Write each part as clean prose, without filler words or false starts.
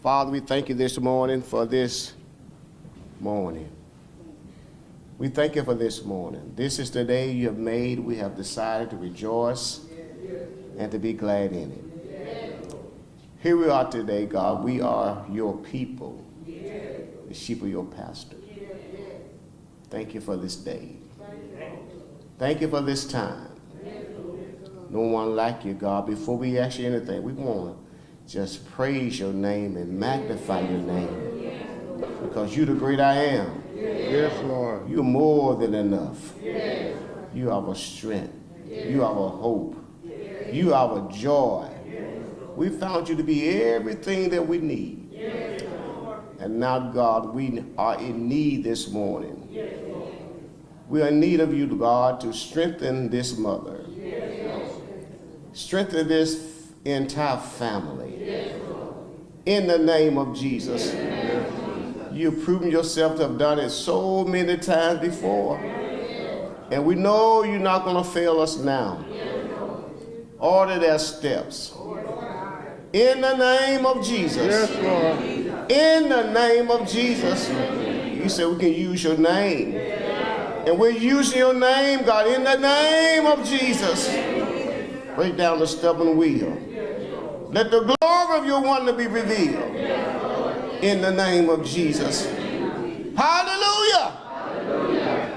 Father, we thank you this morning for this morning. We thank you for this morning. This is the day you have made. We have decided to rejoice and to be glad in it. Here we are today, God. We are your people, the sheep of your pasture. Thank you for this day. Thank you for this time. No one like you, God. Before we ask you anything, we want to just praise your name and magnify your name. Because you're the great I am. Yes, Lord. You're more than enough. You are our strength. You are our hope. You are our joy. We found you to be everything that we need. And now, God, we are in need this morning. We are in need of you, God, to strengthen this mother. Strengthen this entire family. In the name of Jesus. You've proven yourself to have done it so many times before. And we know you're not going to fail us now. Order their steps. In the name of Jesus. Yes, Lord. In the name of Jesus. You said we can use your name. And we're using your name, God, in the name of Jesus. Break down the stubborn wheel. Let the glory of your wonder be revealed. In the name of Jesus. Hallelujah.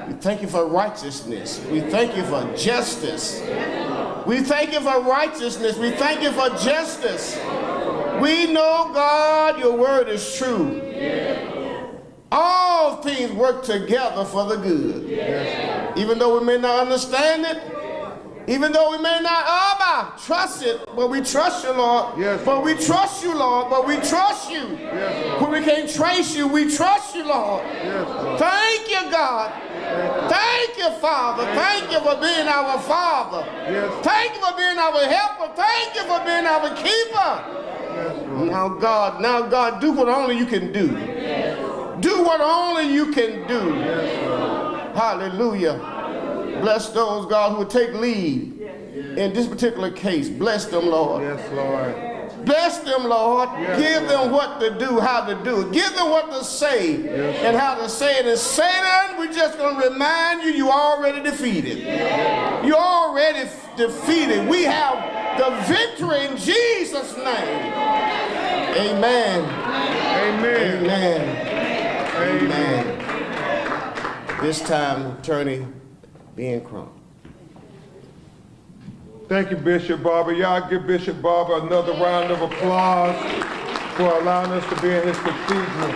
We thank you for righteousness. We thank you for justice. We thank you for righteousness. We thank you for justice. We know, God, your word is true. All things work together for the good. Even though we may not understand it, even though we may not trust it, but we trust you, Lord. Yes, but we trust you, Lord. But we trust you. Yes, when we can't trace you, we trust you, Lord. Yes, Lord. Thank you, God. Thank you, Father. Thank you for being our Father. Yes. Thank you for being our helper. Thank you for being our keeper. Yes, Now, God, do what only you can do. Do what only you can do. Hallelujah. Bless those, God, who will take lead in this particular case. Bless them, Lord. Yes, Lord. Bless them, Lord. Yes, Give Lord. them what to do, how to do it. Give them what to say and how to say it. And Satan, we're just going to remind you, you're already defeated. You're already defeated. We have the victory in Jesus' name. Amen. Amen. Amen. Amen. This time, Attorney Ben Crump. Thank you, Bishop Barber. Y'all give Bishop Barber another round of applause for allowing us to be in his cathedral.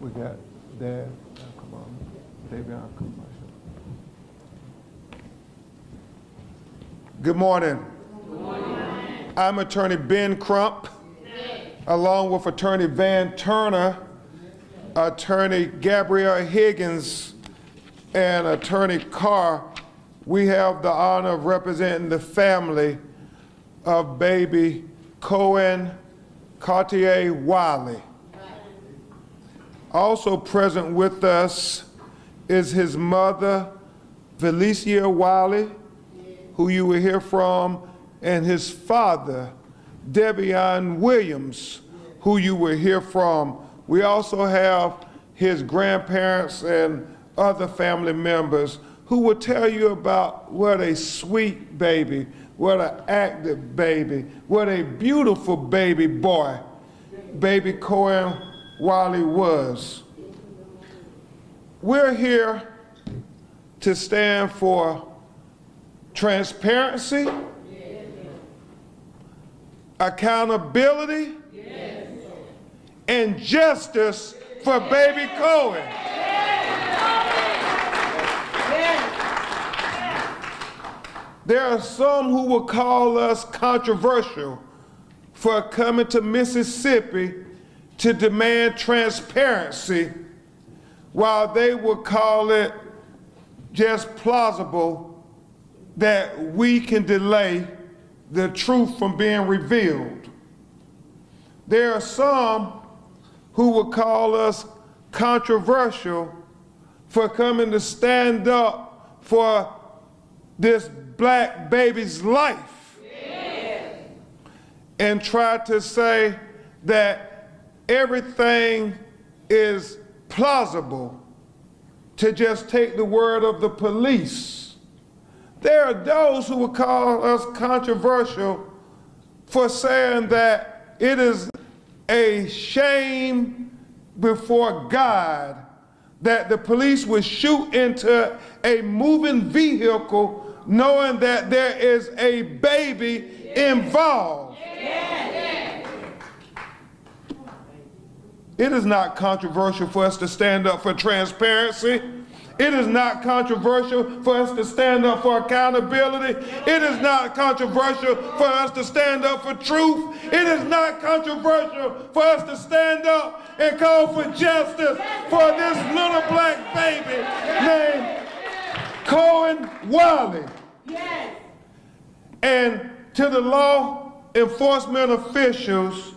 We got Dad. Come on. Davion, come on. Good morning. Good morning. I'm Attorney Ben Crump, along with Attorney Van Turner, Attorney Gabrielle Higgins, and Attorney Carr. We have the honor of representing the family of baby Cohen Cartier Wiley. Also present with us is his mother, Felicia Wiley, who you will hear from, and his father, Devion Williams, who you will hear from. We also have his grandparents and other family members who will tell you about what a sweet baby, what an active baby, what a beautiful baby boy baby Cohen Wiley was. We're here to stand for transparency, accountability, and justice for baby Cohen. There are some who will call us controversial for coming to Mississippi to demand transparency, while they will call it just plausible that we can delay the truth from being revealed. There are some who will call us controversial for coming to stand up for this black baby's life and try to say that everything is plausible to just take the word of the police. There are those who would call us controversial for saying that it is a shame before God that the police would shoot into a moving vehicle knowing that there is a baby involved. It is not controversial for us to stand up for transparency. It is not controversial for us to stand up for accountability. It is not controversial for us to stand up for truth. It is not controversial for us to stand up and call for justice for this little black baby named Cohen Wiley. Yes. And to the law enforcement officials,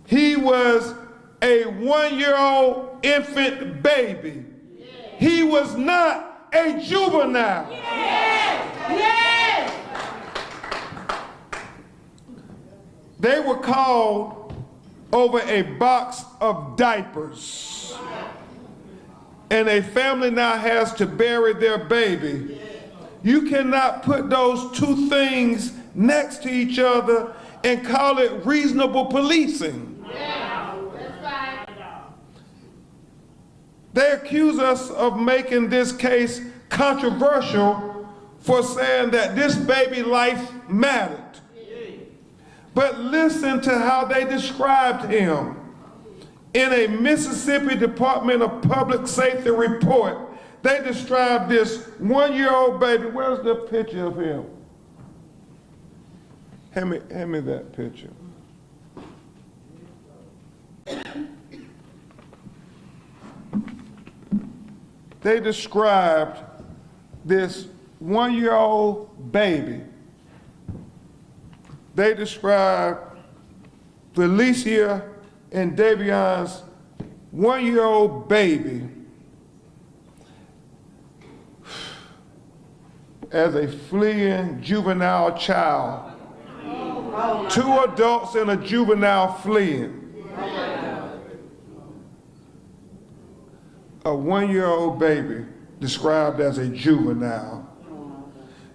he was a 1-year-old infant baby. He was not a juvenile. Yes. Yes. They were called over a box of diapers. And a family now has to bury their baby. You cannot put those two things next to each other and call it reasonable policing. They accuse us of making this case controversial for saying that this baby life mattered. But listen to how they described him. In a Mississippi Department of Public Safety report, they described this 1-year-old baby. Where's the picture of him? Hand me that picture. They described this 1-year-old baby. They described Felicia and Davion's 1-year-old baby as a fleeing juvenile child. 2 adults and a juvenile fleeing. A 1-year-old baby described as a juvenile.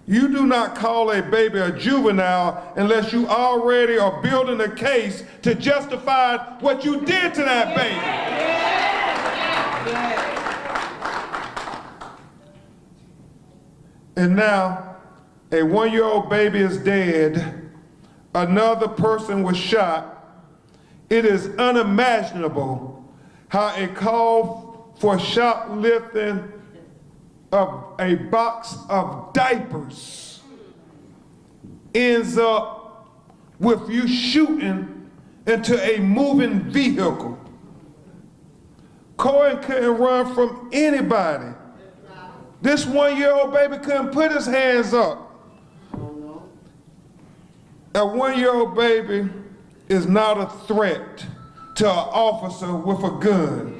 You do not call a baby a juvenile unless you already are building a case to justify what you did to that baby. And now, a 1-year-old baby is dead. Another person was shot. It is unimaginable how a call for shoplifting of a box of diapers ends up with you shooting into a moving vehicle. Cohen couldn't run from anybody. This 1-year-old baby couldn't put his hands up. A 1-year-old baby is not a threat to an officer with a gun.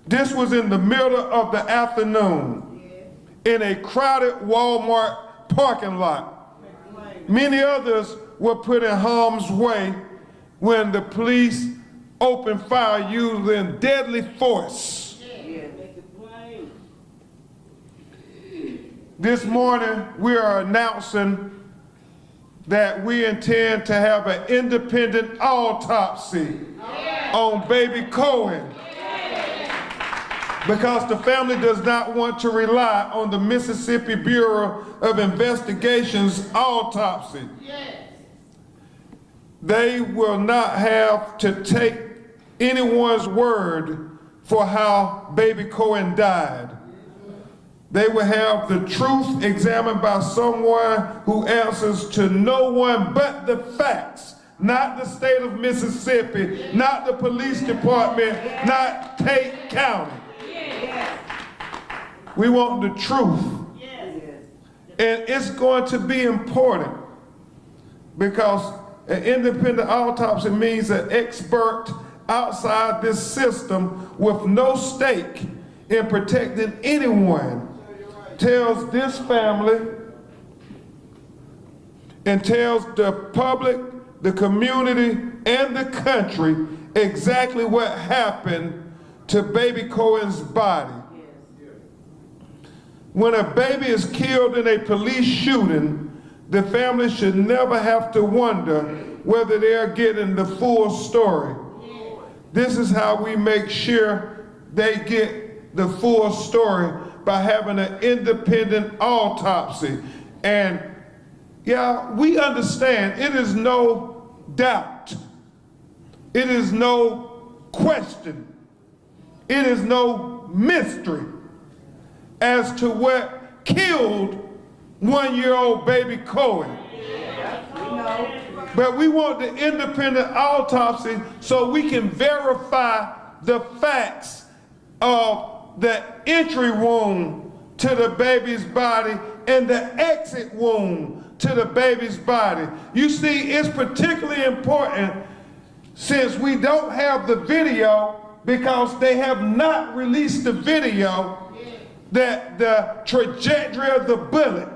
This was in the middle of the afternoon in a crowded Walmart parking lot. Many others were put in harm's way when the police opened fire using deadly force. This morning, we are announcing that we intend to have an independent autopsy on baby Cohen, because the family does not want to rely on the Mississippi Bureau of Investigation's autopsy. They will not have to take anyone's word for how baby Cohen died. They will have the truth examined by someone who answers to no one but the facts, not the state of Mississippi, not the police department, not Tate County. We want the truth. And it's going to be important because an independent autopsy means an expert outside this system with no stake in protecting anyone tells this family and tells the public, the community, and the country exactly what happened to baby Cohen's body. When a baby is killed in a police shooting, the family should never have to wonder whether they are getting the full story. This is how we make sure they get the full story, by having an independent autopsy. And yeah, we understand, it is no doubt, it is no question, it is no mystery as to what killed one-year-old baby Cohen. But we want the independent autopsy so we can verify the facts of the entry wound to the baby's body and the exit wound to the baby's body. You see, it's particularly important since we don't have the video, because they have not released the video, that the trajectory of the bullet,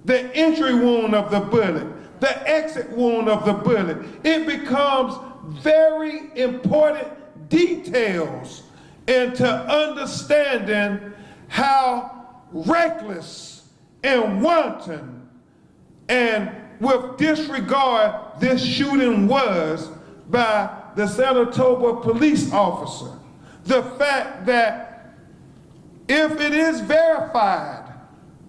the entry wound of the bullet, the exit wound of the bullet, it becomes very important details into understanding how reckless and wanton and with disregard this shooting was by the Saratoga police officer. The fact that if it is verified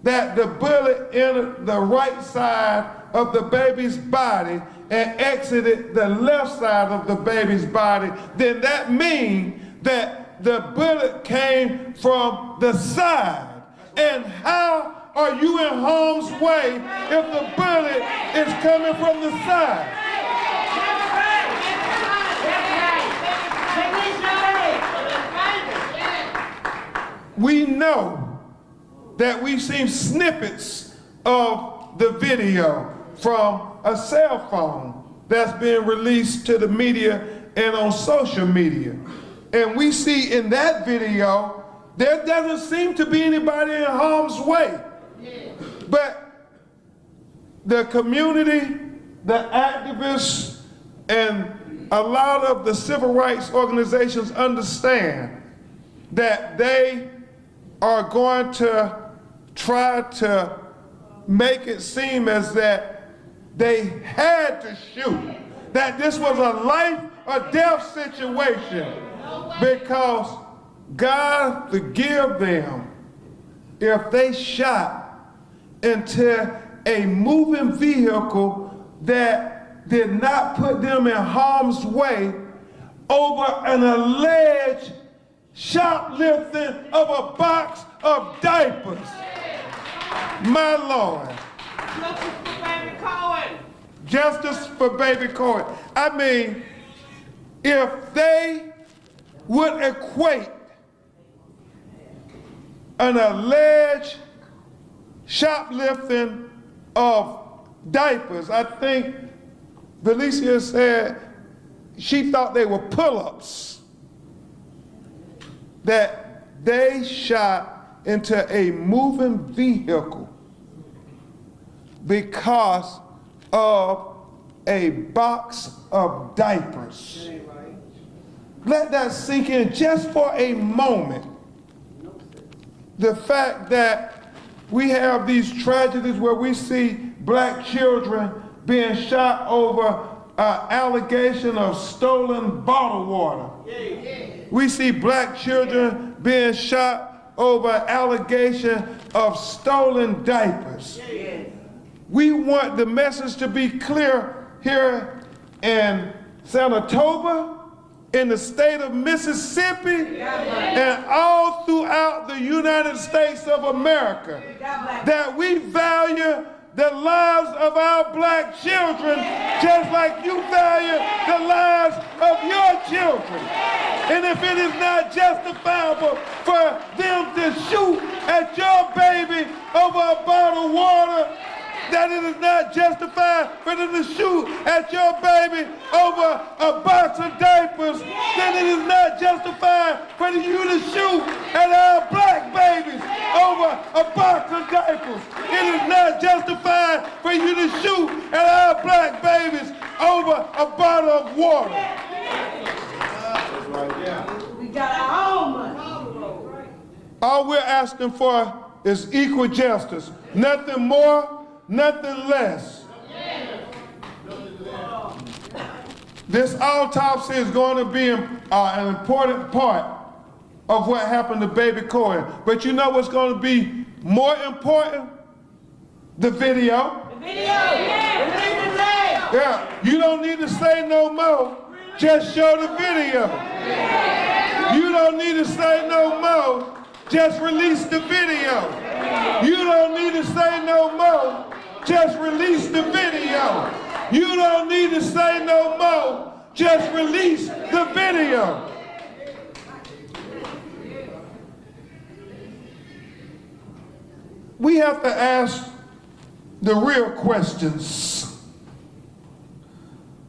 that the bullet entered the right side of the baby's body and exited the left side of the baby's body, then that means that the bullet came from the side. And how are you in harm's way if the bullet is coming from the side? We know that we've seen snippets of the video from a cell phone that's been released to the media and on social media. And we see in that video, there doesn't seem to be anybody in harm's way. But the community, the activists, and a lot of the civil rights organizations understand that they are going to try to make it seem as that they had to shoot, that this was a life or death situation, because God forgive them if they shot into a moving vehicle that did not put them in harm's way over an alleged shoplifting of a box of diapers. My Lord. Justice for baby Cohen. Justice for baby Cohen. I mean, if they would equate an alleged shoplifting of diapers, I think Valicia said she thought they were pull-ups, that they shot into a moving vehicle because of a box of diapers. Let that sink in just for a moment. The fact that we have these tragedies where we see black children being shot over an allegation of stolen bottled water. We see black children being shot over an allegation of stolen diapers. We want the message to be clear here in Saratoga, in the state of Mississippi, and all throughout the United States of America, that we value the lives of our black children just like you value the lives of your children. And if it is not justifiable for them to shoot at your baby over a bottle of water, that it is not justified for them to shoot at your baby over a box of diapers, then it is not justified for you to shoot at our black babies over a box of diapers. It is not justified for you to shoot at our black babies over a bottle of water. We got our own money. All we're asking for is equal justice. Nothing more, nothing less. This autopsy is going to be an important part of what happened to baby Cohen. But you know what's going to be more important? The video. The video. Yeah. Yeah, you don't need to say no more. Just show the video. You don't need to say no more. Just release the video. You don't need to say no more. Just release the video. You don't need to say no more. Just release the video. We have to ask the real questions.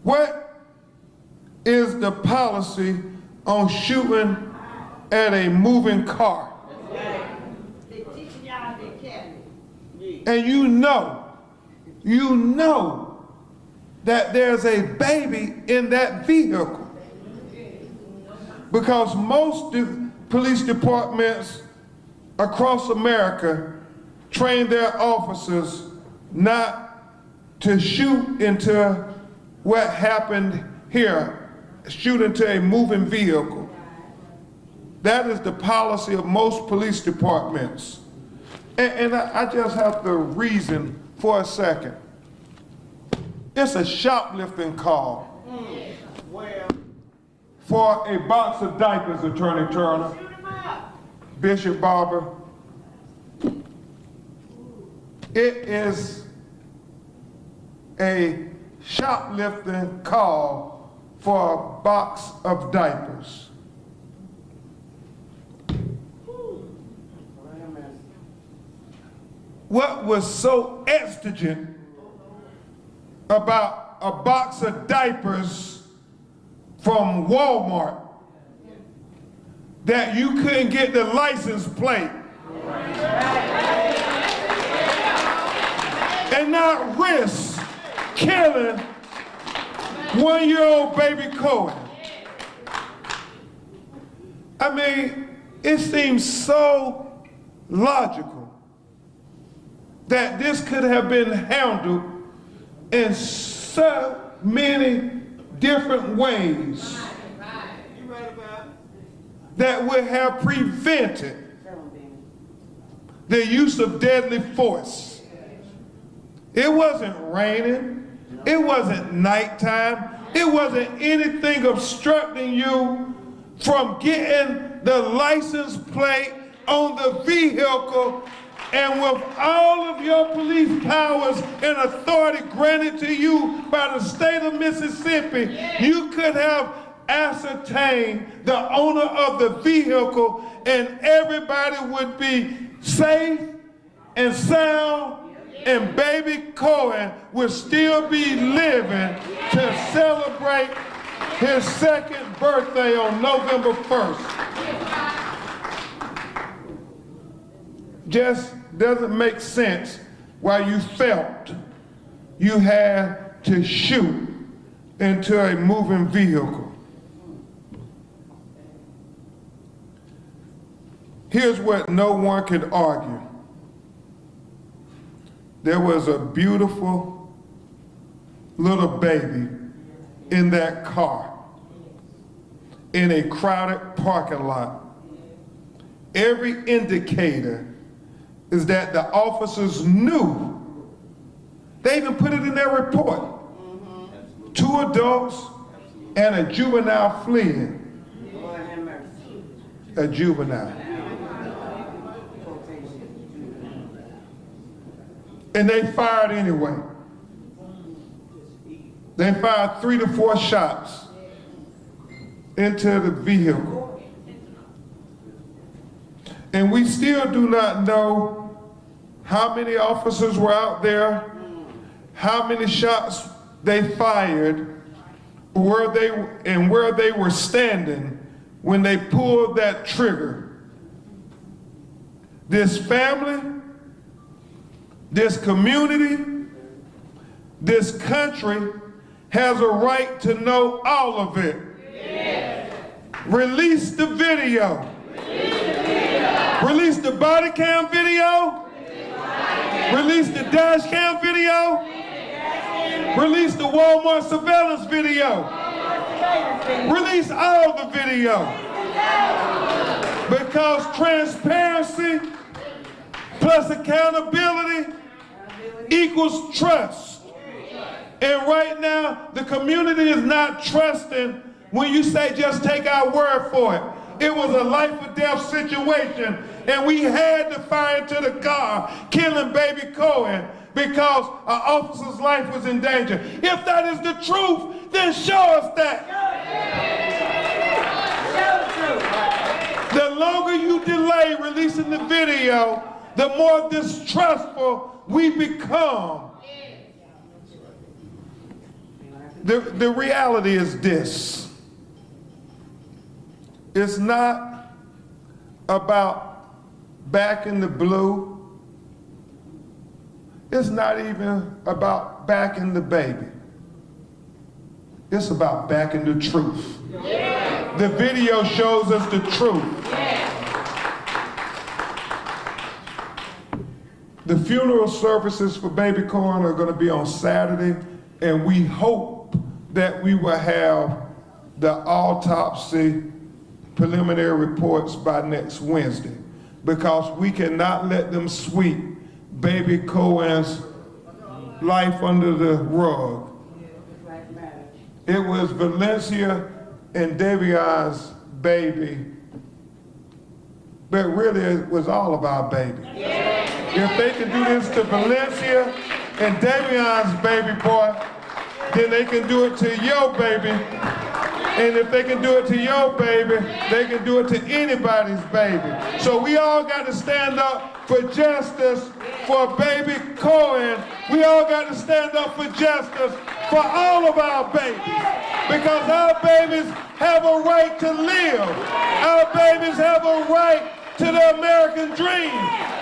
What is the policy on shooting at a moving car? And you know that there's a baby in that vehicle. Because most police departments across America train their officers not to shoot into what happened here, shoot into a moving vehicle. That is the policy of most police departments. And I just have to reason for a second. It's a shoplifting call for a box of diapers, Attorney Turner, Bishop Barber. It is a shoplifting call for a box of diapers. What was so exigent about a box of diapers from Walmart that you couldn't get the license plate and not risk killing one-year-old baby Cohen? I mean, it seems so logical that this could have been handled in so many different ways that would have prevented the use of deadly force. It wasn't raining, it wasn't nighttime, it wasn't anything obstructing you from getting the license plate on the vehicle. And with all of your police powers and authority granted to you by the state of Mississippi, you could have ascertained the owner of the vehicle and everybody would be safe and sound and baby Cohen would still be living to celebrate his second birthday on November 1st. Just doesn't make sense why you felt you had to shoot into a moving vehicle. Here's what no one could argue. There was a beautiful little baby in that car in a crowded parking lot. Every indicator is that the officers knew. They even put it in their report. 2 adults and a juvenile fleeing. A juvenile. And they fired anyway. They fired 3 to 4 shots into the vehicle. And we still do not know how many officers were out there how many shots they fired, where they were standing when they pulled that trigger. This family, this community, this country has a right to know all of it. Yes. Release the video. Release the body cam video. Release the dash cam video. Release the Walmart surveillance video. Release all the video. Because transparency plus accountability equals trust. And right now, the community is not trusting when you say just take our word for it. It was a life or death situation, and we had to fire into the car, killing baby Cohen because an officer's life was in danger. If that is the truth, then show us that. The longer you delay releasing the video, the more distrustful we become. The reality is this. It's not about backing the blue. It's not even about backing the baby. It's about backing the truth. Yeah. The video shows us the truth. Yeah. The funeral services for baby Cohen are going to be on Saturday, and we hope that we will have the autopsy preliminary reports by next Wednesday, because we cannot let them sweep baby Cohen's life under the rug. It was Valencia and Davion's baby, but really it was all of our baby. If they can do this to Valencia and Davion's baby boy, then they can do it to your baby. And if they can do it to your baby, they can do it to anybody's baby. So we all got to stand up for justice for baby Cohen. We all got to stand up for justice for all of our babies. Because our babies have a right to live. Our babies have a right to the American dream.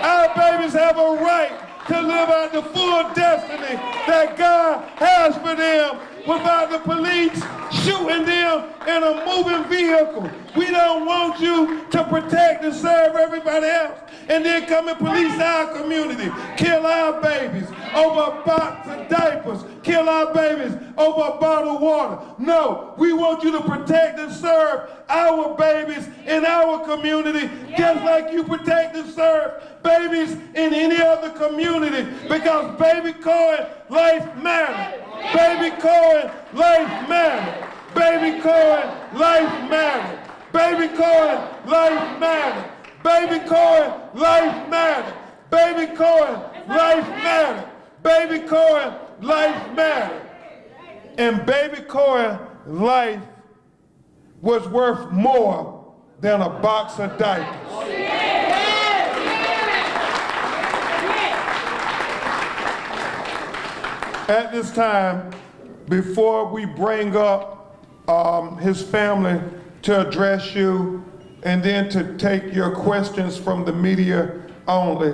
Our babies have a right to live out the full destiny that God has for them without the police shooting them in a moving vehicle. We don't want you to protect and serve everybody else and then come and police our community, kill our babies over a box of diapers, kill our babies over a bottle of water. No, we want you to protect and serve our babies in our community, just like you protect and serve babies in any other community, because baby Cohen, life matters. Baby Cohen, life matters. Baby Cohen, life matters. Baby Cohen, life matters. Baby Cohen, life matters. Baby Cohen, life matters. Baby Cohen, life matters. And baby Cohen, life was worth more than a box of diapers. At this time, before we bring up his family to address you and then to take your questions from the media only,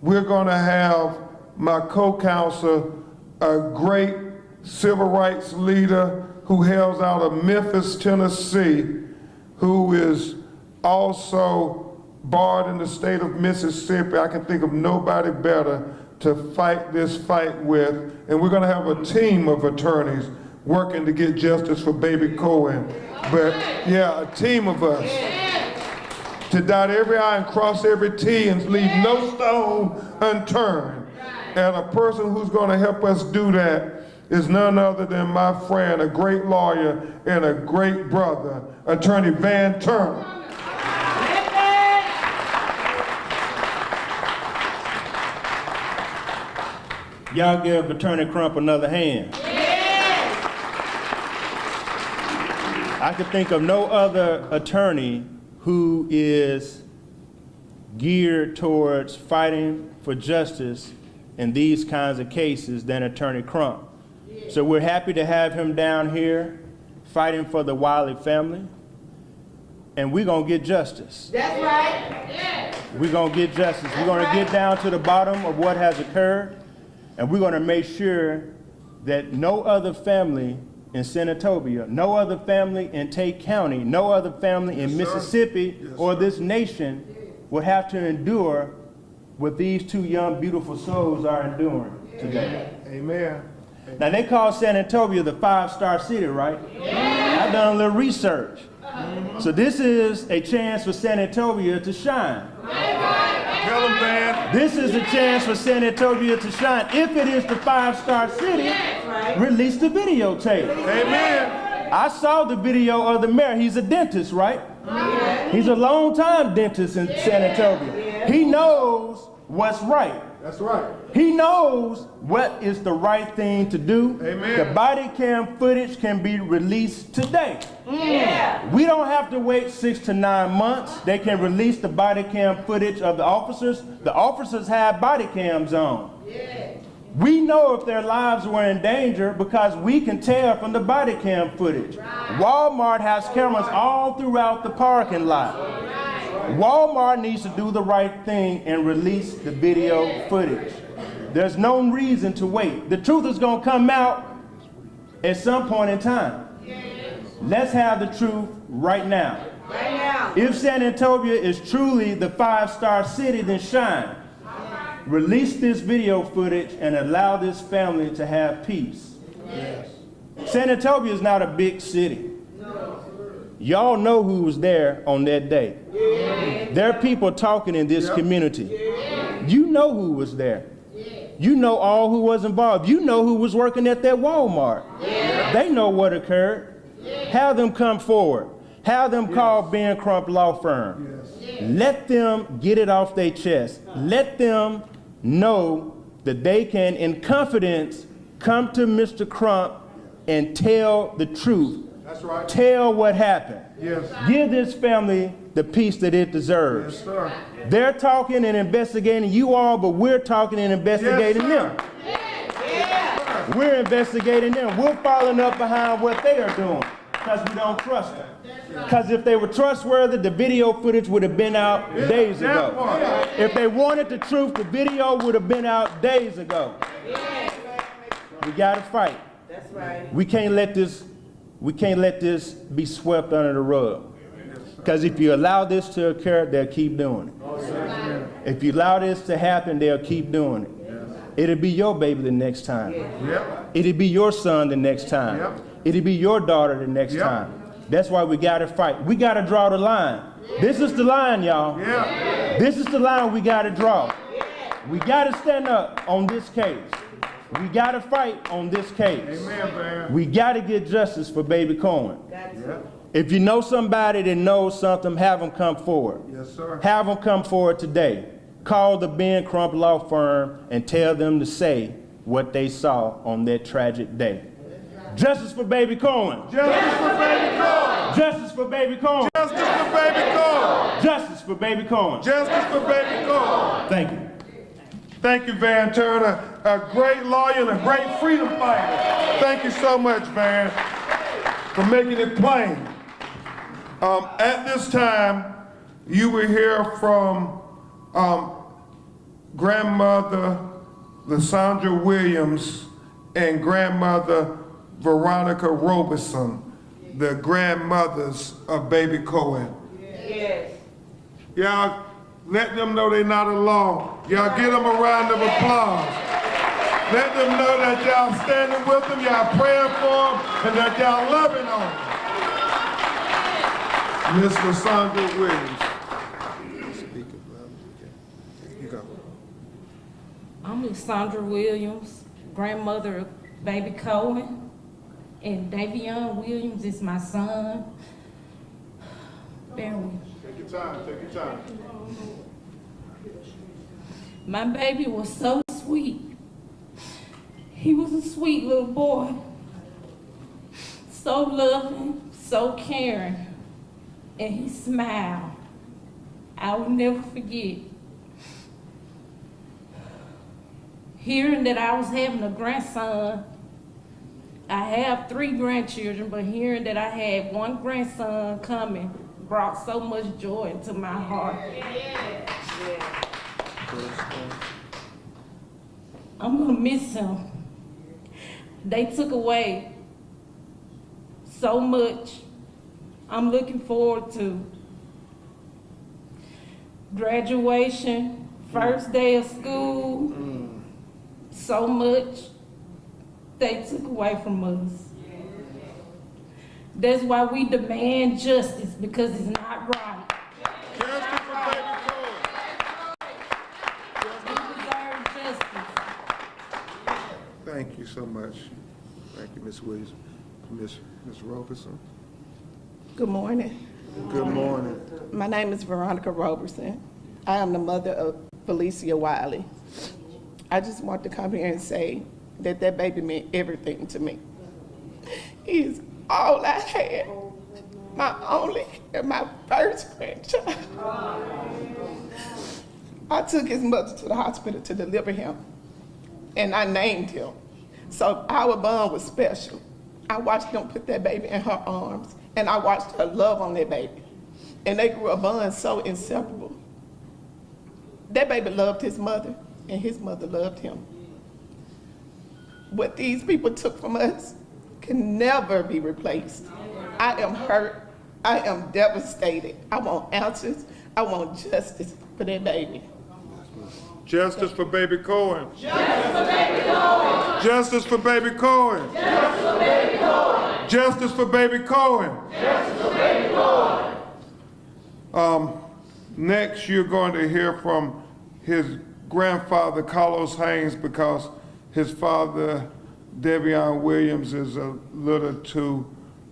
we're going to have my co-counsel, a great civil rights leader who hails out of Memphis, Tennessee, who is also barred in the state of Mississippi. I can think of nobody better to fight this fight with. And we're going to have a team of attorneys working to get justice for baby Cohen. But yeah, a team of us to dot every I and cross every T and leave no stone unturned. And a person who's going to help us do that is none other than my friend, a great lawyer and a great brother, Attorney Van Turner. Y'all give Attorney Crump another hand. Yes. I could think of no other attorney who is geared towards fighting for justice in these kinds of cases than Attorney Crump. So we're happy to have him down here fighting for the Wiley family. And we're going to get justice. That's right. We're going to get justice. We're going to get down to the bottom of what has occurred. And we're going to make sure that no other family in Senatobia, no other family in Tate County, no other family in Mississippi or this nation would have to endure what these two young, beautiful souls are enduring today. Amen. Now, they call Senatobia the 5-star city, right? I've done a little research. So this is a chance for Senatobia to shine. Tell them, man. This is a chance for Senatobia to shine. If it is the 5-star city, release the videotape. Amen. I saw the video of the mayor. He's a dentist, right? He's a long-time dentist in Senatobia. He knows what's right. That's right. He knows what is the right thing to do. Amen. The body cam footage can be released today. We don't have to wait 6 to 9 months. They can release the body cam footage of the officers. The officers have body cams on. We know if their lives were in danger because we can tell from the body cam footage. Walmart has cameras all throughout the parking lot. Walmart needs to do the right thing and release the video footage. There's no reason to wait. The truth is going to come out at some point in time. Let's have the truth right now. If Senatobia is truly the 5-star city, then shine. Release this video footage and allow this family to have peace. Senatobia is not a big city. Y'all know who was there on that day. There are people talking in this community. You know who was there. You know all who was involved. You know who was working at that Walmart. They know what occurred. Have them come forward. Have them call Ben Crump Law Firm. Let them get it off their chest. Let them know that they can, in confidence, come to Mr. Crump and tell the truth. That's right. Tell what happened. Yes. Give this family the peace that it deserves. Yes, sir. They're talking and investigating you all, but we're talking and investigating them. We're investigating them. We're following up behind what they are doing because we don't trust them. Because if they were trustworthy, the video footage would have been out days ago. If they wanted the truth, the video would have been out days ago. We got to fight. That's right. We can't let this be swept under the rug. Because if you allow this to occur, they'll keep doing it. If you allow this to happen, they'll keep doing it. It'll be your baby the next time. It'll be your son the next time. It'll be your daughter the next time. That's why we got to fight. We got to draw the line. This is the line, y'all. This is the line we got to draw. We got to stand up on this case. We got to fight on this case. We got to get justice for baby Cohen. If you know somebody that knows something, have them come forward. Yes, sir. Have them come forward today. Call the Ben Crump Law Firm and tell them to say what they saw on that tragic day. Justice for baby Cohen. Justice for baby Cohen. Justice for baby Cohen. Justice for baby Cohen. Justice for baby Cohen. Justice for baby Cohen. Thank you. Thank you, Van Turner, a great lawyer and a great freedom fighter. Thank you so much, Van, for making it plain. At this time, you will hear from grandmother Lysandra Williams and grandmother Veronica Robeson, the grandmothers of baby Cohen. Y'all let them know they're not alone. Y'all give them a round of applause. Let them know that y'all standing with them, y'all praying for them, and that y'all loving on them. Miss Lysandra Williams. Speak it loud. You go. I'm Lysandra Williams, grandmother of baby Cohen, and Davion Williams is my son. Bear with me. Take your time, take your time. My baby was so sweet. He was a sweet little boy. So loving, so caring, and he smiled. I will never forget. Hearing that I was having a grandson, I have 3 grandchildren, but hearing that I had 1 grandson coming brought so much joy into my heart. I'm gonna miss him. They took away so much. I'm looking forward to graduation, first day of school, so much they took away from us. That's why we demand justice, because it's not right. Justice for baby Cohen. We deserve justice. Thank you so much. Thank you, Ms. Williams. Ms. Roberson. Good morning. Good morning. My name is Veronica Roberson. I am the mother of Felicia Wiley. I just want to come here and say that that baby meant everything to me. He is all I had, my only and my first grandchild. I took his mother to the hospital to deliver him, and I named him. So our bond was special. I watched them put that baby in her arms, and I watched her love on that baby. And they grew a bond so inseparable. That baby loved his mother, and his mother loved him. What these people took from us can never be replaced. I am hurt. I am devastated. I want answers. I want justice for that baby. Justice for baby Cohen. Justice for baby Cohen. Justice for baby Cohen. Justice for baby Cohen. Justice for baby Cohen. Justice for baby Cohen. Next, you're going to hear from his grandfather, Carlos Haynes, because his father, Devion Williams, is a little too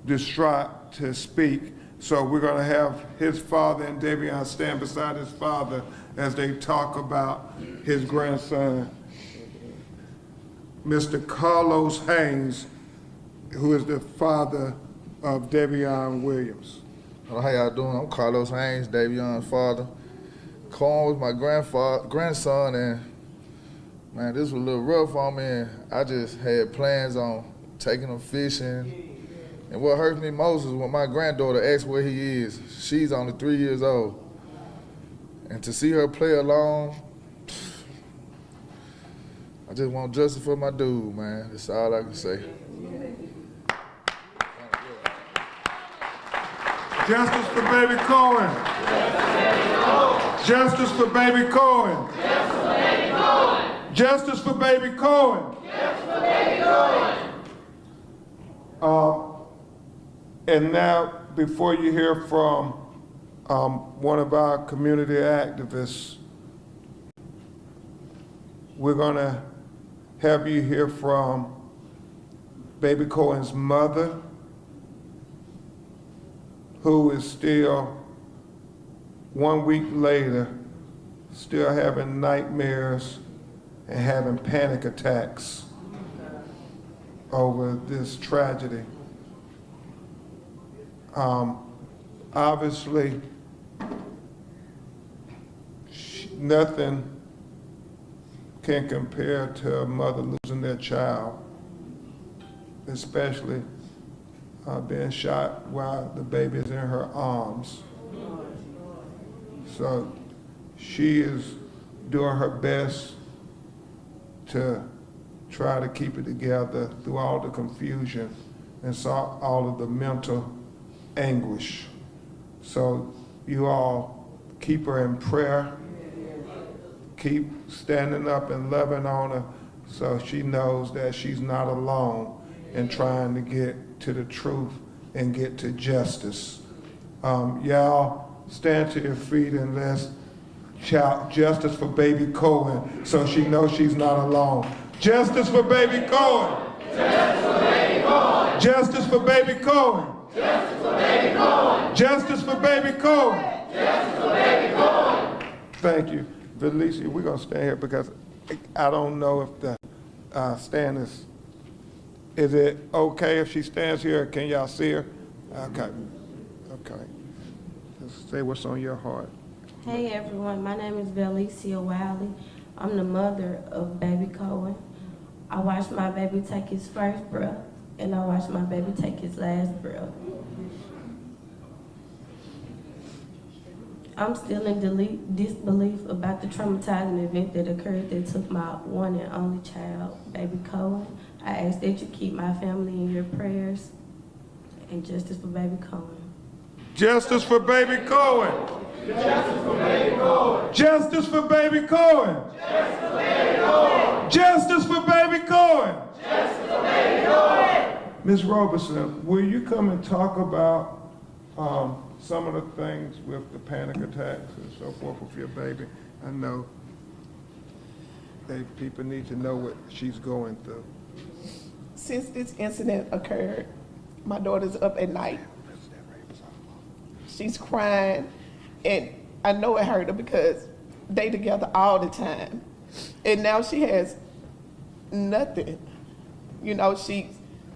distraught to speak. So we're going to have his father and Devion stand beside his father as they talk about his grandson, Mr. Carlos Haynes, who is the father of Devion Williams. How y'all doing? I'm Carlos Haynes, Davion's father. Corn was my grandson, and man, this was a little rough on me, and I just had plans on taking him fishing. And what hurts me most is when my granddaughter asks where he is. She's only 3 years old. And to see her play along, I just want justice for my dude, man. That's all I can say. Justice for baby Cohen. Justice for baby Cohen. Justice for baby Cohen. And now, before you hear from one of our community activists, we're going to have you hear from baby Cohen's mother, who is still, 1 week later, still having nightmares and having panic attacks over this tragedy. Obviously, nothing can compare to a mother losing their child, especially being shot while the baby is in her arms. So she is doing her best to try to keep it together through all the confusion and saw all of the mental anguish. So you all keep her in prayer, keep standing up and loving on her so she knows that she's not alone in trying to get to the truth and get to justice. Y'all stand to your feet and let's shout justice for baby Cohen so she knows she's not alone. Justice for baby Cohen. Justice for baby Cohen. Justice for baby Cohen. Justice for baby Cohen. Justice for baby Cohen. Justice for baby Cohen. Thank you. Felicia, we're going to stand here because I don't know if the stand is it okay if she stands here? Can y'all see her? Okay. Okay. Just say what's on your heart. Hey everyone, my name is Felicia Wiley. I'm the mother of baby Cohen. I watched my baby take his first breath, and I watched my baby take his last breath. I'm still in disbelief about the traumatizing event that occurred that took my one and only child, baby Cohen. I ask that you keep my family in your prayers, and justice for baby Cohen. Justice for baby Cohen. Justice for baby Cohen. Justice for baby Cohen. Justice for baby Cohen. Justice for baby Cohen. Ms. Robertson, will you come and talk about some of the things with the panic attacks and so forth with your baby? I know people need to know what she's going through. Since this incident occurred, my daughter's up at night. She's crying, and I know it hurt her because they together all the time. And now she has nothing. You know, she's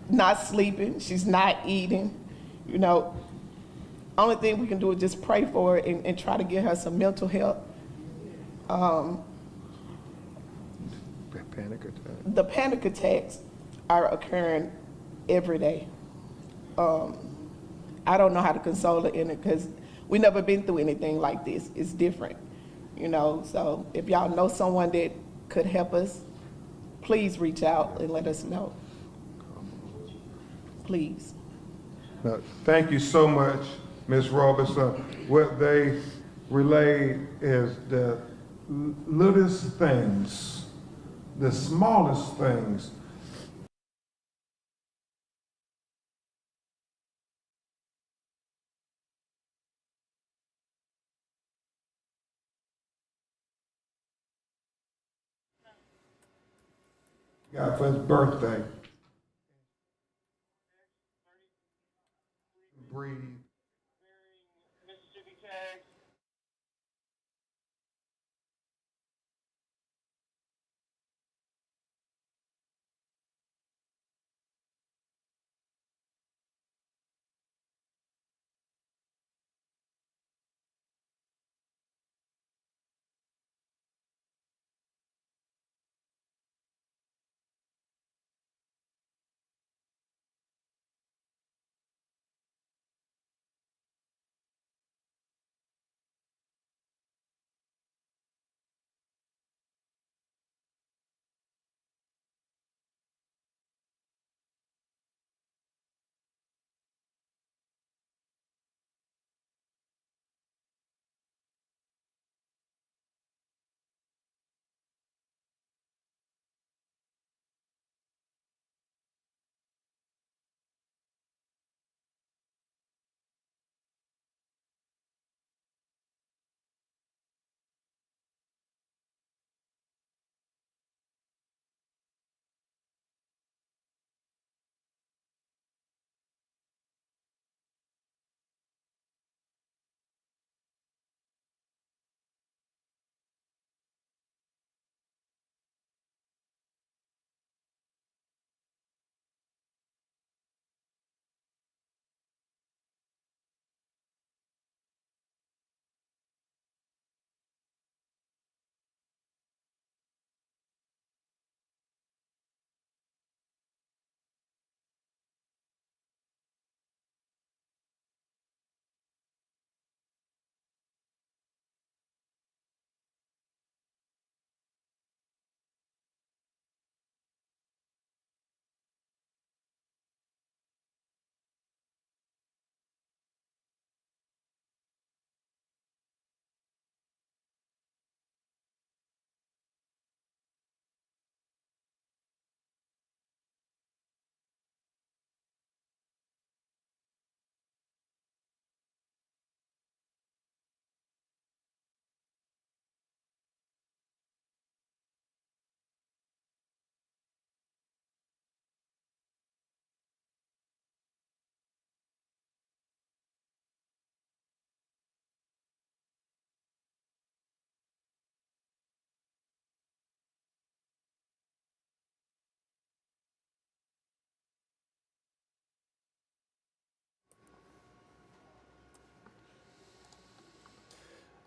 not sleeping, she's not eating. You know, only thing we can do is just pray for her and try to get her some mental help. Panic attack. The panic attacks are occurring every day. I don't know how to console her in it because we never been through anything like this. It's different, you know. So if y'all know someone that could help us, please reach out and let us know. Please. Thank you so much, Ms. Robertson. What they relayed is the littlest things, the smallest things. God, for his birthday. Breathe.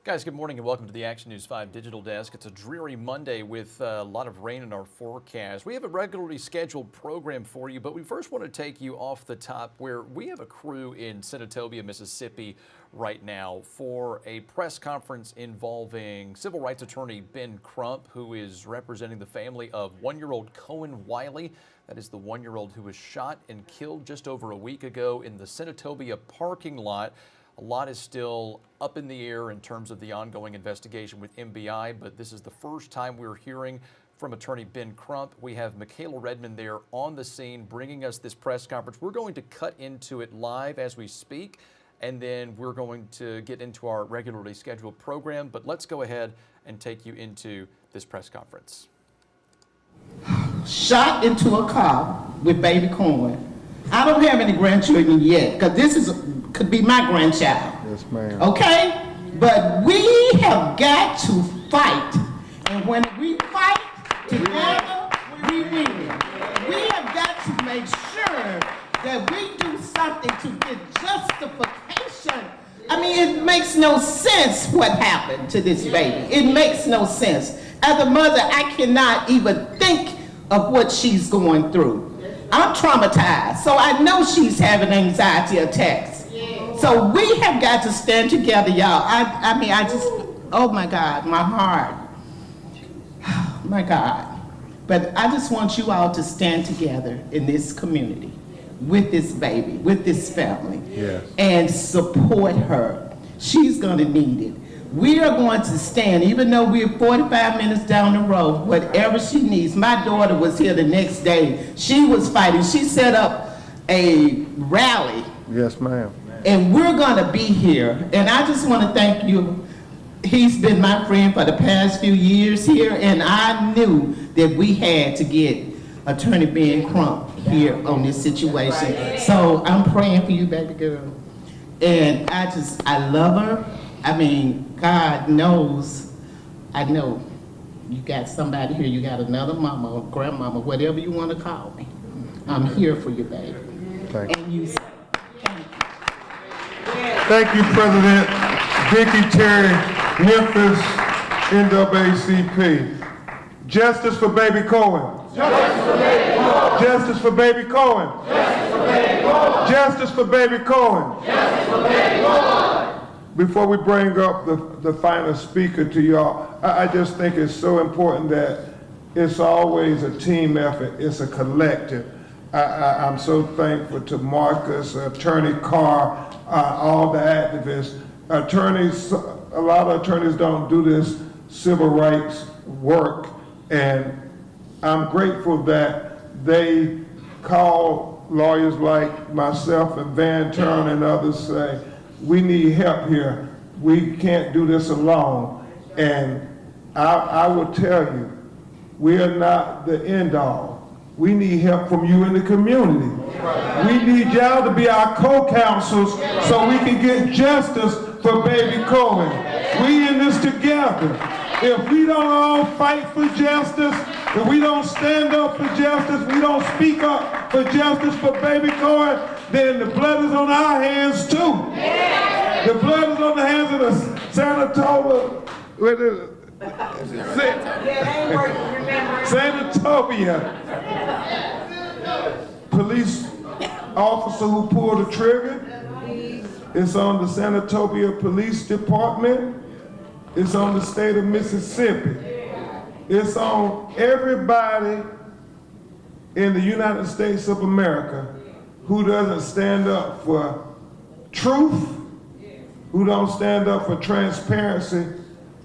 Guys, good morning and welcome to the Action News 5 Digital Desk. It's a dreary Monday with a lot of rain in our forecast. We have a regularly scheduled program for you, but we first want to take you off the top where we have a crew in Senatobia, Mississippi right now for a press conference involving civil rights attorney Ben Crump, who is representing the family of one-year-old Cohen Wiley. That is the one-year-old who was shot and killed just over a week ago in the Senatobia parking lot. A lot is still up in the air in terms of the ongoing investigation with MBI, but this is the first time we're hearing from attorney Ben Crump. We have Michaela Redmond there on the scene bringing us this press conference. We're going to cut into it live as we speak, and then we're going to get into our regularly scheduled program. But let's go ahead and take you into this press conference. Shot into a car with baby Cohen. I don't have any grandchildren yet, because this could be my grandchild. Yes, ma'am. Okay? But we have got to fight. And when we fight together, we win. We have got to make sure that we do something to get justification. I mean, it makes no sense what happened to this baby. It makes no sense. As a mother, I cannot even think of what she's going through. I'm traumatized, so I know she's having anxiety attacks. So we have got to stand together, y'all. I mean, oh my God, my heart. My God. But I just want you all to stand together in this community with this baby, with this family, and support her. She's gonna need it. We are going to stand, even though we're 45 minutes down the road, whatever she needs. My daughter was here the next day. She was fighting. She set up a rally. Yes, ma'am. And we're gonna be here. And I just want to thank you. He's been my friend for the past few years here, and I knew that we had to get Attorney Ben Crump here on this situation. So I'm praying for you, baby girl. And I love her. I mean, God knows, I know you got somebody here, you got another mama or grandmama, whatever you want to call me. I'm here for you, baby. Thank you. And you say, Thank you, President Vicky Terry, Memphis, NAACP. Justice for baby Cohen. Justice for baby Cohen. Justice for baby Cohen. Justice for baby Cohen. Before we bring up the final speaker to y'all, I just think it's so important that it's always a team effort. It's a collective. I'm so thankful to Marcus, Attorney Carr, all the activists. Attorneys, a lot of attorneys don't do this civil rights work, and I'm grateful that they call lawyers like myself and Van Turn and others say, we need help here. We can't do this alone. And I will tell you, we are not the end all. We need help from you in the community. We need y'all to be our co-counsels so we can get justice for baby Cohen. We in this together. If we don't all fight for justice, if we don't stand up for justice, we don't speak up for justice for baby Cohen, then the blood is on our hands too. The blood is on the hands of the Senatobia. Senatobia police officer who pulled the trigger. It's on the Senatobia Police Department. It's on the state of Mississippi. It's on everybody in the United States of America who doesn't stand up for truth, who don't stand up for transparency,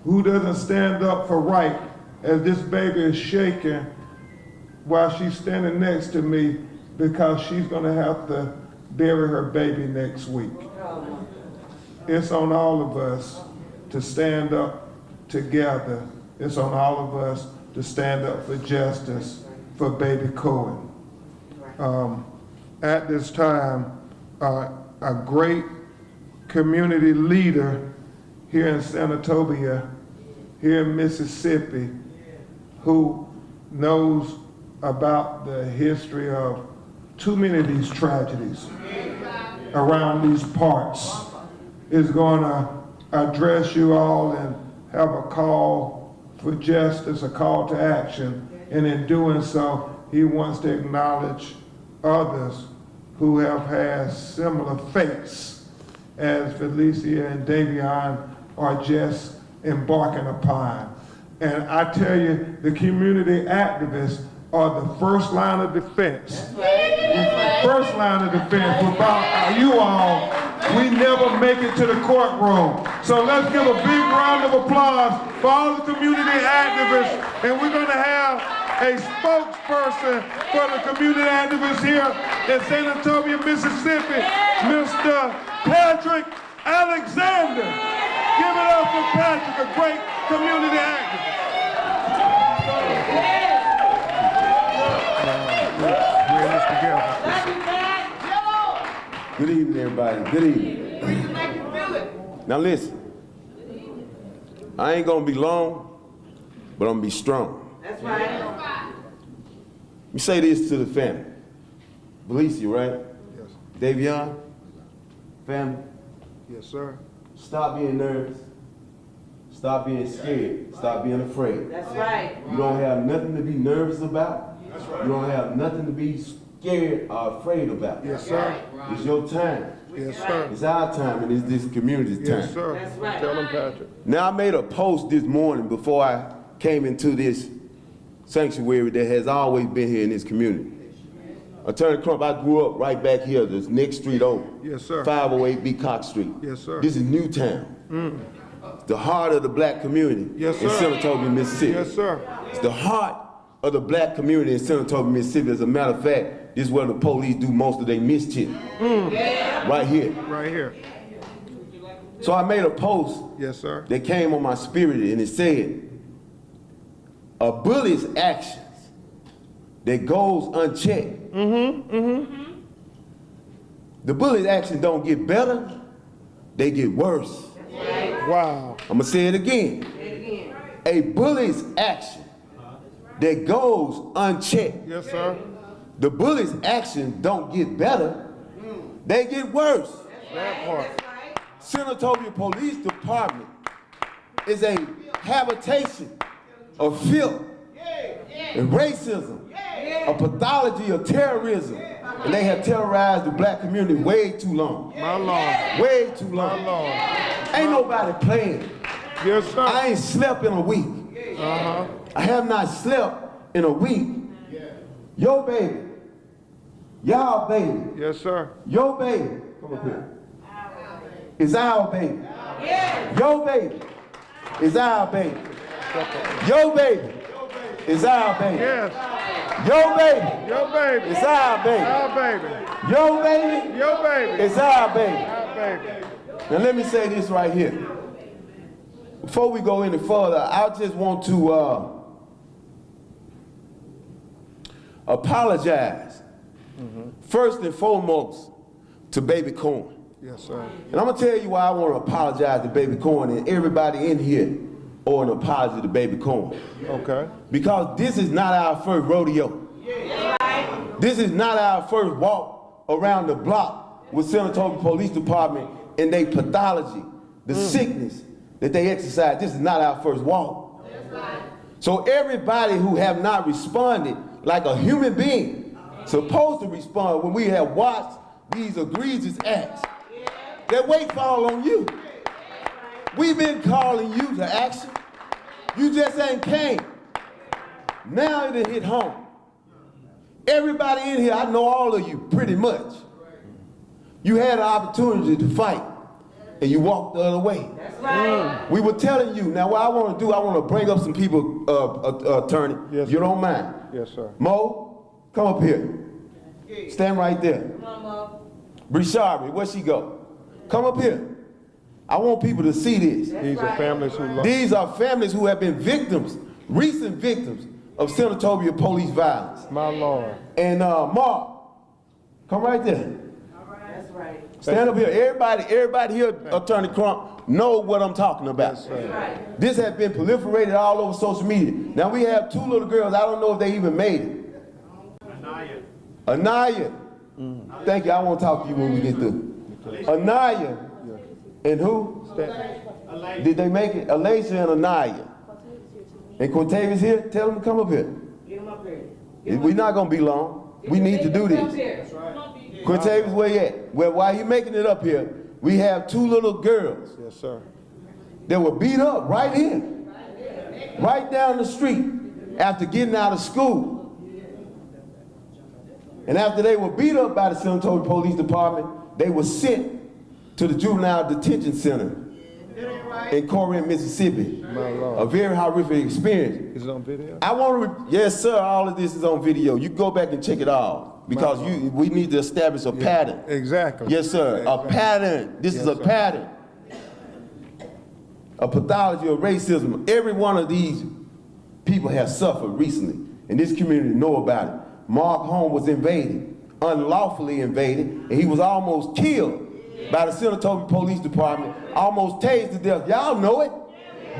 who doesn't stand up for right, as this baby is shaking while she's standing next to me because she's gonna have to bury her baby next week. It's on all of us to stand up together. It's on all of us to stand up for justice for baby Cohen. At this time, a great community leader here in Senatobia, here in Mississippi, who knows about the history of too many of these tragedies around these parts, is going to address you all and have a call for justice, a call to action. And in doing so, he wants to acknowledge others who have had similar fates as Felicia and Davion are just embarking upon. And I tell you, the community activists are the first line of defense. First line of defense. Without you all, we never make it to the courtroom. So let's give a big round of applause for all the community activists. And we're going to have a spokesperson for the community activists here in San Antonio, Mississippi, Mr. Patrick Alexander. Give it up for Patrick, a great community activist. We're in this together. Good evening, everybody. Good evening. Now listen, I ain't gonna be long, but I'm gonna be strong. That's right. Let me say this to the family. Felicia, right? Yes. Davion, family, Yes, sir. stop being nervous. Stop being scared. Stop being afraid. That's right. You don't have nothing to be nervous about. You don't have nothing to be scared or afraid about. Yes, sir. It's your time. Yes, sir. It's our time and it's this community's time. Yes, sir. That's right. Tell him, Patrick. Now, I made a post this morning before I came into this sanctuary that has always been here in this community. Attorney Crump, I grew up right back here, this next street over. Yes, sir. 508 B Cox Street. Yes, sir. This is Newtown. The heart of the black community Yes, in sir. Senatobia, Mississippi. Yes, sir. It's the heart of the black community in Senatobia, Mississippi. As a matter of fact, this is where the police do most of their mischief. Right here. Right here. So I made a post Yes, sir. that came on my spirit and it said, a bully's actions that goes unchecked. The bully's actions don't get better, they get worse. Wow. I'm gonna say it again. A bully's action that goes unchecked. Yes, sir. The bully's actions don't get better, they get worse. That part. Senatobia Police Department is a habitation of filth and racism, a pathology of terrorism, and they have terrorized the black community way too long. My Lord. Way too long. My Lord. Ain't nobody playing. Yes, sir. I ain't slept in a week. Uh-huh. I have not slept in a week. Your baby, y'all baby, Yes, sir. your baby, come up here, is our baby. Your baby is our baby. Your baby is our baby. Yes. Your baby Your baby. is our baby. Our baby. Your baby Your baby. is our baby. Our baby. Now let me say this right here. Before we go any further, I just want to apologize, first and foremost, to Baby Corn. Yes, sir. And I'm gonna tell you why I want to apologize to Baby Corn, and everybody in here owe an apology to Baby Corn. Okay. Because this is not our first rodeo. This is not our first walk around the block with Senatobia Police Department and their pathology, the sickness that they exercise. This is not our first walk. So everybody who have not responded like a human being supposed to respond when we have watched these egregious acts, that weight fall on you. We've been calling you to action. You just ain't came. Now it hit home. Everybody in here, I know all of you pretty much. You had an opportunity to fight and you walked the other way. That's right. We were telling you. Now what I want to do, I want to bring up some people, attorney. Yes, You sir. don't mind? Yes, sir. Mo, come up here. Stand right there. Brishari, where she go? Come up here. I want people to see this. These are families who love. These are families who have been victims, recent victims of Senatobia police violence. My Lord. And Mark, come right there. That's right. Stand up here. Everybody here, Attorney Crump, know what I'm talking about. Yes, sir. This has been proliferated all over social media. Now we have two little girls. I don't know if they even made it. Anaya. Thank you. I want to talk to you when we get through. Anaya. And who? Did they make it? Alasia and Anaya. And Quintavious here? Tell them to come up here. Get him up here. We're not going to be long. We need to do this. Quintavious, where you at? Well, while you making it up here, we have 2 little girls. Yes, sir. That were beat up right here. Right down the street after getting out of school. And after they were beat up by the San Antonio Police Department, they were sent to the Juvenile Detention Center in Corinth, Mississippi. A very horrific experience. Is it on video? I want to, yes, sir, all of this is on video. You go back and check it out because we need to establish a pattern. Exactly. Yes, sir, Exactly. a pattern. This is a pattern. A pathology of racism. Every one of these people has suffered recently, and this community know about it. Mark home was invaded, unlawfully invaded, and he was almost killed by the San Antonio Police Department, almost tased to death. Y'all know it.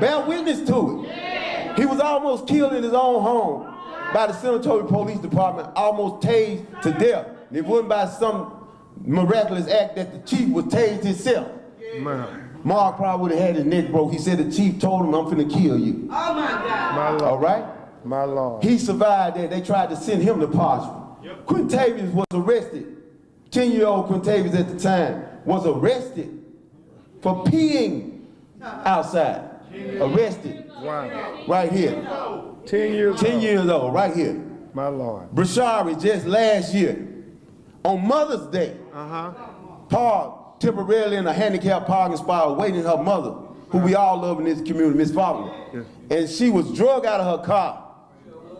Bear witness to it. He was almost killed in his own home by the San Antonio Police Department, almost tased to death. And it wasn't by some miraculous act that the chief was tased himself. Man. Mark probably would have had his neck broke. He said the chief told him, I'm finna kill you. Oh my God. My Lord. All right? My Lord. He survived that. They tried to send him to Parchment. Quintavious was arrested. 10-year-old Quintavious at the time was arrested for peeing outside. Arrested. Wow. Right here. 10 years 10 old. years old, right here. My Lord. Brashari just last year, on Mother's Day, parked temporarily in a handicapped parking spot awaiting her mother, who we all love in this community, Miss Faulkner. Yes. And she was drugged out of her car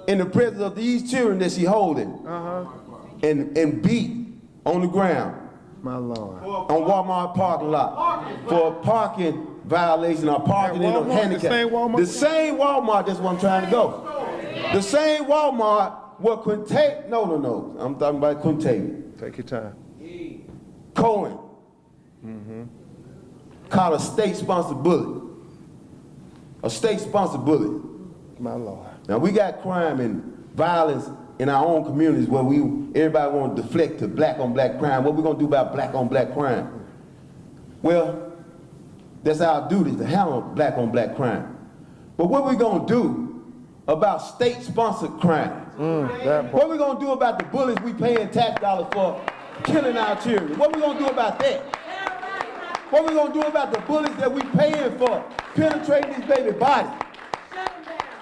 in the presence of these children that she holding and beat on the ground My Lord. on Walmart parking lot for a parking violation or parking in a Walmart, handicap. the same Walmart? The same Walmart, that's where I'm trying to go. The same Walmart where Quintavious, no, I'm talking about Quintavious. Take your time. Cohen caught a state-sponsored bullet. A state-sponsored bullet. My Lord. Now we got crime and violence in our own communities where everybody want to deflect to black-on-black crime. What we gonna do about black-on-black crime? Well, that's our duty to handle black-on-black crime. But what we gonna do about state-sponsored crime? What we gonna do about the bullets we paying tax dollars for killing our children? What we gonna do about that? What we gonna do about the bullets that we paying for penetrating this baby body?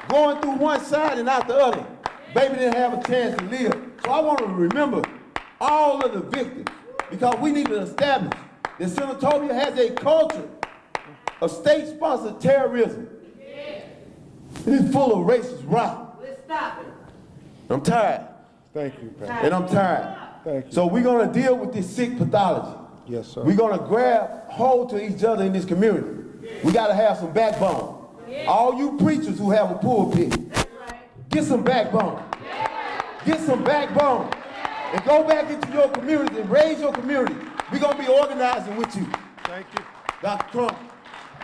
Going through one side and out the other. Baby didn't have a chance to live. So I want to remember all of the victims because we need to establish that San Antonio has a culture of state-sponsored terrorism. It is full of racist rot. Let's stop it. I'm tired, Thank you, Pastor. and I'm tired. Thank you. So we're going to deal with this sick pathology. Yes, sir. We're going to grab hold to each other in this community. We got to have some backbone. All you preachers who have a pulpit, get some backbone. Get some backbone. And go back into your community and raise your community. We're going to be organizing with you. Thank you. Dr. Trump,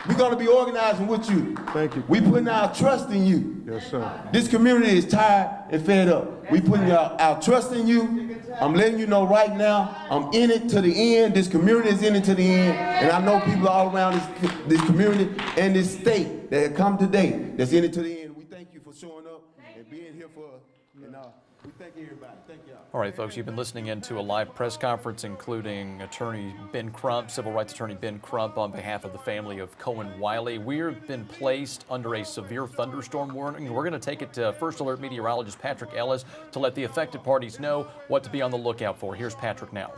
we're going to be organizing with you. Thank you. We putting our trust in you. Yes, sir. This community is tired and fed up. We putting our trust in you. I'm letting you know right now, I'm in it to the end. This community is in it to the end. And I know people all around this community and this state that have come today that's in it to the end. We thank you for showing up and being here for us. And we thank everybody. Thank y'all. All right, folks, you've been listening in to a live press conference including Attorney Ben Crump, Civil Rights Attorney Ben Crump, on behalf of the family of Cohen Wiley. We've been placed under a severe thunderstorm warning. We're going to take it to First Alert meteorologist Patrick Ellis to let the affected parties know what to be on the lookout for. Here's Patrick now.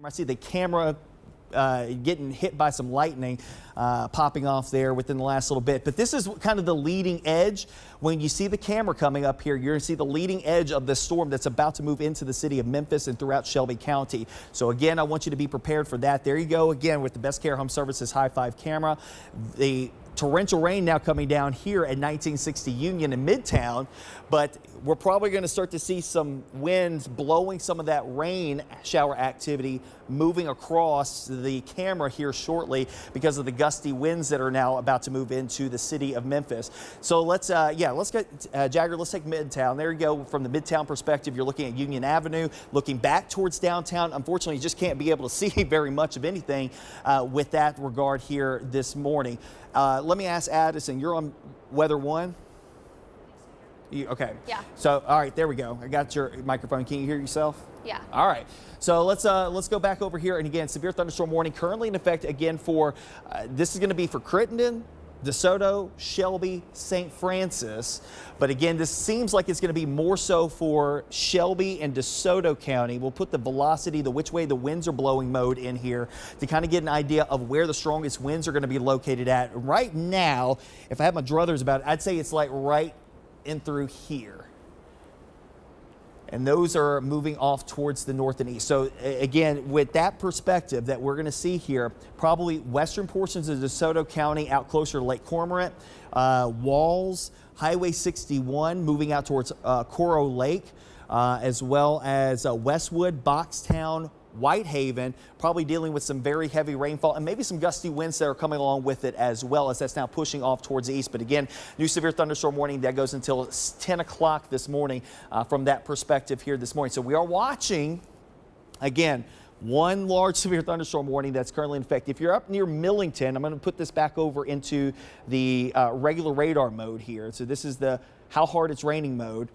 I see the camera getting hit by some lightning popping off there within the last little bit. But this is kind of the leading edge. When you see the camera coming up here, you're going to see the leading edge of this storm that's about to move into the city of Memphis and throughout Shelby County. So again, I want you to be prepared for that. There you go again with the Best Care Home Services High Five camera. The torrential rain now coming down here at 1960 Union in Midtown, but we're probably going to start to see some winds blowing some of that rain shower activity moving across the camera here shortly because of the gusty winds that are now about to move into the city of Memphis. So let's get Jagger, let's take Midtown. There you go. From the Midtown perspective, you're looking at Union Avenue, looking back towards downtown. Unfortunately, you just can't be able to see very much of anything with that regard here this morning. Let me ask Addison, you're on Weather 1? Okay. Yeah. So, all right, there we go. I got your microphone. Can you hear yourself? Yeah. All right. So let's go back over here. And again, severe thunderstorm warning currently in effect again for, this is going to be for Crittenden, DeSoto, Shelby, St. Francis. But again, this seems like it's going to be more so for Shelby and DeSoto County. We'll put the velocity, the which way the winds are blowing mode in here to kind of get an idea of where the strongest winds are going to be located at. Right now, if I have my druthers about it, I'd say it's like right in through here. And those are moving off towards the north and east. So again, with that perspective that we're going to see here, probably western portions of DeSoto County out closer to Lake Cormorant, Walls, Highway 61 moving out towards Coro Lake, as well as Westwood, Boxtown, Whitehaven, probably dealing with some very heavy rainfall and maybe some gusty winds that are coming along with it as well, as that's now pushing off towards the east. But again, new severe thunderstorm warning that goes until 10 o'clock this morning from that perspective here this morning. So we are watching, again, one large severe thunderstorm warning that's currently in effect. If you're up near Millington, I'm going to put this back over into the regular radar mode here. So this is the how hard it's raining mode.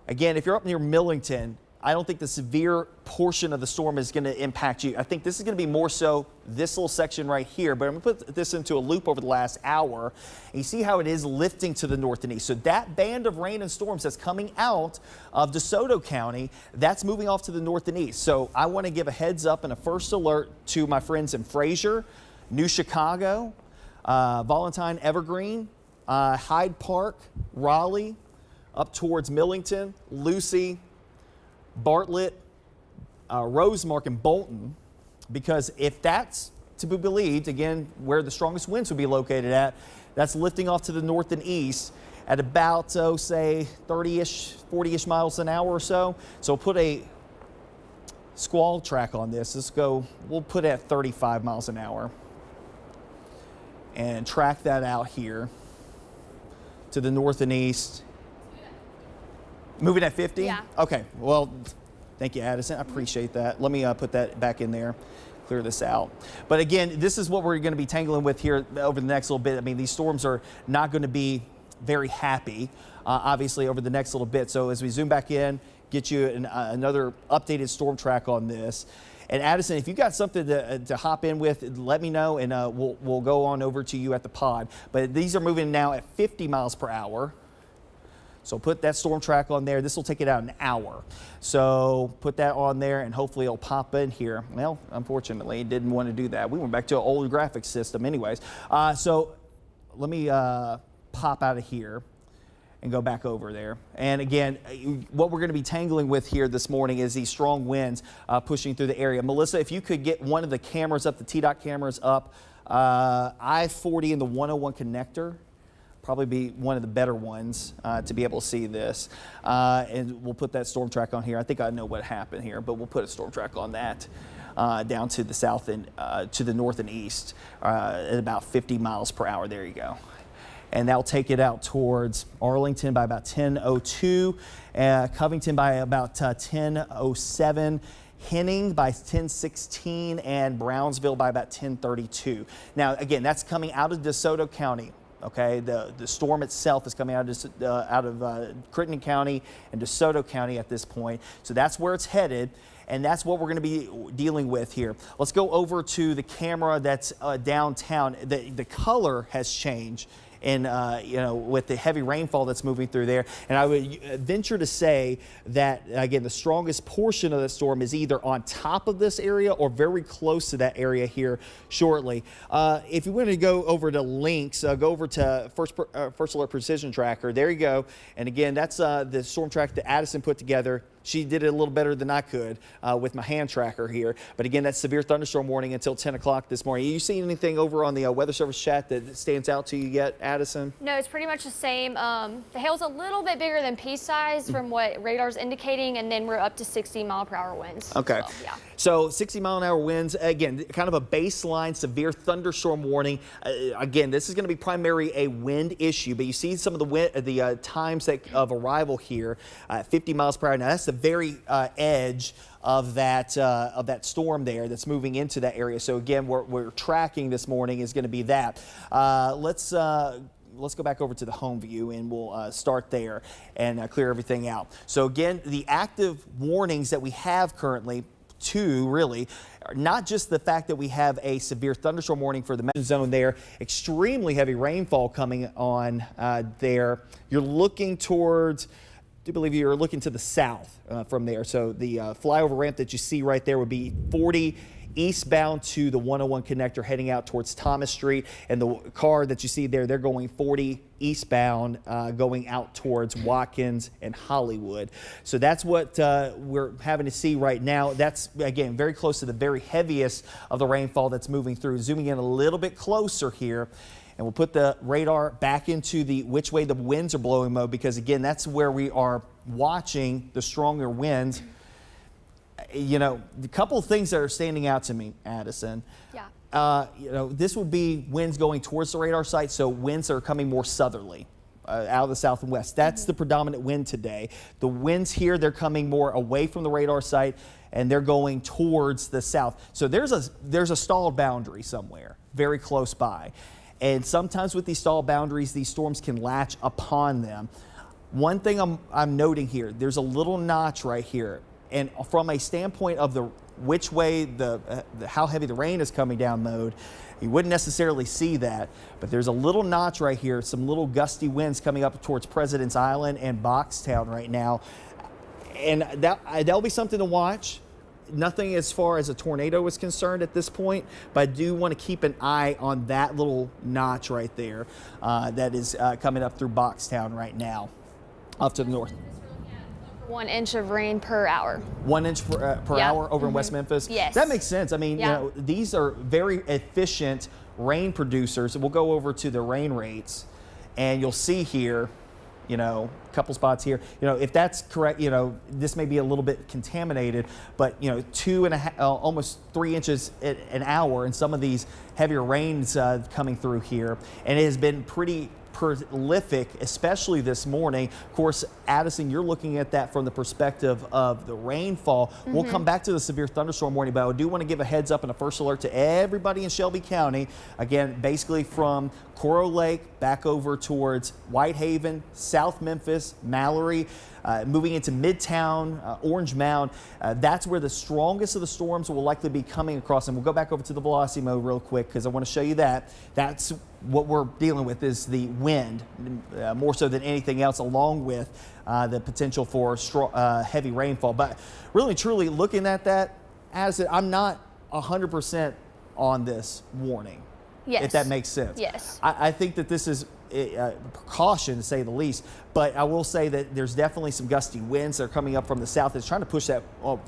Again, if you're up near Millington, I don't think the severe portion of the storm is going to impact you. I think this is going to be more so this little section right here, but I'm going to put this into a loop over the last hour. And you see how it is lifting to the north and east. So that band of rain and storms that's coming out of DeSoto County, that's moving off to the north and east. So I want to give a heads up and a first alert to my friends in Fraser, New Chicago, Valentine, Evergreen, Hyde Park, Raleigh, up towards Millington, Lucy, Bartlett, Rosemark, and Bolton, because if that's to be believed, again, where the strongest winds would be located at, that's lifting off to the north and east at about, say, 30-ish, 40-ish miles an hour or so. So we'll put a squall track on this. We'll put it at 35 miles an hour and track that out here to the north and east. Moving at 50? Yeah. Okay. Well, thank you, Addison. I appreciate that. Let me put that back in there, clear this out. But again, this is what we're going to be tangling with here over the next little bit. I mean, these storms are not going to be very happy, obviously, over the next little bit. So as we zoom back in, get you another updated storm track on this. And Addison, if you got something to hop in with, let me know, and we'll go on over to you at the pod. But these are moving now at 50 miles per hour. So put that storm track on there. This will take it out an hour. So put that on there and hopefully it'll pop in here. Well, unfortunately, it didn't want to do that. We went back to an old graphics system anyways. So let me pop out of here and go back over there. And again, what we're going to be tangling with here this morning is these strong winds pushing through the area. Melissa, if you could get one of the cameras up, the TDOT cameras up, I-40 and the 101 connector. Probably be one of the better ones to be able to see this. And we'll put that storm track on here. I think I know what happened here, but we'll put a storm track on that down to the south and to the north and east at about 50 miles per hour. There you go. And that'll take it out towards Arlington by about 10:02, Covington by about 10:07. Henning by 10:16, and Brownsville by about 10:32. Now, again, that's coming out of DeSoto County. Okay, the storm itself is coming out of Crittenden County and DeSoto County at this point. So that's where it's headed, and that's what we're going to be dealing with here. Let's go over to the camera that's downtown. The color has changed. And, with the heavy rainfall that's moving through there. And I would venture to say that, again, the strongest portion of the storm is either on top of this area or very close to that area here shortly. If you want to go over to links, go over to First Alert Precision Tracker. There you go. And again, that's the storm track that Addison put together. she did it a little better than I could with my hand tracker here. But again, that's severe thunderstorm warning until 10 o'clock this morning. You seen anything over on the Weather Service chat that stands out to you yet, Addison? No, it's pretty much the same. The hail's a little bit bigger than pea size from what radar's indicating, and then we're up to 60-mile-per-hour winds. Okay. So, yeah. So 60-mile-an-hour winds, again, kind of a baseline severe thunderstorm warning. Again, this is going to be primarily a wind issue, but you see some of the times of arrival here, 50 miles per hour. Now that's the very edge of that storm there that's moving into that area. So again, we're tracking this morning is going to be that. Let's go back over to the home view and we'll start there and clear everything out. So again, the active warnings that we have currently, two really, not just the fact that we have a severe thunderstorm warning for the mountain zone there, extremely heavy rainfall coming on there. You're looking towards, I do believe you're looking to the south from there. So the flyover ramp that you see right there would be 40 eastbound to the 101 connector heading out towards Thomas Street, and the car that you see there, they're going 40 eastbound going out towards Watkins and Hollywood. So that's what we're having to see right now. That's, again, very close to the very heaviest of the rainfall that's moving through. Zooming in a little bit closer here, and we'll put the radar back into the which way the winds are blowing mode, because again, that's where we are watching the stronger winds. You know, a couple of things that are standing out to me, Addison. Yeah. You know, this would be winds going towards the radar site, so winds are coming more southerly out of the south and west. That's the predominant wind today. The winds here, they're coming more away from the radar site, and they're going towards the south. So there's a stalled boundary somewhere very close by. And sometimes with these stalled boundaries, these storms can latch upon them. One thing I'm noting here, there's a little notch right here. And from a standpoint of the which way how heavy the rain is coming down mode, you wouldn't necessarily see that, but there's a little notch right here, some little gusty winds coming up towards President's Island and Boxtown right now. And that'll be something to watch. Nothing as far as a tornado is concerned at this point, but I do want to keep an eye on that little notch right there that is coming up through Boxtown right now, off to the north. 1 inch of rain per hour. 1 inch per hour over in West Memphis? Yes. That makes sense. I mean, Yeah. you know, these are very efficient rain producers. We'll go over to the rain rates, and you'll see here, you know, a couple spots here. You know, if that's correct, you know, this may be a little bit contaminated, but, you know, 2.5, almost 3 inches an hour in some of these heavier rains coming through here. And it has been pretty prolific, especially this morning. Of course, Addison, you're looking at that from the perspective of the rainfall. We'll come back to the severe thunderstorm warning, but I do want to give a heads up and a first alert to everybody in Shelby County. Again, basically from Coral Lake back over towards Whitehaven, South Memphis, Mallory, moving into Midtown, Orange Mound. That's where the strongest of the storms will likely be coming across. And we'll go back over to the velocity mode real quick because I want to show you that. That's what we're dealing with, is the wind, more so than anything else, along with the potential for heavy rainfall. But really, truly looking at that, as I'm not 100% on this warning. Yes. If that makes sense. Yes. I think that this is a precaution, to say the least, but I will say that there's definitely some gusty winds that are coming up from the south. It's trying to push that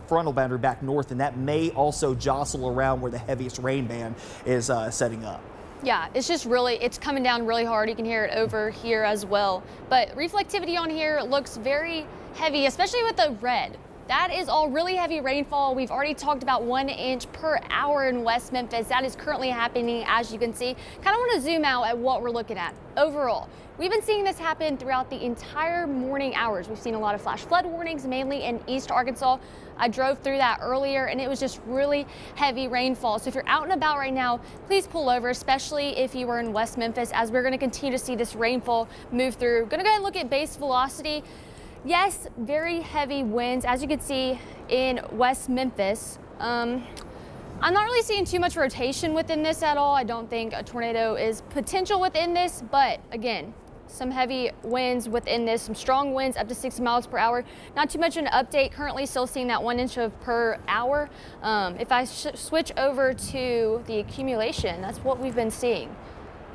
frontal boundary back north, and that may also jostle around where the heaviest rain band is setting up. Yeah, it's just really, it's coming down really hard. You can hear it over here as well. But reflectivity on here looks very heavy, especially with the red. That is all really heavy rainfall. We've already talked about 1 inch per hour in West Memphis. That is currently happening, as you can see. Kind of want to zoom out at what we're looking at overall. We've been seeing this happen throughout the entire morning hours. We've seen a lot of flash flood warnings, mainly in East Arkansas. I drove through that earlier, and it was just really heavy rainfall. So if you're out and about right now, please pull over, especially if you were in West Memphis, as we're going to continue to see this rainfall move through. Going to go ahead and look at base velocity. Yes, very heavy winds, as you can see in West Memphis. I'm not really seeing too much rotation within this at all. I don't think a tornado is potential within this, but again, some heavy winds within this, some strong winds up to 60 miles per hour. Not too much of an update, currently still seeing that 1 inch per hour. If I switch over to the accumulation, that's what we've been seeing.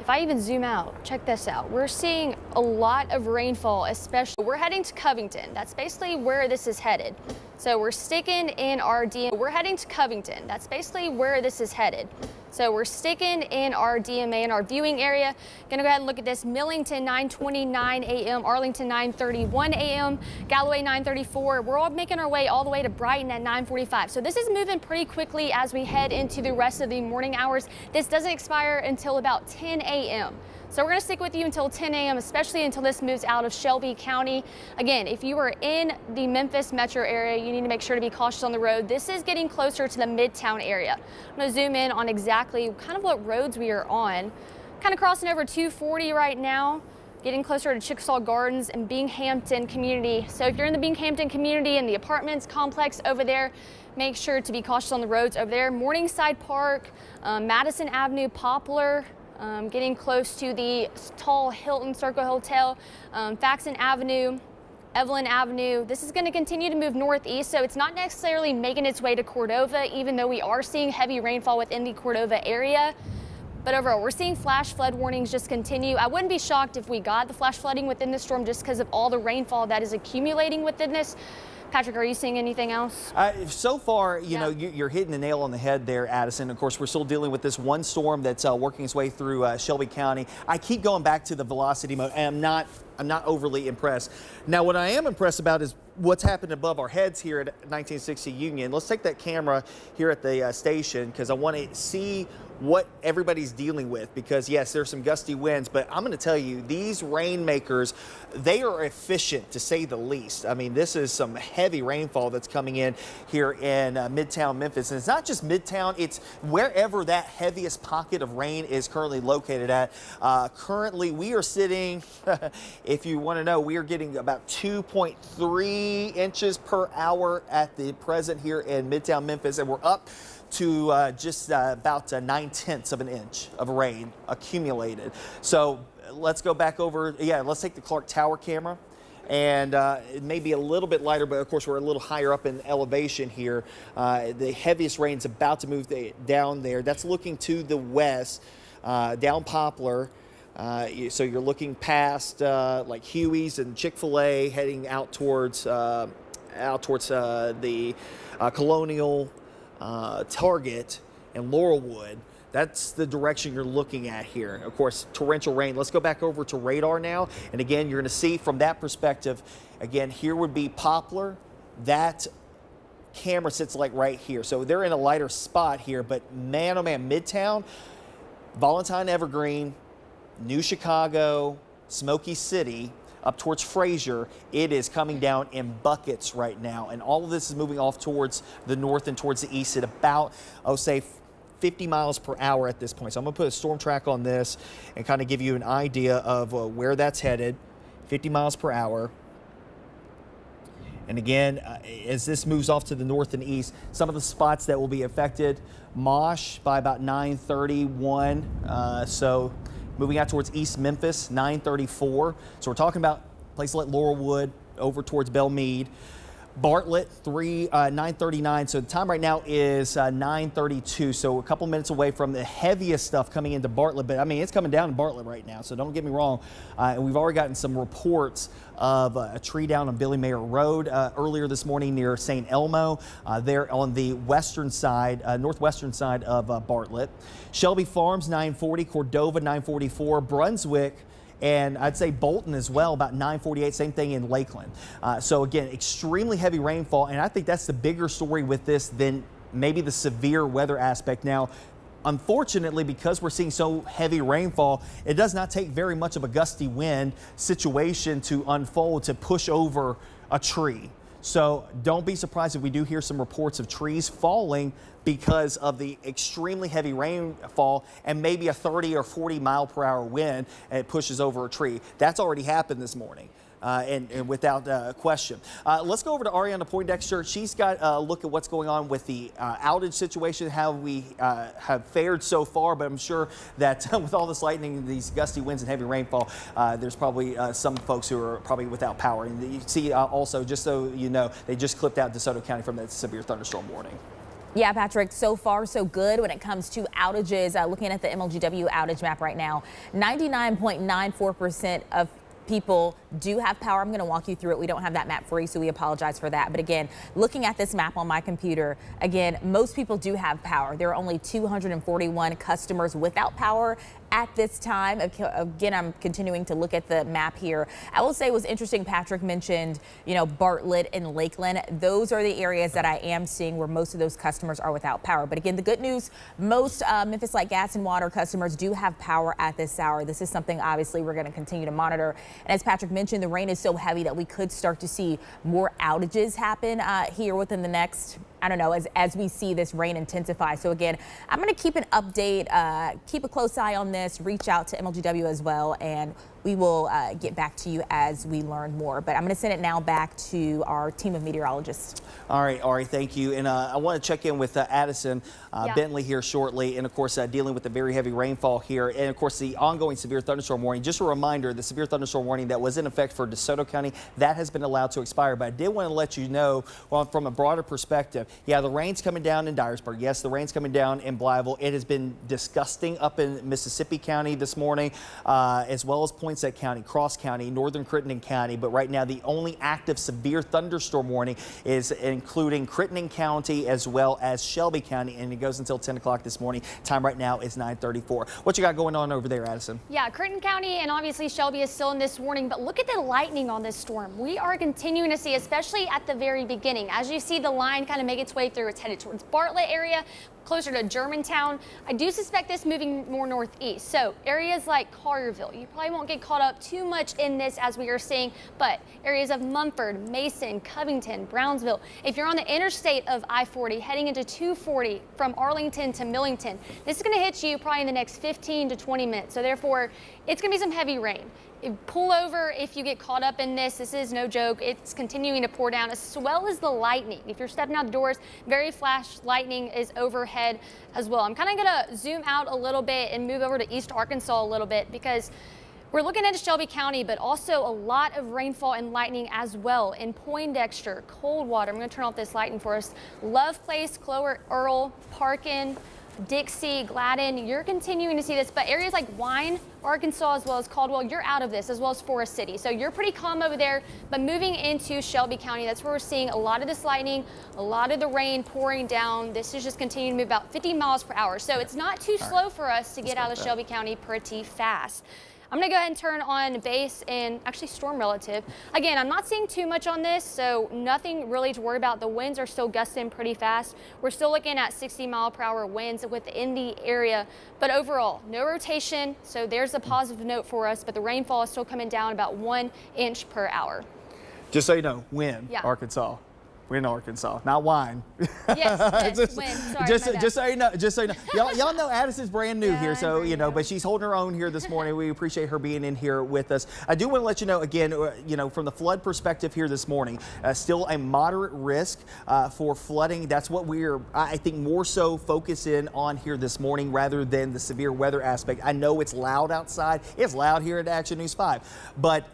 If I even zoom out, check this out. We're seeing a lot of rainfall, especially we're heading to Covington. That's basically where this is headed. So we're sticking in our DMA. We're heading to Covington. That's basically where this is headed. So we're sticking in our DMA in our viewing area. Gonna go ahead and look at this. Millington 9:29 a.m., Arlington 9:31 a.m., Galloway 9:34. We're all making our way all the way to Brighton at 9:45. So this is moving pretty quickly as we head into the rest of the morning hours. This doesn't expire until about 10 a.m. So we're going to stick with you until 10 a.m., especially until this moves out of Shelby County. Again, if you are in the Memphis metro area, you need to make sure to be cautious on the road. This is getting closer to the Midtown area. I'm going to zoom in on exactly kind of what roads we are on. Kind of crossing over 240 right now, getting closer to Chickasaw Gardens and Binghamton community. So if you're in the Binghamton community and the apartments complex over there, make sure to be cautious on the roads over there. Morningside Park, Madison Avenue, Poplar, getting close to the tall Hilton Circle Hotel, Faxon Avenue, Evelyn Avenue. This is going to continue to move northeast, so it's not necessarily making its way to Cordova, even though we are seeing heavy rainfall within the Cordova area. But overall, we're seeing flash flood warnings just continue. I wouldn't be shocked if we got the flash flooding within this storm just because of all the rainfall that is accumulating within this. Patrick, are you seeing anything else? So far, you know, you're hitting the nail on the head there, Addison. Of course, we're still dealing with this one storm that's working its way through Shelby County. I keep going back to the velocity mode, and I'm not overly impressed. Now, what I am impressed about is what's happened above our heads here at 1960 Union. Let's take that camera here at the station because I want to see what everybody's dealing with, because yes, there's some gusty winds, but I'm going to tell you, these rainmakers, they are efficient to say the least. I mean, this is some heavy rainfall that's coming in here in Midtown Memphis, and it's not just Midtown, it's wherever that heaviest pocket of rain is currently located at. Currently, we are sitting, if you want to know, we are getting about 2.3 inches per hour at the present here in Midtown Memphis, and we're up to just about 9/10 of an inch of rain accumulated. So let's go back over. Yeah, let's take the Clark Tower camera. And it may be a little bit lighter, but of course we're a little higher up in elevation here. The heaviest rain's about to move down there. That's looking to the west, down Poplar. So you're looking past like Huey's and Chick-fil-A, heading out towards the Colonial, Target, and Laurelwood. That's the direction you're looking at here. Of course, torrential rain. Let's go back over to radar now. And again, you're going to see from that perspective, again, here would be Poplar. That camera sits like right here. So they're in a lighter spot here, but man, oh man, Midtown, Valentine Evergreen, New Chicago, Smoky City, up towards Fraser, it is coming down in buckets right now. And all of this is moving off towards the north and towards the east at about, say, 50 miles per hour at this point. So I'm going to put a storm track on this and kind of give you an idea of where that's headed. 50 miles per hour. And again, as this moves off to the north and east, some of the spots that will be affected, Mosh by about 9:31. So moving out towards East Memphis, 9:34. So we're talking about places like Laurelwood, over towards Belmead. Bartlett, 9:39. So the time right now is 9:32. So a couple minutes away from the heaviest stuff coming into Bartlett. But I mean, it's coming down in Bartlett right now. So don't get me wrong. And we've already gotten some reports of a tree down on Billy Mayer Road earlier this morning near St. Elmo. There on the western side, northwestern side of Bartlett. Shelby Farms, 9:40. Cordova, 9:44. Brunswick, and I'd say Bolton as well, about 9:48, same thing in Lakeland. So again, extremely heavy rainfall, and I think that's the bigger story with this than maybe the severe weather aspect. Now, unfortunately, because we're seeing so heavy rainfall, it does not take very much of a gusty wind situation to unfold to push over a tree. So don't be surprised if we do hear some reports of trees falling because of the extremely heavy rainfall and maybe a 30 or 40 mile per hour wind, and it pushes over a tree. That's already happened this morning. And without question. Let's go over to Ariana Poindexter. She's got a look at what's going on with the outage situation, how we have fared so far, but I'm sure that with all this lightning, these gusty winds and heavy rainfall, there's probably some folks who are probably without power. And you see also, just so you know, they just clipped out DeSoto County from that severe thunderstorm warning. Yeah, Patrick, so far so good when it comes to outages. Looking at the MLGW outage map right now, 99.94% of people do have power. I'm going to walk you through it. We don't have that map for you, so we apologize for that. But again, looking at this map on my computer, again, most people do have power. There are only 241 customers without power at this time. Again, I'm continuing to look at the map here. I will say it was interesting. Patrick mentioned, Bartlett and Lakeland. Those are the areas that I am seeing where most of those customers are without power. But again, the good news, most Memphis Light Gas and Water customers do have power at this hour. This is something obviously we're going to continue to monitor. And as Patrick mentioned, the rain is so heavy that we could start to see more outages happen here within the next, I don't know, as we see this rain intensify. So again, I'm going to keep an update, keep a close eye on this, reach out to MLGW as well, and we will get back to you as we learn more. But I'm going to send it now back to our team of meteorologists. All right, Ari, thank you. And I want to check in with Addison Bentley here shortly. And of course, dealing with the very heavy rainfall here. And of course, the ongoing severe thunderstorm warning. Just a reminder, the severe thunderstorm warning that was in effect for DeSoto County, that has been allowed to expire. But I did want to let you know, well, from a broader perspective, yeah, the rain's coming down in Dyersburg. Yes, the rain's coming down in Blytheville. It has been disgusting up in Mississippi County this morning, as well as Poinsett County, Cross County, Northern Crittenden County. But right now, the only active severe thunderstorm warning is including Crittenden County as well as Shelby County, and it goes until 10 o'clock this morning. Time right now is 9:34. What you got going on over there, Addison? Yeah, Crittenden County and obviously Shelby is still in this warning, but look at the lightning on this storm. We are continuing to see, especially at the very beginning. As you see the line kind of make its way through, it's headed towards Bartlett area, closer to Germantown. I do suspect this moving more northeast. So areas like Collierville, you probably won't get caught up too much in this as we are seeing, but areas of Mumford, Mason, Covington, Brownsville. If you're on the interstate of I-40 heading into 240 from Arlington to Millington, this is going to hit you probably in the next 15 to 20 minutes. So therefore, it's going to be some heavy rain. Pull over if you get caught up in this. This is no joke. It's continuing to pour down, as well as the lightning. If you're stepping outdoors, very flash lightning is overhead as well. I'm kind of going to zoom out a little bit and move over to East Arkansas a little bit, because we're looking at Shelby County, but also a lot of rainfall and lightning as well in Poindexter, Coldwater. I'm going to turn off this lightning for us. Love Place, Clower, Earl, Parkin, Dixie, Gladden, you're continuing to see this, but areas like Wine, Arkansas, as well as Caldwell, you're out of this, as well as Forest City. So you're pretty calm over there, but moving into Shelby County, that's where we're seeing a lot of this lightning, a lot of the rain pouring down. This is just continuing to move about 50 miles per hour. So it's not too slow for us to get out of Shelby County pretty fast. I'm going to go ahead and turn on base and actually storm relative. Again, I'm not seeing too much on this, so nothing really to worry about. The winds are still gusting pretty fast. We're still looking at 60-mile-per-hour winds within the area, but overall, no rotation, so there's a positive note for us, but the rainfall is still coming down about 1 inch per hour. Just so you know, win, Yeah. Arkansas. We're in Arkansas, not wine. Yes, just, win. Sorry, just so you know, y'all know Addison's brand new here, so but she's holding her own here this morning. We appreciate her being in here with us. I do want to let you know again, from the flood perspective here this morning, still a moderate risk for flooding. That's what we're, I think, more so focusing on here this morning rather than the severe weather aspect. I know it's loud outside. It's loud here at Action News 5, but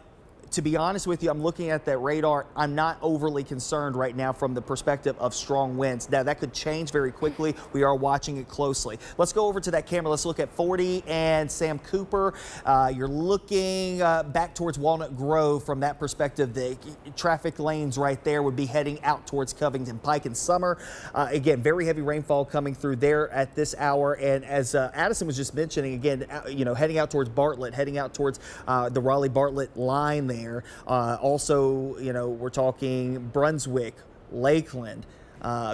to be honest with you, I'm looking at that radar. I'm not overly concerned right now from the perspective of strong winds. Now, that could change very quickly. We are watching it closely. Let's go over to that camera. Let's look at 40 and Sam Cooper. You're looking back towards Walnut Grove from that perspective. The traffic lanes right there would be heading out towards Covington Pike and Summer. Again, very heavy rainfall coming through there at this hour. And as Addison was just mentioning, again, heading out towards Bartlett, heading out towards the Raleigh-Bartlett line there. Also, we're talking Brunswick, Lakeland,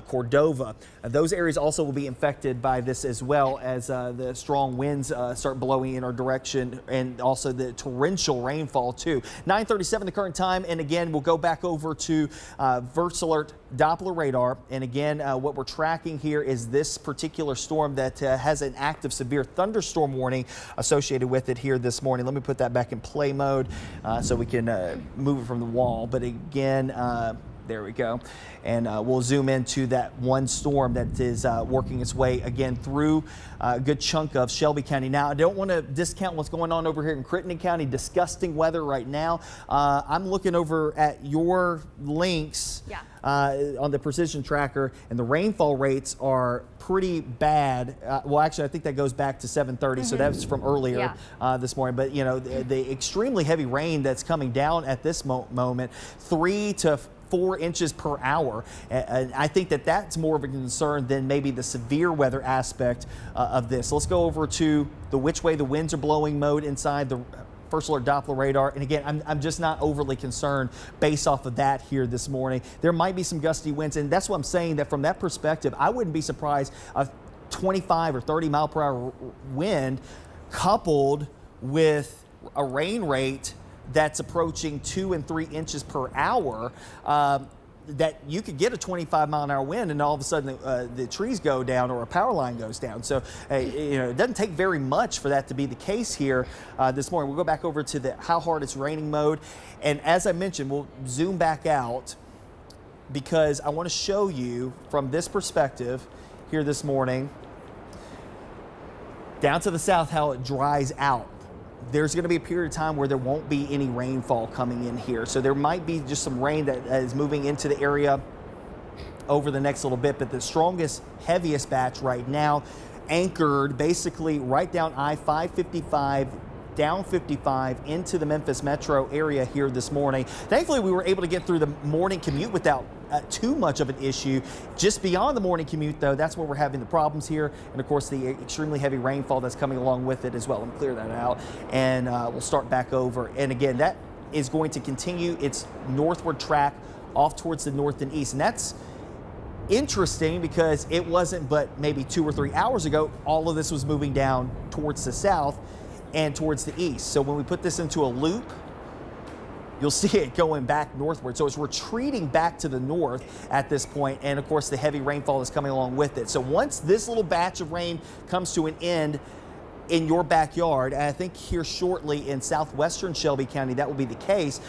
Cordova. Those areas also will be infected by this, as well as the strong winds start blowing in our direction, and also the torrential rainfall too. 9:37 the current time, and again, we'll go back over to VertAlert Doppler radar. And again, what we're tracking here is this particular storm that has an active severe thunderstorm warning associated with it here this morning. Let me put that back in play mode so we can move it from the wall. But again, There we go. And we'll zoom into that one storm that is working its way again through a good chunk of Shelby County. Now, I don't want to discount what's going on over here in Crittenden County. Disgusting weather right now. I'm looking over at your links on the precision tracker, and the rainfall rates are pretty bad. Well, actually, I think that goes back to 7:30, so that's from earlier this morning. But, you know, the extremely heavy rain that's coming down at this moment, 3 to 4 inches per hour. And I think that that's more of a concern than maybe the severe weather aspect of this. Let's go over to the which way the winds are blowing mode inside the First Alert Doppler radar. And again, I'm just not overly concerned based off of that here this morning. There might be some gusty winds, and that's what I'm saying, that from that perspective, I wouldn't be surprised a 25 or 30 mile per hour wind coupled with a rain rate that's approaching 2 and 3 inches per hour, that you could get a 25 mile an hour wind and all of a sudden the trees go down or a power line goes down. So, you know, it doesn't take very much for that to be the case here this morning. We'll go back over to the how hard it's raining mode. And as I mentioned, we'll zoom back out because I want to show you from this perspective here this morning down to the south how it dries out. There's going to be a period of time where there won't be any rainfall coming in here. So there might be just some rain that is moving into the area over the next little bit. But the strongest, heaviest batch right now anchored basically right down I-555, down 55 into the Memphis metro area here this morning. Thankfully, we were able to get through the morning commute without too much of an issue. Just beyond the morning commute, though, that's where we're having the problems here. And of course, the extremely heavy rainfall that's coming along with it as well. Let me clear that out. And we'll start back over. And again, that is going to continue its northward track off towards the north and east. And that's interesting because it wasn't but maybe 2 or 3 hours ago, all of this was moving down towards the south and towards the east. So when we put this into a loop, you'll see it going back northward. So it's retreating back to the north at this point, and of course the heavy rainfall is coming along with it. So once this little batch of rain comes to an end in your backyard, and I think here shortly in southwestern Shelby County that will be the case,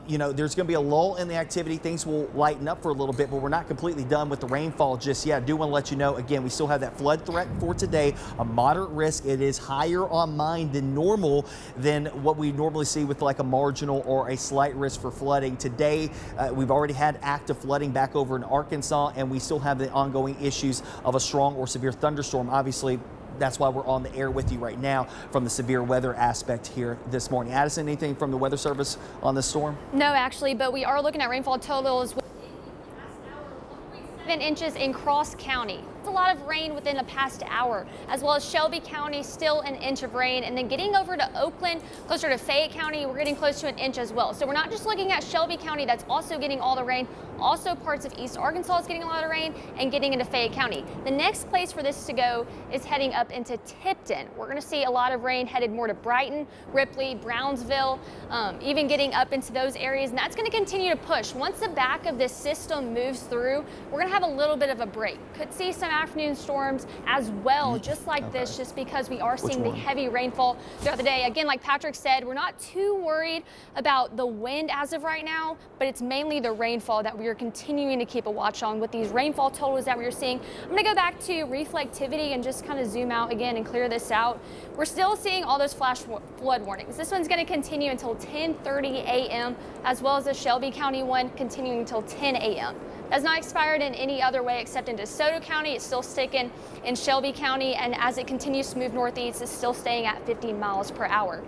you know, there's going to be a lull in the activity. Things will lighten up for a little bit, but we're not completely done with the rainfall just yet. I do want to let you know, again, we still have that flood threat for today, a moderate risk. It is higher on mine than normal, than what we normally see with like a marginal or a slight risk for flooding. Today, we've already had active flooding back over in Arkansas, and we still have the ongoing issues of a strong or severe thunderstorm. Obviously, that's why we're on the air with you right now from the severe weather aspect here this morning. Addison, anything from the Weather Service on this storm? No, actually, but we are looking at rainfall totals. 7 inches in Cross County. It's a lot of rain within the past hour, as well as Shelby County, still an inch of rain. And then getting over to Oakland, closer to Fayette County, we're getting close to an inch as well. So we're not just looking at Shelby County, that's also getting all the rain. Also parts of East Arkansas is getting a lot of rain and getting into Fayette County. The next place for this to go is heading up into Tipton. We're going to see a lot of rain headed more to Brighton, Ripley, Brownsville, even getting up into those areas. And that's going to continue to push. Once the back of this system moves through, we're going to have a little bit of a break. Could see some afternoon storms as well, just like this, just because we are seeing the heavy rainfall throughout the day. Again, like Patrick said, we're not too worried about the wind as of right now, but it's mainly the rainfall that we are continuing to keep a watch on with these rainfall totals that we are seeing. I'm going to go back to reflectivity and just kind of zoom out again and clear this out. We're still seeing all those flash flood warnings. This one's going to continue until 10:30 a.m. as well as the Shelby County one continuing until 10 a.m. That's not expired in any other way except in DeSoto County. It's still sticking in Shelby County, and as it continues to move northeast, it's still staying at 15 miles per hour.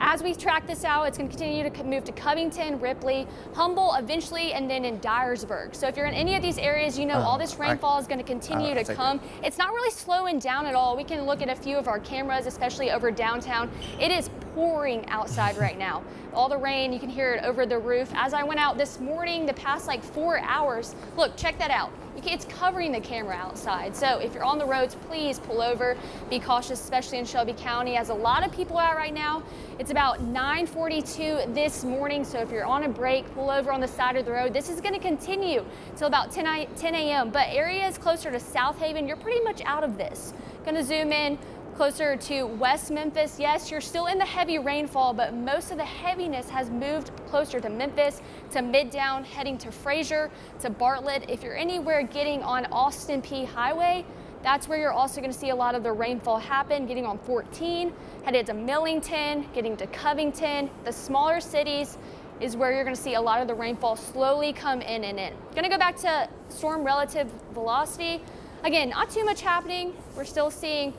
As we track this out, it's going to continue to move to Covington, Ripley, Humble eventually, and then in Dyersburg. So if you're in any of these areas, you know all this rainfall is going to continue to come. It's not really slowing down at all. We can look at a few of our cameras, especially over downtown. It is pouring outside right now. All the rain, you can hear it over the roof. As I went out this morning, the past like 4 hours, look, check that out. It's covering the camera outside. So if you're on the roads, please pull over. Be cautious, especially in Shelby County, as a lot of people out right now. It's about 9:42 this morning. So if you're on a break, pull over on the side of the road. This is going to continue till about 10 a.m. But areas closer to South Haven, you're pretty much out of this. Going to zoom in closer to West Memphis. Yes, you're still in the heavy rainfall, but most of the heaviness has moved closer to Memphis, to Midtown, heading to Fraser, to Bartlett. If you're anywhere getting on Austin P Highway, that's where you're also going to see a lot of the rainfall happen, getting on 14, headed to Millington, getting to Covington. The smaller cities is where you're going to see a lot of the rainfall slowly come in and in. Going to go back to storm relative velocity. Again, not too much happening. We're still seeing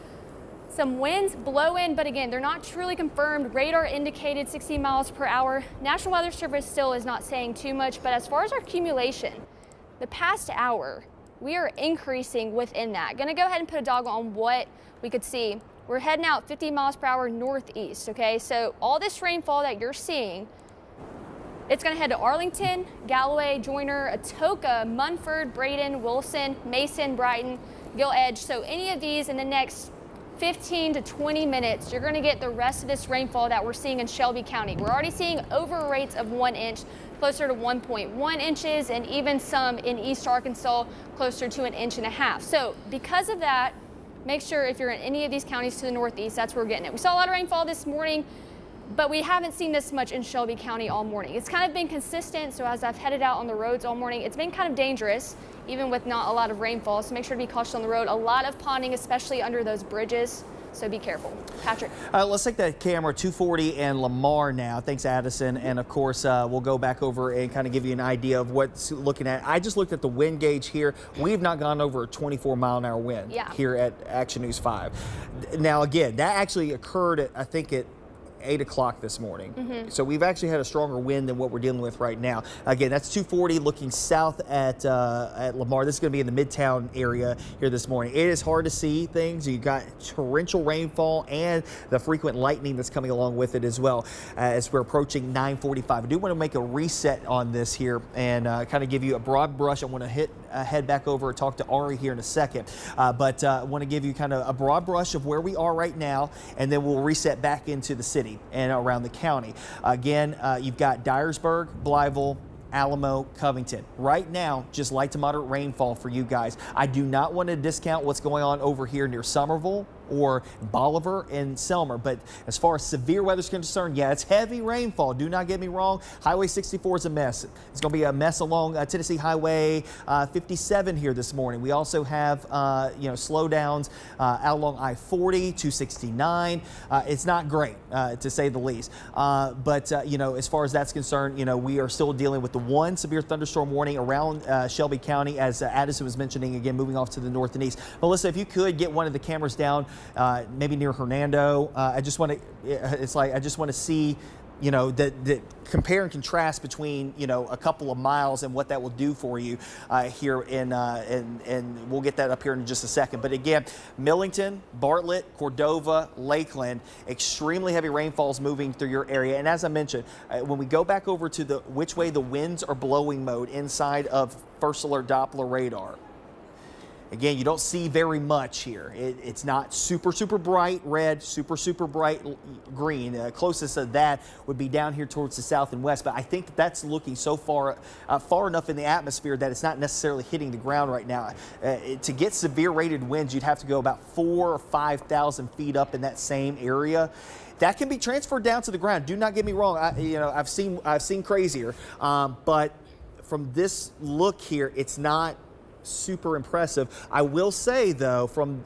some winds blow in, but again, they're not truly confirmed. Radar indicated 60 miles per hour. National Weather Service still is not saying too much, but as far as our accumulation, the past hour, we are increasing within that. Gonna go ahead and put a dog on what we could see. We're heading out 50 miles per hour northeast, okay? So all this rainfall that you're seeing, it's gonna head to Arlington, Galloway, Joyner, Atoka, Munford, Braden, Wilson, Mason, Brighton, Gill Edge. So any of these in the next 15 to 20 minutes, you're going to get the rest of this rainfall that we're seeing in Shelby County. We're already seeing over rates of 1 inch, closer to 1.1 inches, and even some in East Arkansas closer to 1.5 inches. So because of that, make sure if you're in any of these counties to the northeast, that's where we're getting it. We saw a lot of rainfall this morning, but we haven't seen this much in Shelby County all morning. It's kind of been consistent, so as I've headed out on the roads all morning, it's been kind of dangerous, even with not a lot of rainfall, so make sure to be cautious on the road. A lot of ponding, especially under those bridges, so be careful. Patrick. Let's take that camera 240 and Lamar now. Thanks, Addison. And of course, we'll go back over and kind of give you an idea of what's looking at. I just looked at the wind gauge here. We've not gone over a 24-mile-an-hour wind here at Action News 5. Now, again, that actually occurred at, I think, at 8 o'clock this morning. So we've actually had a stronger wind than what we're dealing with right now. Again, that's 240 looking south at Lamar. This is going to be in the Midtown area here this morning. It is hard to see things. You've got torrential rainfall and the frequent lightning that's coming along with it as well as we're approaching 9:45. I do want to make a reset on this here and kind of give you a broad brush. I want to head back over and talk to Ari here in a second. But I want to give you kind of a broad brush of where we are right now, and then we'll reset back into the city and around the county. Again, you've got Dyersburg, Blytheville, Alamo, Covington. Right now, just light to moderate rainfall for you guys. I do not want to discount what's going on over here near Somerville or Bolivar and Selmer, but as far as severe weather is concerned, yeah, it's heavy rainfall. Do not get me wrong. Highway 64 is a mess. It's going to be a mess along Tennessee Highway 57 here this morning. We also have slowdowns out along I-40, 269. It's not great to say the least. But as far as that's concerned, we are still dealing with the one severe thunderstorm warning around Shelby County, as Addison was mentioning, again moving off to the north and east. Melissa, if you could get one of the cameras down, maybe near Hernando. I just want to see, the compare and contrast between, a couple of miles and what that will do for you here and we'll get that up here in just a second. But again, Millington, Bartlett, Cordova, Lakeland, extremely heavy rainfalls moving through your area. And as I mentioned, when we go back over to the which way the winds are blowing mode inside of First Alert Doppler radar, again, you don't see very much here. It's not super bright red, super bright green. Closest of that would be down here towards the south and west, but I think that's looking so far enough in the atmosphere that it's not necessarily hitting the ground right now. To get severe rated winds, you'd have to go about 4,000 or 5,000 feet up in that same area. That can be transferred down to the ground. Do not get me wrong. I've seen crazier, but from this look here, it's not super impressive. I will say though, from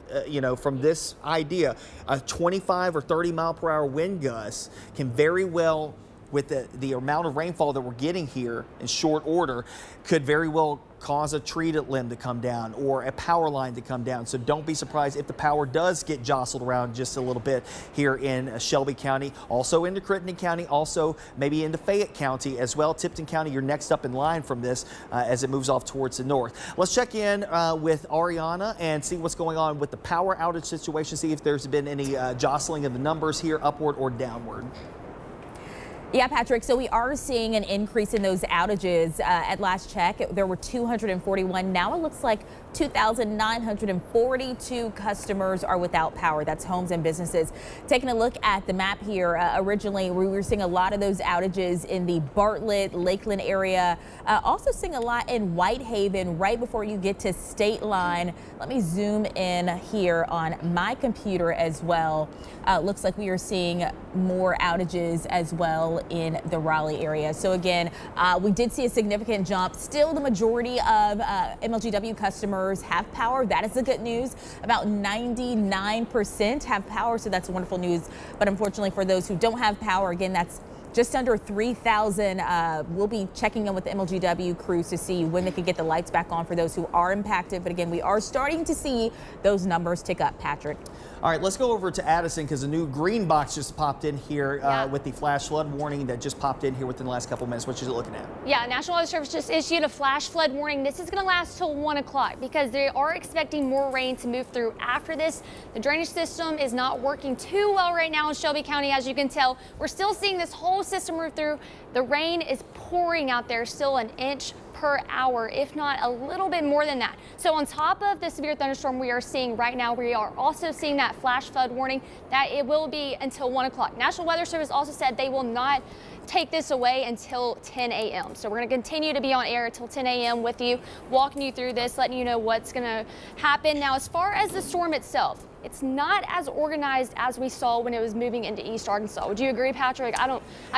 this idea, a 25 or 30 mile per hour wind gust can very well, with the amount of rainfall that we're getting here in short order, could very well cause a tree limb to come down or a power line to come down. So don't be surprised if the power does get jostled around just a little bit here in Shelby County, also into Crittenden County, also maybe into Fayette County as well. Tipton County, you're next up in line from this as it moves off towards the north. Let's check in with Ariana and see what's going on with the power outage situation, see if there's been any jostling of the numbers here upward or downward. Yeah, Patrick, so we are seeing an increase in those outages. At last check, there were 241. Now it looks like 2,942 customers are without power. That's homes and businesses. Taking a look at the map here, originally we were seeing a lot of those outages in the Bartlett, Lakeland area. Also seeing a lot in Whitehaven right before you get to State Line. Let me zoom in here on my computer as well. Looks like we are seeing more outages as well in the Raleigh area. So again, we did see a significant jump. Still, the majority of MLGW customers have power. That is the good news. About 99% have power, so that's wonderful news. But unfortunately, for those who don't have power, again, that's just under 3,000. We'll be checking in with the MLGW crews to see when they can get the lights back on for those who are impacted. But again, we are starting to see those numbers tick up, Patrick. All right, let's go over to Addison because a new green box just popped in here with the flash flood warning that just popped in here within the last couple of minutes. What you looking at? Yeah, National Weather Service just issued a flash flood warning. This is going to last till 1 o'clock because they are expecting more rain to move through after this. The drainage system is not working too well right now in Shelby County, as you can tell. We're still seeing this whole system move through. The rain is pouring out there, still an inch per hour, if not a little bit more than that. So on top of the severe thunderstorm we are seeing right now, we are also seeing that flash flood warning that it will be until 1 o'clock. National Weather Service also said they will not take this away until 10 a.m. So we're going to continue to be on air until 10 a.m. with you, walking you through this, letting you know what's going to happen. Now, as far as the storm itself, it's not as organized as we saw when it was moving into East Arkansas. Would you agree, Patrick?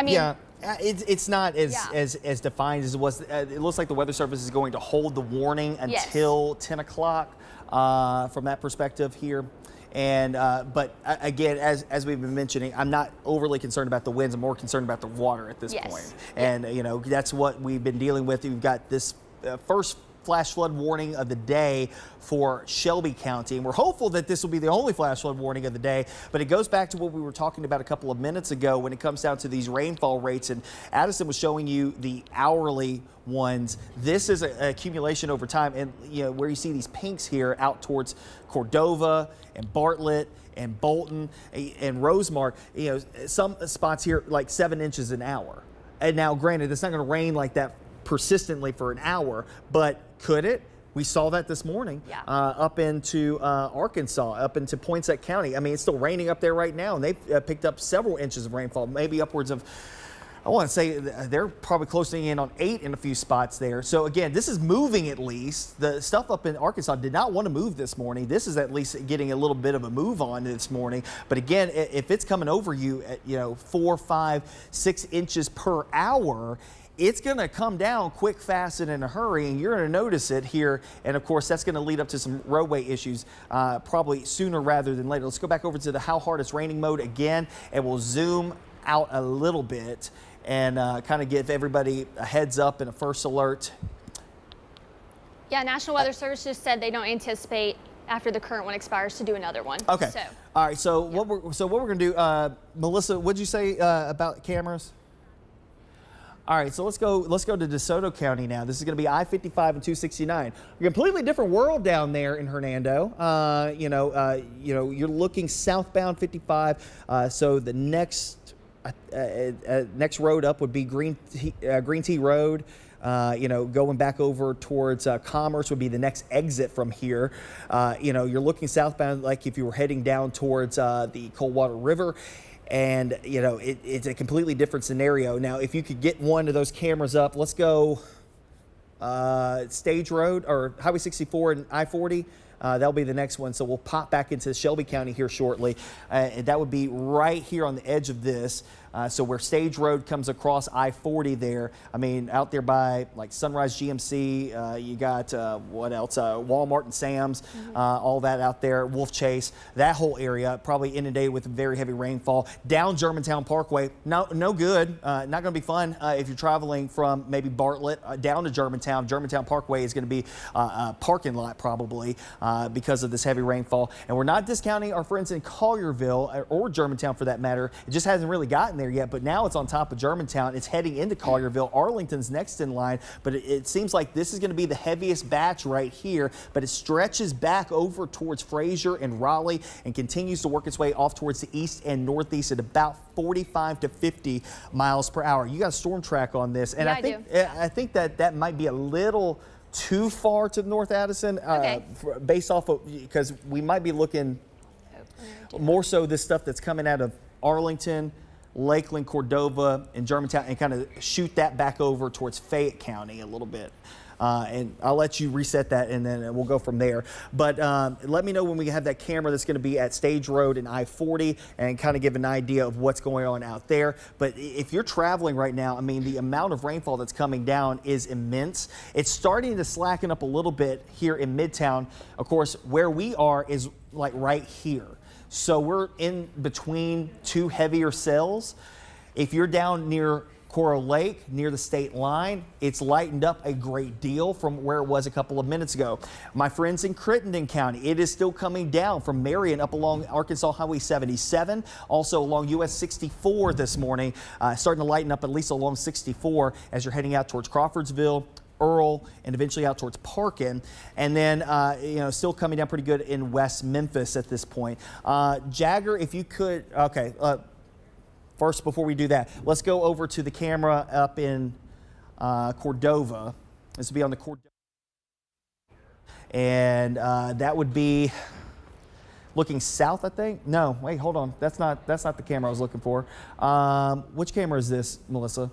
Yeah. It's not as defined as it was. It looks like the Weather Service is going to hold the warning until 10 o'clock from that perspective here. And but again, as we've been mentioning, I'm not overly concerned about the winds. I'm more concerned about the water at this point. And you know, that's what we've been dealing with. We've got this first flash flood warning of the day for Shelby County, and we're hopeful that this will be the only flash flood warning of the day. But it goes back to what we were talking about a couple of minutes ago when it comes down to these rainfall rates, and Addison was showing you the hourly ones. This is an accumulation over time, and you know where you see these pinks here out towards Cordova and Bartlett and Bolton and Rosemark, you know, some spots here like 7 inches an hour. And now granted, it's not going to rain like that persistently for an hour, but could it? We saw that this morning up into Arkansas, up into Poinsett County. I mean, it's still raining up there right now, and they've picked up several inches of rainfall, maybe upwards of, I want to say they're probably closing in on 8 in a few spots there. So again, this is moving at least. The stuff up in Arkansas did not want to move this morning. This is at least getting a little bit of a move on this morning. But again, if it's coming over you at 4, 5, 6 inches per hour, it's going to come down quick, fast, and in a hurry, and you're going to notice it here. And of course, that's going to lead up to some roadway issues probably sooner rather than later. Let's go back over to the how hard it's raining mode again, and we'll zoom out a little bit and kind of give everybody a heads up and a first alert. Yeah, National Weather Service just said they don't anticipate after the current one expires to do another one. Okay. So, all right. So what we're going to do, Melissa, what'd you say about cameras? All right, so let's go to DeSoto County now. This is going to be I-55 and 269. A completely different world down there in Hernando. You're looking southbound 55. So the next road up would be Green Tea Road. Going back over towards Commerce would be the next exit from here. You're looking southbound like if you were heading down towards the Coldwater River. And, it's a completely different scenario. Now, if you could get one of those cameras up, let's go Stage Road or Highway 64 and I-40. That'll be the next one. So we'll pop back into Shelby County here shortly. And that would be right here on the edge of this. So where Stage Road comes across I-40 there, I mean, out there by like Sunrise GMC, you got what else? Walmart and Sam's, all that out there, Wolf Chase, that whole area probably inundated with very heavy rainfall. Down Germantown Parkway, no good. Not going to be fun if you're traveling from maybe Bartlett down to Germantown. Germantown Parkway is going to be a parking lot probably because of this heavy rainfall. And we're not discounting our friends in Collierville or Germantown for that matter. It just hasn't really gotten there yet, but now it's on top of Germantown. It's heading into Collierville. Arlington's next in line, but it seems like this is going to be the heaviest batch right here, but it stretches back over towards Fraser and Raleigh and continues to work its way off towards the east and northeast at about 45 to 50 miles per hour. You got a storm track on this, and Yeah, I think that might be a little too far to the north, Addison, based off of, because we might be looking more so this stuff that's coming out of Arlington, Lakeland, Cordova, and Germantown, and kind of shoot that back over towards Fayette County a little bit. And I'll let you reset that, and then we'll go from there. But let me know when we have that camera that's going to be at Stage Road and I-40 and kind of give an idea of what's going on out there. But if you're traveling right now, I mean, the amount of rainfall that's coming down is immense. It's starting to slacken up a little bit here in Midtown. Of course, where we are is like right here. So we're in between two heavier cells. If you're down near Coral Lake, near the state line, it's lightened up a great deal from where it was a couple of minutes ago. My friends in Crittenden County, it is still coming down from Marion up along Arkansas Highway 77, also along US 64 this morning, starting to lighten up at least along 64 as you're heading out towards Crawfordsville, Earl, and eventually out towards Parkin, and then still coming down pretty good in West Memphis at this point. Jagger, if you could, okay. First, before we do that, let's go over to the camera up in Cordova. This will be on the Cordova, and that would be looking south, I think. No, wait, hold on. That's not the camera I was looking for. Which camera is this, Melissa?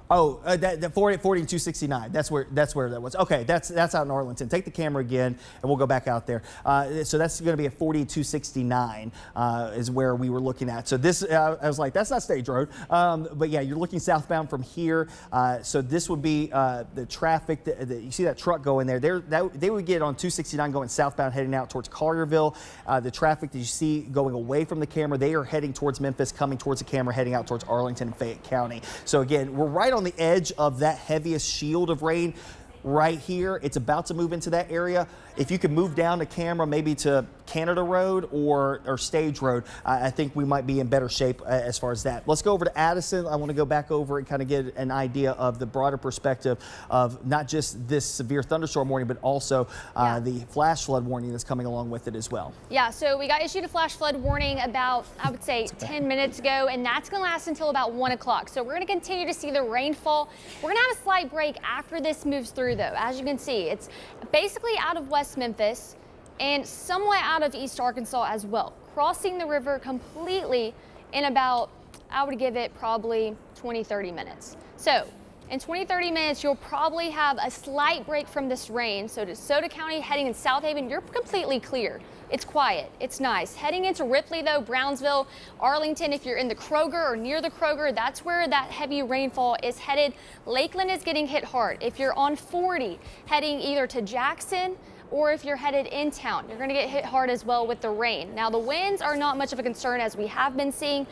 Oh, the 40 and 269. That's where that was. Okay, that's out in Arlington. Take the camera again, and we'll go back out there. So that's going to be at 40 and 269 is where we were looking at. So this, I was like, that's not Stage Road. But yeah, you're looking southbound from here. So this would be the traffic. You see that truck going there. They would get on 269 going southbound, heading out towards Collierville. The traffic that you see going away from the camera, they are heading towards Memphis, coming towards the camera, heading out towards Arlington and Fayette County. So again, we're right on the edge of that heaviest shield of rain right here. It's about to move into that area. If you could move down the camera maybe to Canada Road or Stage Road, I think we might be in better shape as far as that. Let's go over to Addison. I want to go back over and kind of get an idea of the broader perspective of not just this severe thunderstorm warning, but also the flash flood warning that's coming along with it as well. Yeah, so we got issued a flash flood warning about, I would say, 10 minutes ago, and that's going to last until about 1 o'clock. So we're going to continue to see the rainfall. We're going to have a slight break after this moves through, though. As you can see, it's basically out of West Memphis and somewhat out of East Arkansas as well, crossing the river completely in about, I would give it probably 20-30 minutes. So in 20-30 minutes, you'll probably have a slight break from this rain. So to DeSoto County, heading in South Haven, you're completely clear. It's quiet. It's nice. Heading into Ripley, though, Brownsville, Arlington, if you're in the Kroger or near the Kroger, that's where that heavy rainfall is headed. Lakeland is getting hit hard. If you're on 40, heading either to Jackson or if you're headed in town, you're going to get hit hard as well with the rain. Now, the winds are not much of a concern as we have been seeing.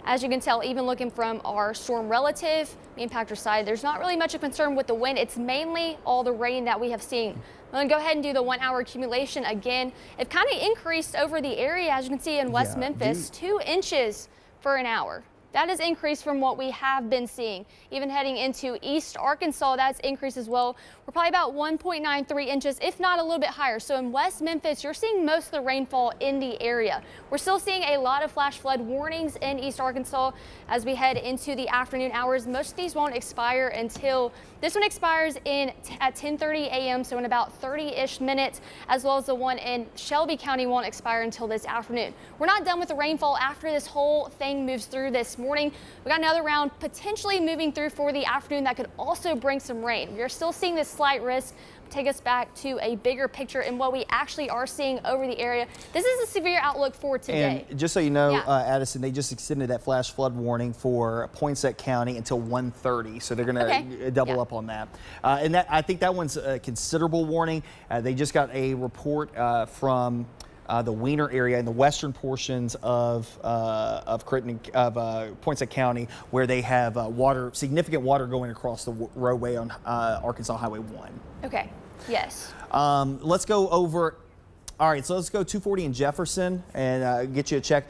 As you can tell, even looking from our storm relative, the impactor side, there's not really much of concern with the wind. It's mainly all the rain that we have seen. I'm going to go ahead and do the 1 hour accumulation again. It kind of increased over the area, as you can see in West Memphis, 2 inches for an hour. That is increased from what we have been seeing. Even heading into East Arkansas, that's increased as well. We're probably about 1.93 inches, if not a little bit higher. So in West Memphis, you're seeing most of the rainfall in the area. We're still seeing a lot of flash flood warnings in East Arkansas as we head into the afternoon hours. Most of these won't expire until this one expires at 10:30 a.m., so in about 30-ish minutes, as well as the one in Shelby County won't expire until this afternoon. We're not done with the rainfall after this whole thing moves through this morning. We got another round potentially moving through for the afternoon that could also bring some rain. We are still seeing this slight risk. Take us back to a bigger picture and what we actually are seeing over the area. This is a severe outlook for today. And just so you know, Addison, they just extended that flash flood warning for Poinsett County until 1:30, so they're going to double up on that. And that, I think that one's a considerable warning. They just got a report from the Wiener area in the western portions of Poinsett County, where they have significant water going across the roadway on Arkansas Highway 1. Okay. Yes. Let's go over All right, so let's go 240 in Jefferson and get you a check.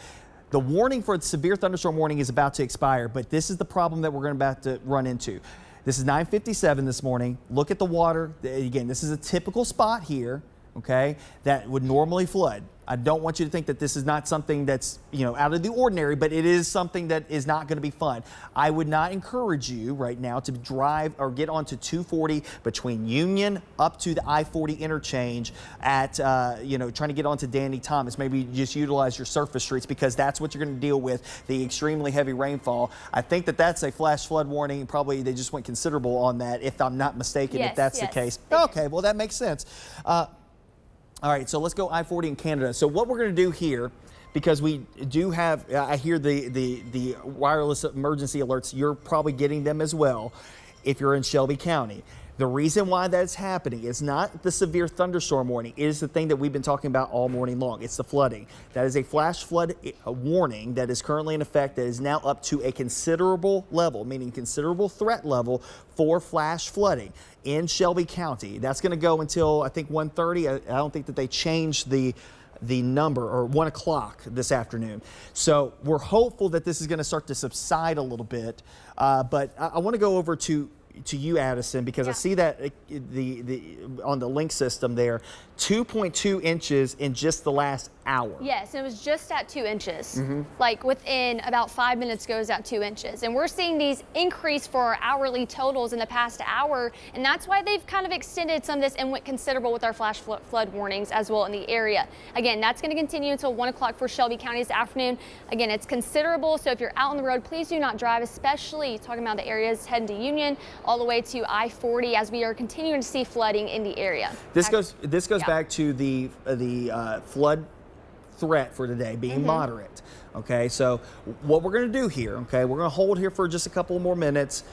The warning for the severe thunderstorm warning is about to expire, but this is the problem that we're about to run into. This is 9:57 this morning. Look at the water. Again, this is a typical spot here, okay, that would normally flood. I don't want you to think that this is not something that's, out of the ordinary, but it is something that is not going to be fun. I would not encourage you right now to drive or get onto 240 between Union up to the I-40 interchange at, trying to get onto Danny Thomas. Maybe just utilize your surface streets because that's what you're going to deal with, the extremely heavy rainfall. I think that that's a flash flood warning. Probably they just went considerable on that, if I'm not mistaken, if that's the case. Okay, well, that makes sense. All right, so let's go I-40 in Canada. So what we're going to do here, because we do have, I hear the wireless emergency alerts, you're probably getting them as well if you're in Shelby County. The reason why that's happening is not the severe thunderstorm warning. It is the thing that we've been talking about all morning long. It's the flooding. That is a flash flood warning that is currently in effect that is now up to a considerable level, meaning considerable threat level for flash flooding in Shelby County. That's going to go until, I think, 1:30. I don't think that they changed the number, or 1 o'clock this afternoon. So we're hopeful that this is going to start to subside a little bit. But I want to go over to you, Addison, because I see that the on the link system there, 2.2 inches in just the last hour. Yes, it was just at 2 inches. Like within about 5 minutes goes at 2 inches. And we're seeing these increase for our hourly totals in the past hour. And that's why they've kind of extended some of this and went considerable with our flash flood warnings as well in the area. Again, that's going to continue until 1 o'clock for Shelby County this afternoon. Again, it's considerable. So if you're out on the road, please do not drive, especially talking about the areas heading to Union all the way to I-40, as we are continuing to see flooding in the area. This goes back to the flood threat for today being moderate. Okay, so what we're going to do here, okay, we're going to hold here for just a couple more minutes.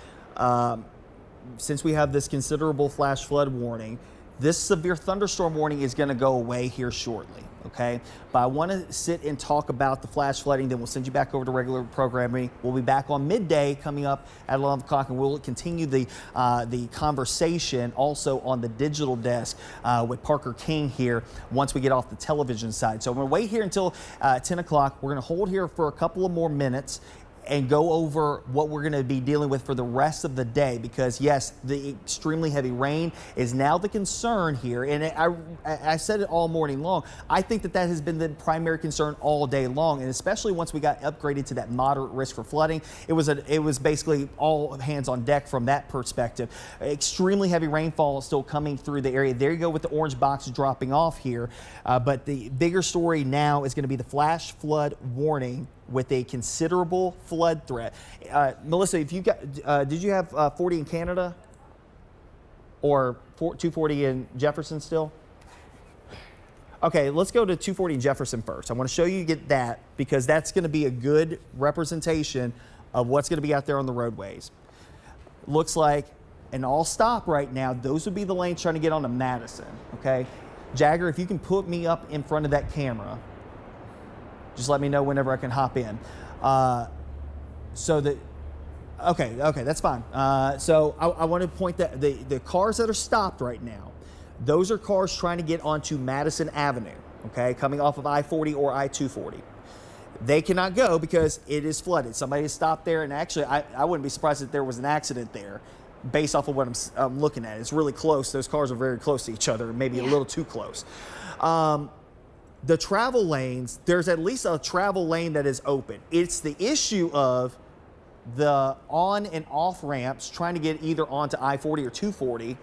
Since we have this considerable flash flood warning, this severe thunderstorm warning is going to go away here shortly. Okay, but I want to sit and talk about the flash flooding, then we'll send you back over to regular programming. We'll be back on midday coming up at 11 o'clock, and we'll continue the conversation also on the digital desk with Parker King here once we get off the television side. So I'm going to wait here until 10 o'clock. We're going to hold here for a couple of more minutes and go over what we're going to be dealing with for the rest of the day, because yes, the extremely heavy rain is now the concern here, and I said it all morning long. I think that has been the primary concern all day long, and especially once we got upgraded to that moderate risk for flooding, it was basically all hands on deck from that perspective. Extremely heavy rainfall is still coming through the area. There you go with the orange box dropping off here, but the bigger story now is going to be the flash flood warning with a considerable flood threat. Melissa, if you got, did you have 40 in Canada or 240 in Jefferson still? Okay, let's go to 240 in Jefferson first. I want to show you get that because that's going to be a good representation of what's going to be out there on the roadways. Looks like an all stop right now. Those would be the lanes trying to get onto Madison. Okay, Jagger, if you can put me up in front of that camera. Just let me know whenever I can hop in. Okay, that's fine. So I want to point that the cars that are stopped right now, those are cars trying to get onto Madison Avenue, okay, coming off of I-40 or I-240. They cannot go because it is flooded. Somebody is stopped there, and actually I wouldn't be surprised if there was an accident there based off of what I'm looking at. It's really close. Those cars are very close to each other, maybe a little too close. The travel lanes, there's at least a travel lane that is open. It's the issue of the on and off ramps trying to get either onto I-40 or 240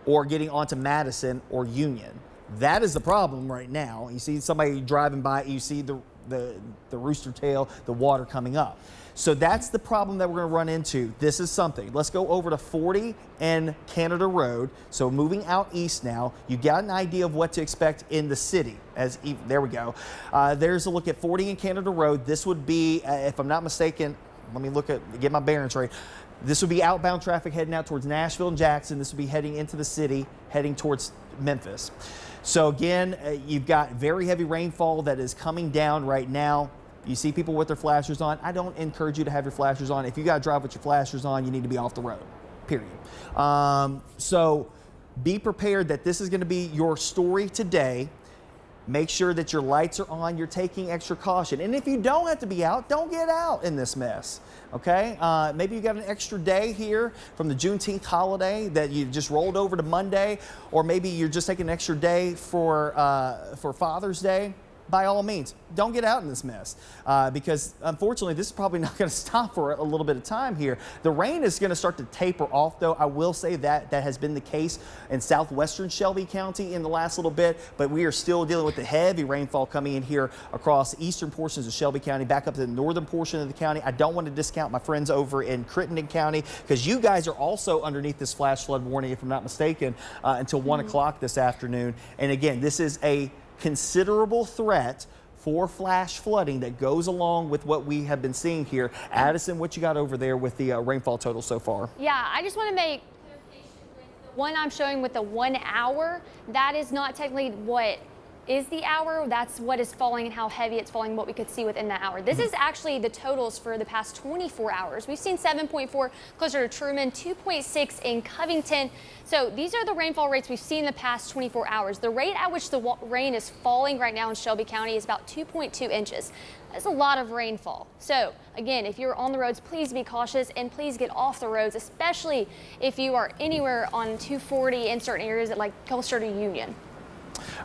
or getting onto Madison or Union. That is the problem right now. You see somebody driving by, you see the rooster tail, the water coming up. So that's the problem that we're going to run into. This is something. Let's go over to 40 and Canada Road. So moving out east now, you got an idea of what to expect in the city. There we go. There's a look at 40 and Canada Road. This would be, if I'm not mistaken, let me get my bearings right. This would be outbound traffic heading out towards Nashville and Jackson. This would be heading into the city, heading towards Memphis. So again, you've got very heavy rainfall that is coming down right now. You see people with their flashers on. I don't encourage you to have your flashers on. If you got to drive with your flashers on, you need to be off the road, period. So be prepared that this is going to be your story today. Make sure that your lights are on, you're taking extra caution. And if you don't have to be out, don't get out in this mess, okay? Maybe you got an extra day here from the Juneteenth holiday that you just rolled over to Monday, or maybe you're just taking an extra day for Father's Day. By all means, don't get out in this mess because unfortunately this is probably not going to stop for a little bit of time here. The rain is going to start to taper off, though. I will say that has been the case in southwestern Shelby County in the last little bit, but we are still dealing with the heavy rainfall coming in here across eastern portions of Shelby County, back up to the northern portion of the county. I don't want to discount my friends over in Crittenden County because you guys are also underneath this flash flood warning, if I'm not mistaken, until 1 o'clock this afternoon. And again, this is a considerable threat for flash flooding that goes along with what we have been seeing here. Addison, what you got over there with the rainfall total so far? Yeah, I just want to make clarification with the one I'm showing with the 1 hour. That is not technically what is the hour. That's what is falling and how heavy it's falling, what we could see within that hour. This is actually the totals for the past 24 hours. We've seen 7.4 closer to Truman, 2.6 in Covington. So these are the rainfall rates we've seen in the past 24 hours. The rate at which the rain is falling right now in Shelby County is about 2.2 inches. That's a lot of rainfall. So again, if you're on the roads, please be cautious and please get off the roads, especially if you are anywhere on 240 in certain areas like closer to Union.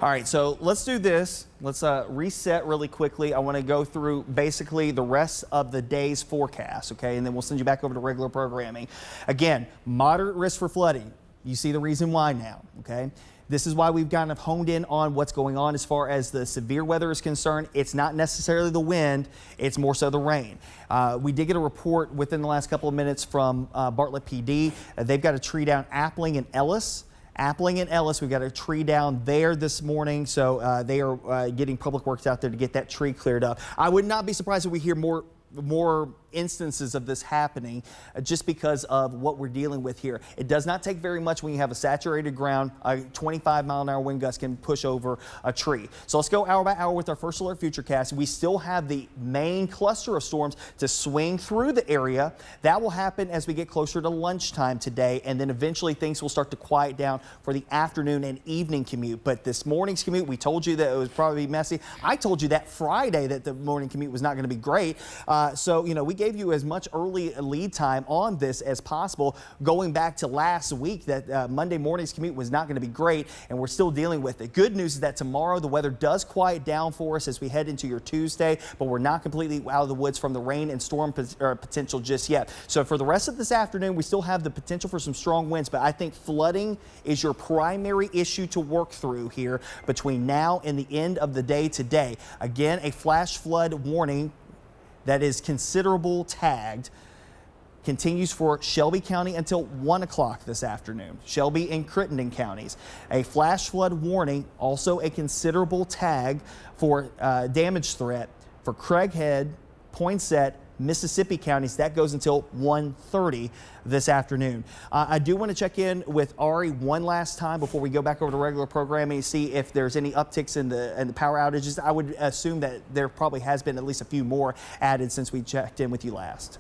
All right, so let's do this. Let's reset really quickly. I want to go through basically the rest of the day's forecast, okay? And then we'll send you back over to regular programming. Again, moderate risk for flooding. You see the reason why now, okay? This is why we've kind of honed in on what's going on as far as the severe weather is concerned. It's not necessarily the wind, it's more so the rain. We did get a report within the last couple of minutes from Bartlett PD. They've got a tree down Appling and Ellis. We've got a tree down there this morning, so they are getting public works out there to get that tree cleared up. I would not be surprised if we hear more instances of this happening just because of what we're dealing with here. It does not take very much when you have a saturated ground. A 25-mile-an-hour wind gust can push over a tree. So let's go hour by hour with our first alert futurecast. We still have the main cluster of storms to swing through the area. That will happen as we get closer to lunchtime today, and then eventually things will start to quiet down for the afternoon and evening commute. But this morning's commute, we told you that it was probably messy. I told you that Friday that the morning commute was not going to be great. So, you know, we gave you as much early lead time on this as possible, going back to last week that Monday morning's commute was not going to be great, and we're still dealing with it. Good news is that tomorrow the weather does quiet down for us as we head into your Tuesday, but we're not completely out of the woods from the rain and storm potential just yet. So for the rest of this afternoon, we still have the potential for some strong winds, but I think flooding is your primary issue to work through here between now and the end of the day today. Again, a flash flood warning that is considerable tagged continues for Shelby County until 1 o'clock this afternoon. Shelby and Crittenden counties. A flash flood warning, also a considerable tag for damage threat for Craighead, Poinsett, Mississippi counties. That goes until 1:30 this afternoon. I do want to check in with Ari one last time before we go back over to regular programming and see if there's any upticks in the power outages. I would assume that there probably has been at least a few more added since we checked in with you last.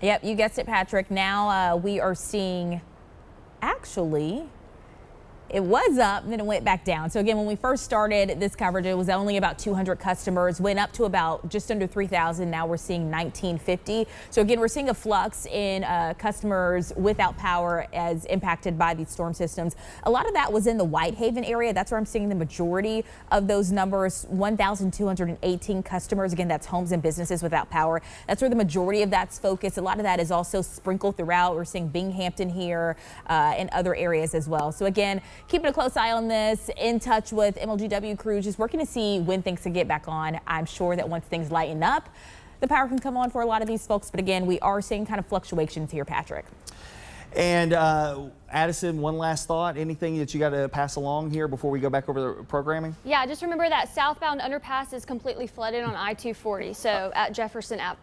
Yep, you guessed it, Patrick. Now we are seeing, actually, it was up and then it went back down. So again, when we first started this coverage, it was only about 200 customers, went up to about just under 3,000. Now we're seeing 1,950. So again, we're seeing a flux in customers without power as impacted by these storm systems. A lot of that was in the Whitehaven area. That's where I'm seeing the majority of those numbers. 1,218 customers. Again, that's homes and businesses without power. That's where the majority of that's focused. A lot of that is also sprinkled throughout. We're seeing Binghamton here and other areas as well. So again, keeping a close eye on this, in touch with MLGW crews, just working to see when things can get back on. I'm sure that once things lighten up, the power can come on for a lot of these folks. But again, we are seeing kind of fluctuations here, Patrick. And Addison, one last thought. Anything that you got to pass along here before we go back over the programming? Yeah, just remember that southbound underpass is completely flooded on I-240, so at Jefferson Ave.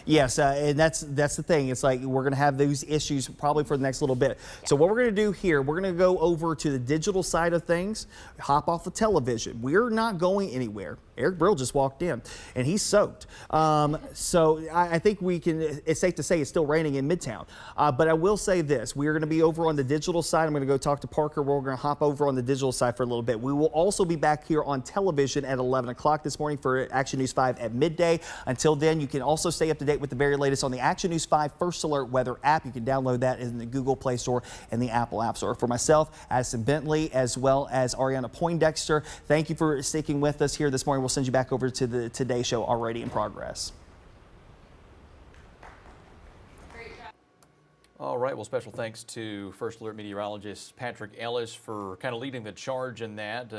Yes, and that's the thing. It's like we're going to have those issues probably for the next little bit. Yeah. So what we're going to do here, we're going to go over to the digital side of things, hop off of television. We're not going anywhere. Eric Brill just walked in, and he's soaked. So I think it's safe to say it's still raining in Midtown. But I will say this. We're going to be over on the digital side. I'm going to go talk to Parker. We're going to hop over on the digital side for a little bit. We will also be back here on television at 11 o'clock this morning for Action News 5 at midday. Until then, you can also stay up to date with the very latest on the Action News 5 First Alert Weather app. You can download that in the Google Play Store and the Apple App Store. For myself, Addison Bentley, as well as Ariana Poindexter, thank you for sticking with us here this morning. We'll send you back over to the Today Show already in progress. All right, well, special thanks to First Alert meteorologist Patrick Ellis for kind of leading the charge in that.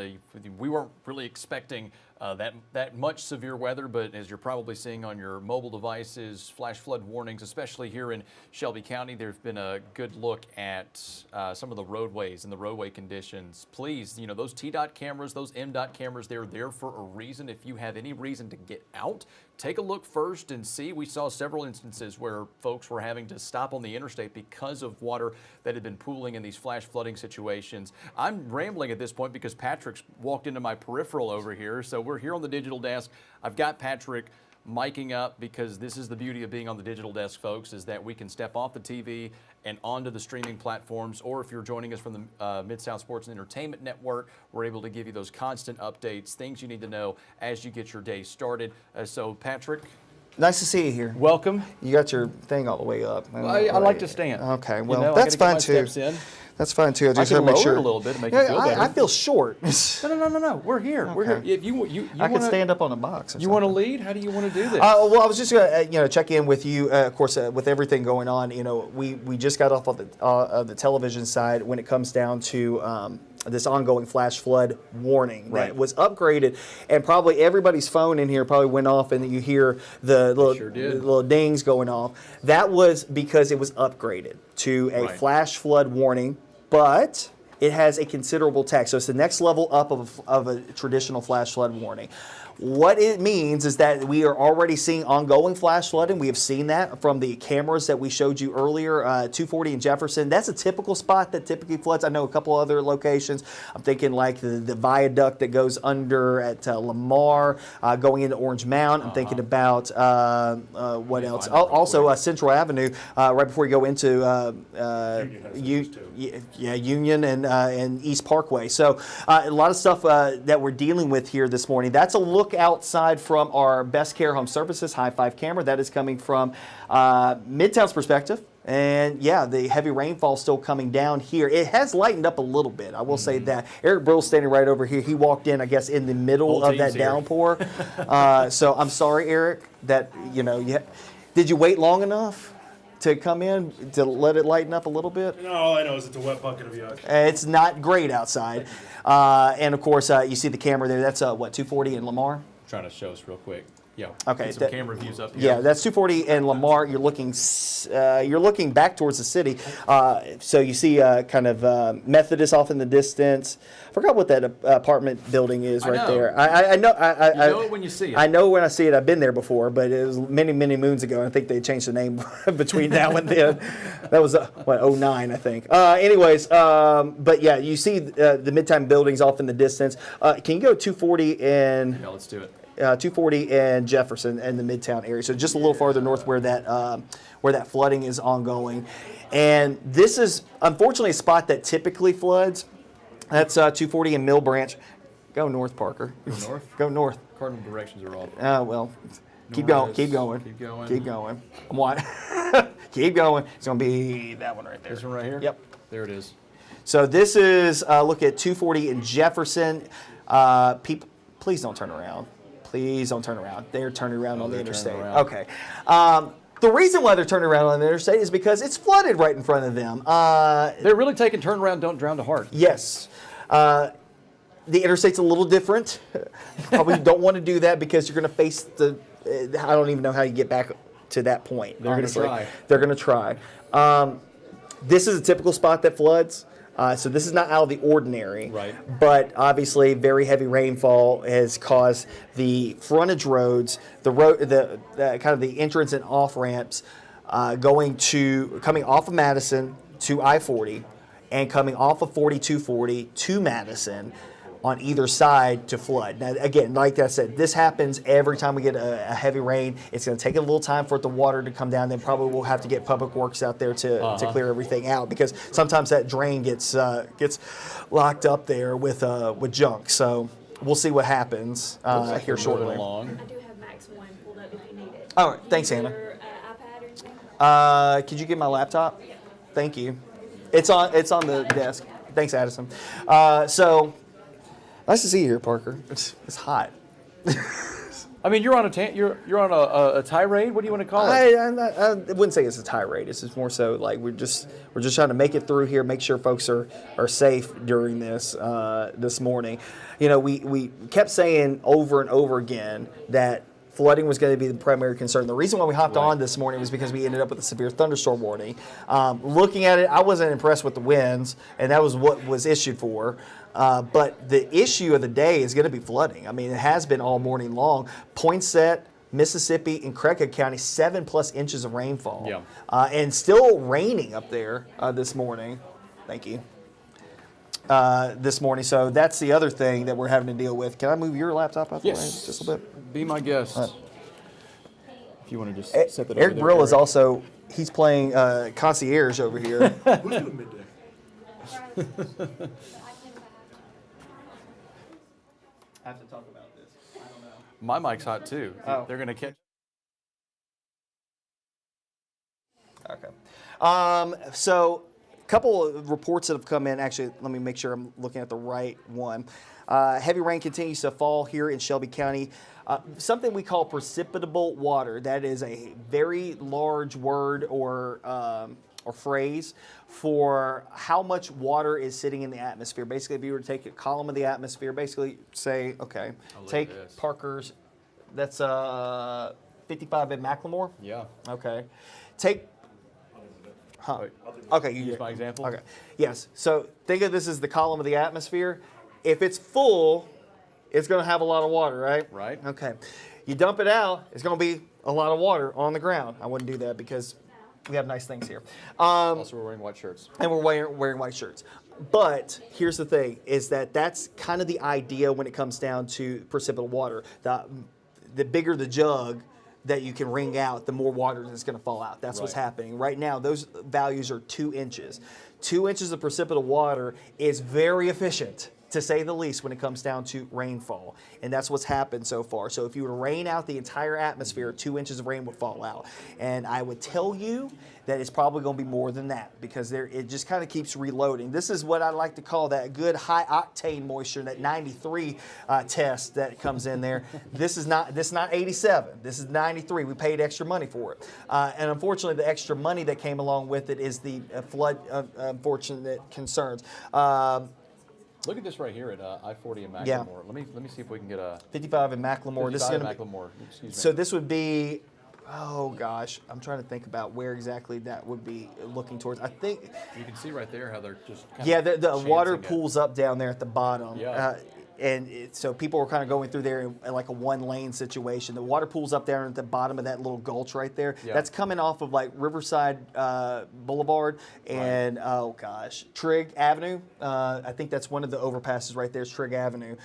We weren't really expecting that much severe weather, but as you're probably seeing on your mobile devices, flash flood warnings, especially here in Shelby County. There's been a good look at some of the roadways and the roadway conditions. Please, those TDOT cameras, those MDOT cameras, they're there for a reason. If you have any reason to get out, take a look first and see. We saw several instances where folks were having to stop on the interstate because of water that had been pooling in these flash flooding situations. I'm rambling at this point because Patrick's walked into my peripheral over here. So we're here on the digital desk. I've got Patrick miking up because this is the beauty of being on the digital desk, folks, is that we can step off the TV and onto the streaming platforms, or if you're joining us from the Mid-South Sports and Entertainment Network, we're able to give you those constant updates, things you need to know as you get your day started. So, Patrick. Nice to see you here. Welcome. You got your thing all the way up. I like to stand. Okay, well, that's fine too. That's fine too. I just I can make lower sure it a little bit to make you feel better. I feel short. No. We're here. Okay. We're here. If you I can stand up on a box. You want to lead? How do you want to do this? Well, I was just going to check in with you. Of course, with everything going on, we just got off of the television side when it comes down to this ongoing flash flood warning that was upgraded, and probably everybody's phone in here probably went off, and you hear the little dings going off. That was because it was upgraded to a flash flood warning, but it has a considerable text. So it's the next level up of a traditional flash flood warning. What it means is that we are already seeing ongoing flash flooding. We have seen that from the cameras that we showed you earlier, 240 in Jefferson. That's a typical spot that typically floods. I know a couple other locations. I'm thinking like the viaduct that goes under at Lamar, going into Orange Mound. I'm thinking about what else? Also Central Avenue, right before you go into Union and East Parkway. So a lot of stuff that we're dealing with here this morning. That's a look outside from our Best Care Home Services High Five camera. That is coming from Midtown's perspective. And yeah, the heavy rainfall still coming down here. It has lightened up a little bit. I will say that. Eric Brill's standing right over here. He walked in, I guess, in the middle of that downpour. So I'm sorry, Eric, that, did you wait long enough to come in to let it lighten up a little bit? No, all I know is it's a wet bucket of yuck. It's not great outside. And of course, you see the camera there. That's 240 in Lamar? Trying to show us real quick. Yeah. Okay. Get some camera views up here. Yeah, that's 240 in Lamar. You're looking back towards the city. So you see kind of Methodist off in the distance. I forgot what that apartment building is right there. I know. You know it when you see it. I know when I see it. I've been there before, but it was many, many moons ago. I think they changed the name between now and then. That was, 09, I think. Anyways, but yeah, you see the Midtown buildings off in the distance. Can you go 240 in... Yeah, let's do it. 240 and Jefferson and the Midtown area, so just a little farther north where that flooding is ongoing. And this is unfortunately a spot that typically floods. That's 240 in Mill Branch. Go north, Parker. Go north? Go north. Cardinal directions are off. Well, keep going. Keep going. What? Keep going. It's going to be that one right there. This one right here? Yep. There it is. So this is, look at 240 in Jefferson. People, please don't turn around. Please don't turn around. They're turning around on the interstate. Okay. The reason why they're turning around on the interstate is because it's flooded right in front of them. They're really taking turn around, don't drown to heart. Yes. The interstate's a little different. Probably don't want to do that because you're going to face I don't even know how you get back to that point. They're going to try. They're going to try. This is a typical spot that floods. So this is not out of the ordinary, right? But obviously, very heavy rainfall has caused the frontage roads, the kind of the entrance and off ramps, coming off of Madison to I-40, and coming off of 4240 to Madison. on either side to flood. Now, again, like I said, this happens every time we get a heavy rain. It's going to take a little time for the water to come down. Then probably we'll have to get public works out there to clear everything out, because sometimes that drain gets locked up there with junk. So we'll see what happens here shortly. Along. I do have Max 1 pulled up if you need it. All right, thanks, Hannah. Your iPad or anything? Could you get my laptop? Thank you. It's on the desk. Thanks, Addison. So nice to see you here, Parker. It's hot. I mean, you're on a tirade. What do you want to call it? I wouldn't say it's a tirade. It's just more so like we're just trying to make it through here, make sure folks are safe during this morning. You know, we kept saying over and over again that flooding was going to be the primary concern. The reason why we hopped on this morning was because we ended up with a severe thunderstorm warning. Looking at it, I wasn't impressed with the winds, and that was what was issued for. But the issue of the day is going to be flooding. I mean, it has been all morning long. Poinsett, Mississippi, and Craighead County, 7+ inches of rainfall. Yeah. And still raining up there this morning. Thank you. This morning. So that's the other thing that we're having to deal with. Can I move your laptop out the way just a little bit? Be my guest. If you want to just set that Eric over there. Brill is also, he's playing concierge over here. Who's doing midday? I have to talk about this. I don't know. My mic's hot too. Oh. They're going to catch. Okay. So a couple of reports that have come in. Actually, let me make sure I'm looking at the right one. Heavy rain continues to fall here in Shelby County. Something we call precipitable water. That is a very large word or phrase for how much water is sitting in the atmosphere. Basically, if you were to take a column of the atmosphere, basically say, okay, take Parker's, that's 55 in Macklemore? Yeah. Okay. Take, okay. You use my example? Okay. Yes. So think of this as the column of the atmosphere. If it's full, it's going to have a lot of water, right? Right. Okay. You dump it out, it's going to be a lot of water on the ground. I wouldn't do that because we have nice things here. Also, we're wearing white shirts. And we're wearing white shirts. But here's the thing, is that's kind of the idea when it comes down to precipitable water. The bigger the jug that you can wring out, the more water that's going to fall out. That's what's happening. Right now, those values are 2 inches. 2 inches of precipitable water is very efficient, to say the least, when it comes down to rainfall. And that's what's happened so far. So if you were to rain out the entire atmosphere, 2 inches of rain would fall out. And I would tell you that it's probably going to be more than that, because it just kind of keeps reloading. This is what I like to call that good high octane moisture, that 93 test that comes in there. This is not 87. This is 93. We paid extra money for it. And unfortunately, the extra money that came along with it is the flood unfortunate concerns. Look at this right here at I-40 in Macklemore. Yeah. Let me see if we can get a 55 in Macklemore. 55 This is in going to Macklemore. Excuse me. So this would be, oh gosh, I'm trying to think about where exactly that would be looking towards. I think you can see right there how they're just kind the of water chancing it. pools up down there at the bottom. Yeah. So people were kind of going through there in like a one-lane situation. The water pools up there at the bottom of that little gulch right there. Yeah. That's coming off of like Riverside Boulevard and Trigg Avenue. I think that's one of the overpasses right there is Trigg Avenue.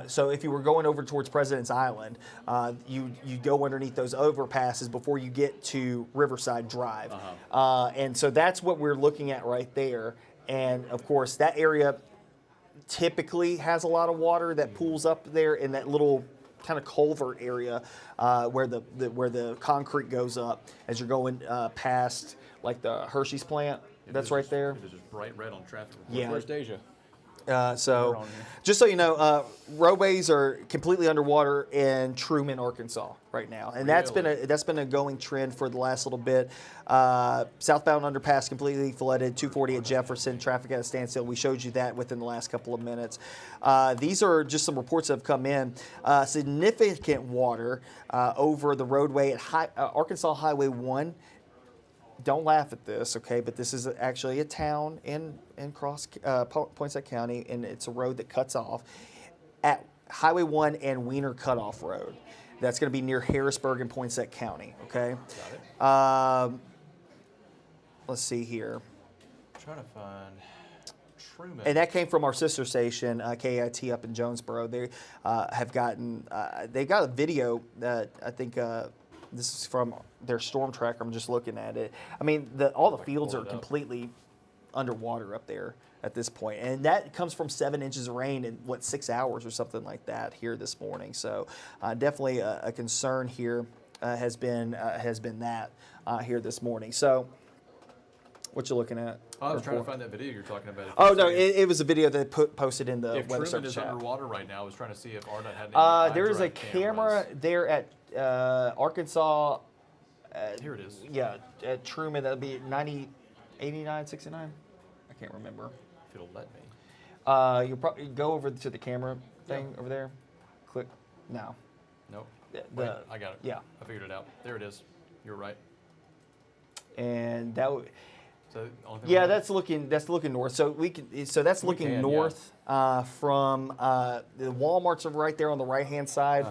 So if you were going over towards President's Island, you go underneath those overpasses before you get to Riverside Drive. And so that's what we're looking at right there. And of course, that area typically has a lot of water that pools up there in that little kind of culvert area where the concrete goes up as you're going past like the Hershey's plant. That's right there. It is just bright red on traffic. Yeah. Where's Deja? So just so you know, roadways are completely underwater in Truman, Arkansas right now. And that's been a going trend for the last little bit. Southbound underpass completely flooded, 240 at Jefferson, traffic at a standstill. We showed you that within the last couple of minutes. These are just some reports that have come in. Significant water over the roadway at Arkansas Highway 1. Don't laugh at this, okay? But this is actually a town in Poinsett County, and it's a road that cuts off at Highway 1 and Wiener Cutoff Road. That's going to be near Harrisburg and Poinsett County, okay? Got it. Let's see here. I'm trying to find. Truman. And that came from our sister station, KIT up in Jonesboro. They have gotten, they got a video that I think this is from their storm tracker. I'm just looking at it. I mean, all the fields are completely underwater up there at this point. And that comes from 7 inches of rain in, 6 hours or something like that here this morning. So definitely a concern here has been that here this morning. So what you looking at? I was trying to find that video you're talking about. Oh, no, it was a video that posted in the if weather Truman is chat. underwater right now, I was trying to see if RDOT had any There is a iDrive camera cameras. there at Arkansas. Here it is. Yeah, at Truman. That would be 90, 89, 69. I can't remember. If it'll let me. You'll probably go over to the camera thing over there. Click. No. Nope. Wait, I got it. Yeah. I figured it out. There it is. You're right. And that would. So, Yeah, that's looking north. So we can. So that's looking north from the Walmarts are right there on the right hand side.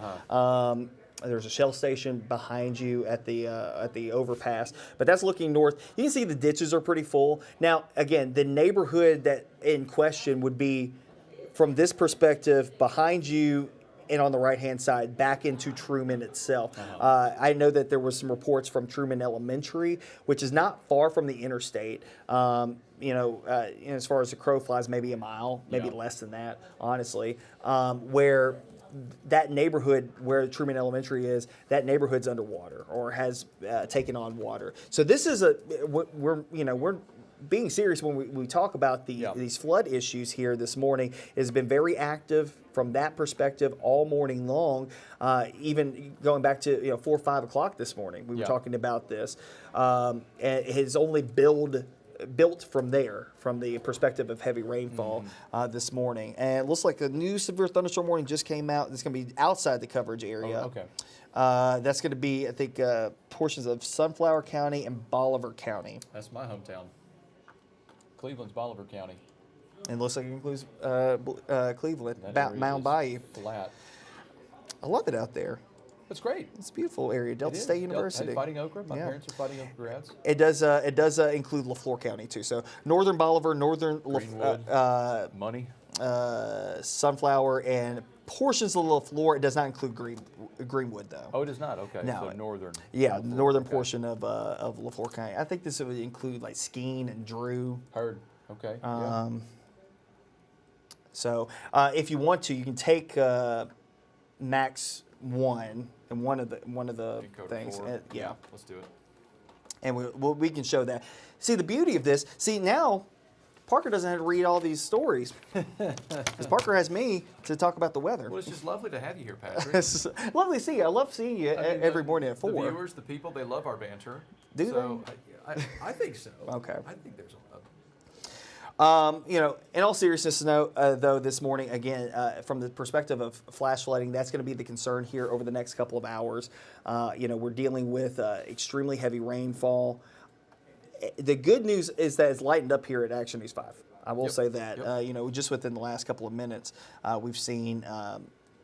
There's a Shell station behind you at the overpass, but that's looking north. You can see the ditches are pretty full. Now, again, the neighborhood that in question would be from this perspective behind you and on the right-hand side back into Truman itself. I know that there was some reports from Truman Elementary, which is not far from the interstate. As far as the crow flies, maybe a mile, maybe less than that, honestly, where that neighborhood where Truman Elementary is, that neighborhood's underwater or has taken on water. So this is we're being serious when we talk about these flood issues here this morning. It has been very active from that perspective all morning long, even going back to 4 or 5 o'clock this morning. We were talking about this. And it has only built from there, from the perspective of heavy rainfall this morning. And it looks like a new severe thunderstorm warning just came out. It's going to be outside the coverage area. Oh, okay. That's going to be, I think, portions of Sunflower County and Bolivar County. That's my hometown. Cleveland's Bolivar County. And it looks like it includes Cleveland, That area Mound is Bayou. Flat. I love it out there. It's great. It's a beautiful area, Delta It is. State University. Hey, Fighting Okra. My parents are Fighting Okra grads. It does include LaFleur County too. So northern Bolivar, northern Greenwood, Money, Sunflower, and portions of LaFleur. It does not include Greenwood though. Oh, it is not. Okay. No. So northern. Yeah, the northern portion of LaFleur County. I think this would include like Skeene and Drew. Heard. Okay. So if you want to, you can take Max 1 and one of the things. Yeah. Let's do it. And we can show that. See the beauty of this. See now, Parker doesn't have to read all these stories because Parker has me to talk about the weather. Well, it's just lovely to have you here, Patrick. It's lovely to see you. I love seeing you every morning at 4. The viewers, the people, they love our banter. Do so I think so. Okay. I think there's a in all seriousness, though, this morning, again, from the perspective of flash flooding, that's going to be the concern here over the next couple of hours. We're dealing with extremely heavy rainfall. The good news is that it's lightened up here at Action News 5. I will say that. Just within the last couple of minutes, we've seen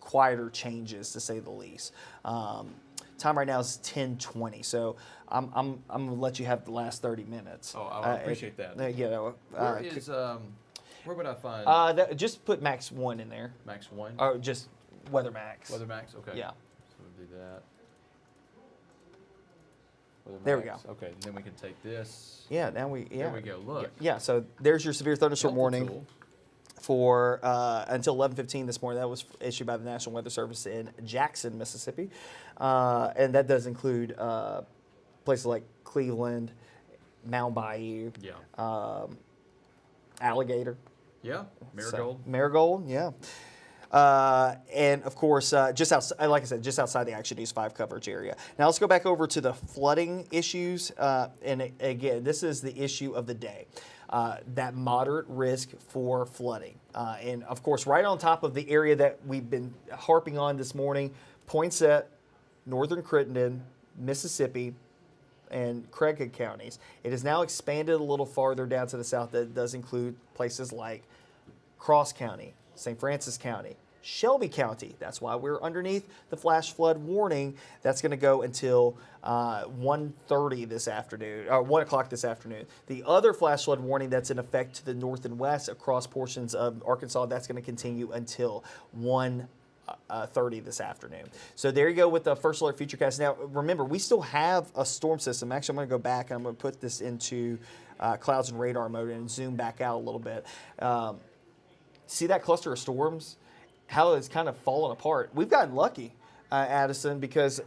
quieter changes, to say the least. Time right now is 10:20, so I'm gonna let you have the last 30 minutes. Oh, I appreciate that. Where would I find? Just put Max 1 in there. Max 1. Or just Weather Max. Weather Max. Okay. Yeah. So we'll do that. Weather There we Max. go. Okay. And then we can take this. Yeah. Now There we go. Look. Yeah. So there's your severe thunderstorm warning. Tool. For until 11:15 this morning. That was issued by the National Weather Service in Jackson, Mississippi, and that does include places like Cleveland, Mound Bayou, Alligator, Marigold, Marigold, and of course, just outside, like I said, just outside the Action News 5 coverage area. Now let's go back over to the flooding issues, and again, this is the issue of the day. That moderate risk for flooding. And of course, right on top of the area that we've been harping on this morning, Poinsett, northern Crittenden, Mississippi, and Craighead counties. It has now expanded a little farther down to the south. That does include places like Cross County, St. Francis County, Shelby County. That's why we're underneath the flash flood warning. That's going to go until 1:30 this afternoon, or 1 o'clock this afternoon. The other flash flood warning that's in effect to the north and west across portions of Arkansas, that's going to continue until 1:30 this afternoon. So there you go with the first alert futurecast. Now remember, we still have a storm system. Actually, I'm going to go back and I'm going to put this into clouds and radar mode and zoom back out a little bit. See that cluster of storms? How it's kind of fallen apart. We've gotten lucky, Addison, because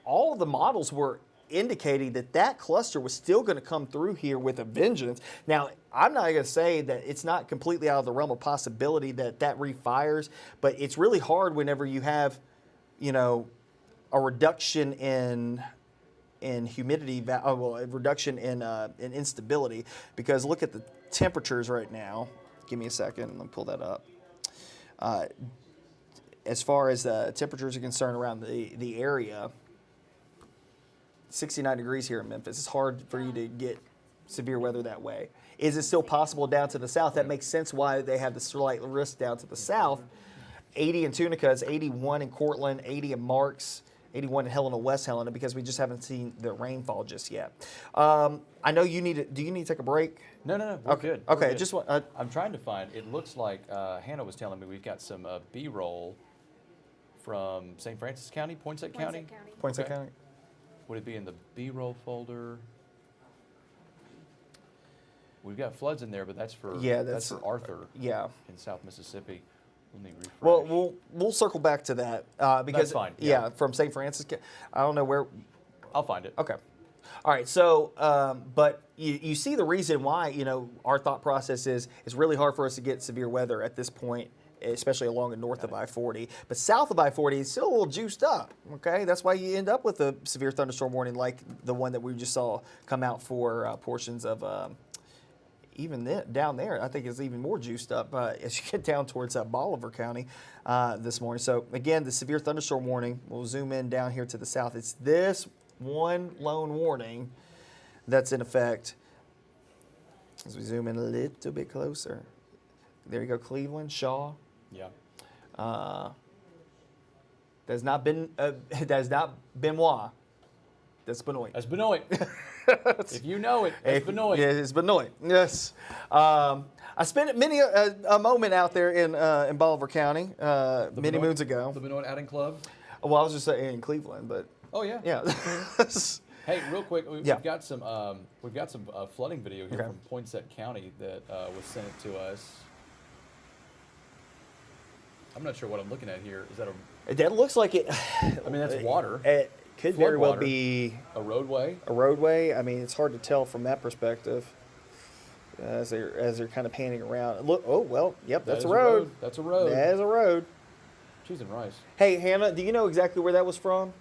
all the models were indicating that cluster was still going to come through here with a vengeance. Now, I'm not going to say that it's not completely out of the realm of possibility that refires, but it's really hard whenever you have, a reduction in humidity, a reduction in instability. Because look at the temperatures right now. Give me a second. Let me pull that up. As far as temperatures are concerned around the area, 69 degrees here in Memphis. It's hard for you to get severe weather that way. Is it still possible down to the south? That makes sense why they have the slight risk down to the south. 80 in Tunica, 81 in Cortland, 80 in Marks, 81 in Helena, West Helena, because we just haven't seen the rainfall just yet. I know you need to. Do you need to take a break? No, we're good. Okay, We're good. just I'm trying to find. It looks like Hannah was telling me we've got some B-roll from St. Francis County, Poinsett County. Poinsett County. Would it be in the B-roll folder? We've got floods in there, but that's for that's for Arthur. Yeah. In South Mississippi. Let me refresh. Well, we'll circle back to that because that's fine. Yeah, from St. Francis. I don't know where. I'll find it. Okay. All right. So, but you see the reason why our thought process is it's really hard for us to get severe weather at this point, especially along and north of I-40. But south of I-40 is still a little juiced up. Okay, that's why you end up with a severe thunderstorm warning like the one that we just saw come out for portions of. Even down there, I think it's even more juiced up as you get down towards Bolivar County this morning. So again, the severe thunderstorm warning, we'll zoom in down here to the south. It's this one lone warning that's in effect. As we zoom in a little bit closer. There you go, Cleveland, Shaw. Yeah. That's not Benoit. That's Benoit. That's Benoit. If you know it, it's Benoit. Yeah, it's Benoit. Yes. I spent many a moment out there in Bolivar County many moons ago. The Benoit Outing Club? Well, I was just saying in Cleveland, but. Oh, yeah. Yeah. Hey, real quick, we've got some flooding video here from Poinsett County that was sent to us. I'm not sure what I'm looking at here. Is that That looks like it. I mean, that's water. It could very well water. Be a roadway. A roadway. I mean, it's hard to tell from that perspective as they're kind of panning around. Look. Oh well. Yep. That's a road. That's a road. That is a road. Cheese and rice. Hey, Hannah, do you know exactly where that was from?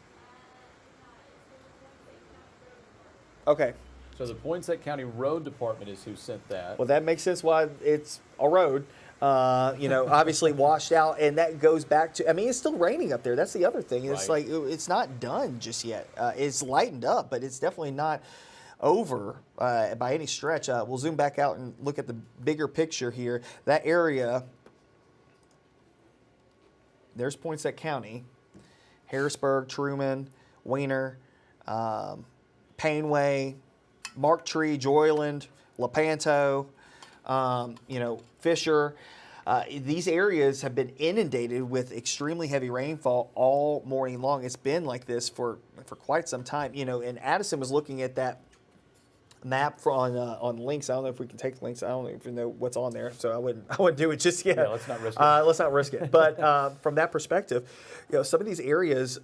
Okay. So the Poinsett County Road Department is who sent that. Well, that makes sense why it's a road. Obviously washed out, and that goes back to, I mean, it's still raining up there. That's the other thing. It's like, it's not done just yet. It's lightened up, but it's definitely not over by any stretch. We'll zoom back out and look at the bigger picture here. That area, there's Poinsett County, Harrisburg, Truman, Weiner, Painway, Mark Tree, Joyland, Lepanto, Fisher. These areas have been inundated with extremely heavy rainfall all morning long. It's been like this for quite some time. And Addison was looking at that map on links. I don't know if we can take links. I don't even know what's on there, so I wouldn't do it just yet. Yeah, let's not risk it. Let's not risk it. But from that perspective, some of these areas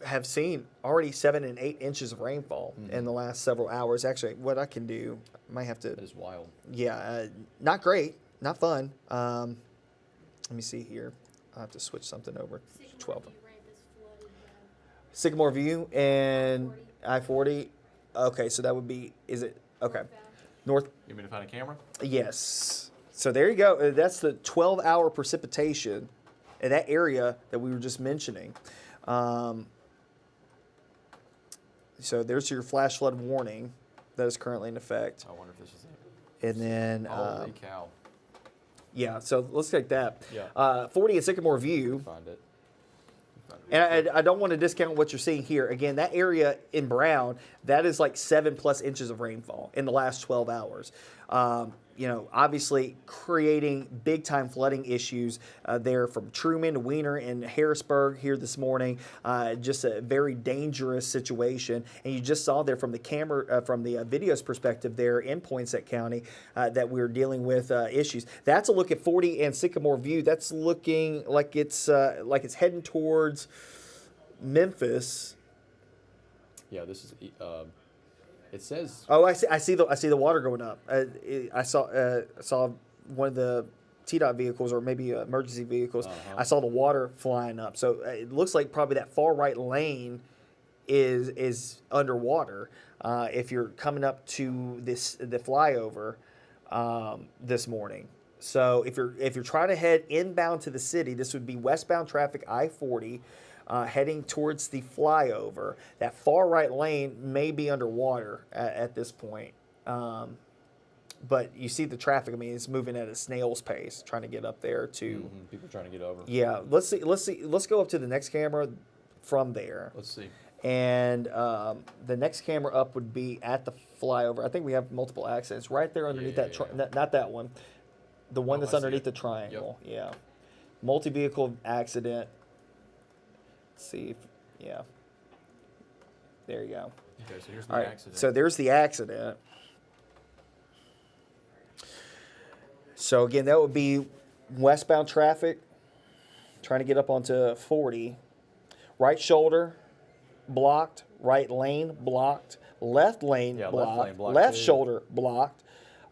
have seen already 7 and 8 inches of rainfall in the last several hours. Actually, what I can do, I might have to. That is wild. Yeah, not great, not fun. Let me see here. I have to switch something over. 12. Sycamore View and I-40. Okay, so that would be. Is it? Okay. North. You want me to find a camera? Yes. So there you go. That's the 12-hour precipitation in that area that we were just mentioning. So there's your flash flood warning that is currently in effect. I wonder if this is it. And then. Holy cow. Yeah, so let's take that. Yeah. 40 at Sycamore View. Find it. And I don't want to discount what you're seeing here. Again, that area in brown, that is like 7+ inches of rainfall in the last 12 hours. Obviously creating big time flooding issues there from Truman to Wiener and Harrisburg here this morning. Just a very dangerous situation. And you just saw there from the camera, from the video's perspective there in Poinsett County that we're dealing with issues. That's a look at 40 and Sycamore View. That's looking like it's heading towards Memphis. Yeah, this is. It says. Oh, I see the water going up. I saw one of the TDOT vehicles or maybe emergency vehicles. I saw the water flying up. So it looks like probably that far right lane is underwater. If you're coming up to the flyover this morning. So if you're trying to head inbound to the city, this would be westbound traffic I-40. Heading towards the flyover. That far right lane may be underwater at this point. But you see the traffic, I mean, it's moving at a snail's pace, trying to get up there to... People trying to get over. Yeah, let's go up to the next camera from there. Let's see. And the next camera up would be at the flyover. I think we have multiple accidents right there underneath not that one. The one that's underneath the triangle. Yep. Yeah. Multi-vehicle accident. Let's see if, yeah. There you go. Okay, so here's the accident. So there's the accident. So again, that would be westbound traffic trying to get up onto 40. Right shoulder blocked, right lane blocked, left lane blocked, left shoulder blocked.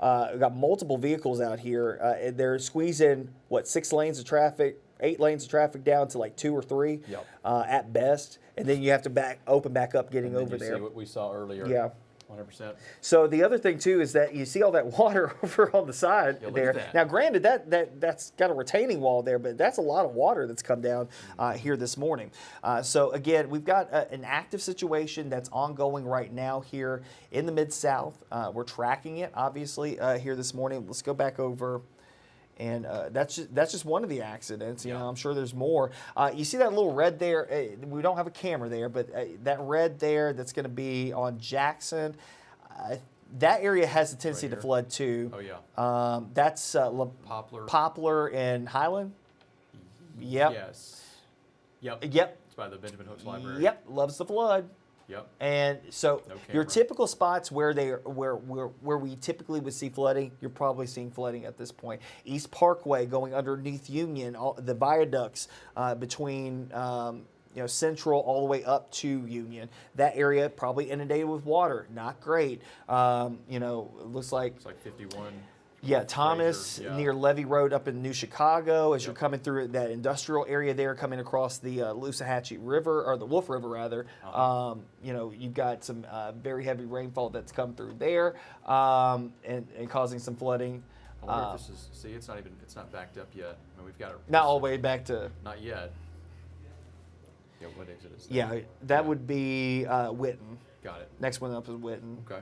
We've got multiple vehicles out here. They're squeezing, 6 lanes of traffic, 8 lanes of traffic down to like 2 or 3 at best. And then you have to open back up getting over there. See what we saw earlier. Yeah. 100%. So the other thing too is that you see all that water over on the side there. Now, granted, that's got a retaining wall there, but that's a lot of water that's come down here this morning. So again, we've got an active situation that's ongoing right now here in the Mid-South. We're tracking it, obviously, here this morning. Let's go back over. And that's just one of the accidents. You know, I'm sure there's more. You see that little red there? We don't have a camera there, but that red there that's going to be on Jackson, that area has a tendency to flood too. Oh, yeah. That's Poplar and Highland? Yep. Yes. Yep. Yep. It's by the Benjamin Hooks Library. Yep. Loves to flood. Yep. And so your typical spots where we typically would see flooding, you're probably seeing flooding at this point. East Parkway going underneath Union, the viaducts between Central all the way up to Union. That area probably inundated with water. Not great. It looks like it's like 51. Yeah, Thomas near Levee Road up in New Chicago as you're coming through that industrial area there, coming across the Loussahatchee River, or the Wolf River rather. You've got some very heavy rainfall that's come through there and causing some flooding. I wonder if this is, see, it's not backed up yet. I mean, we've got it. Not all the way back to. Not yet. Yeah, what exit is that? Yeah, that would be Witten. Got it. Next one up is Witten. Okay.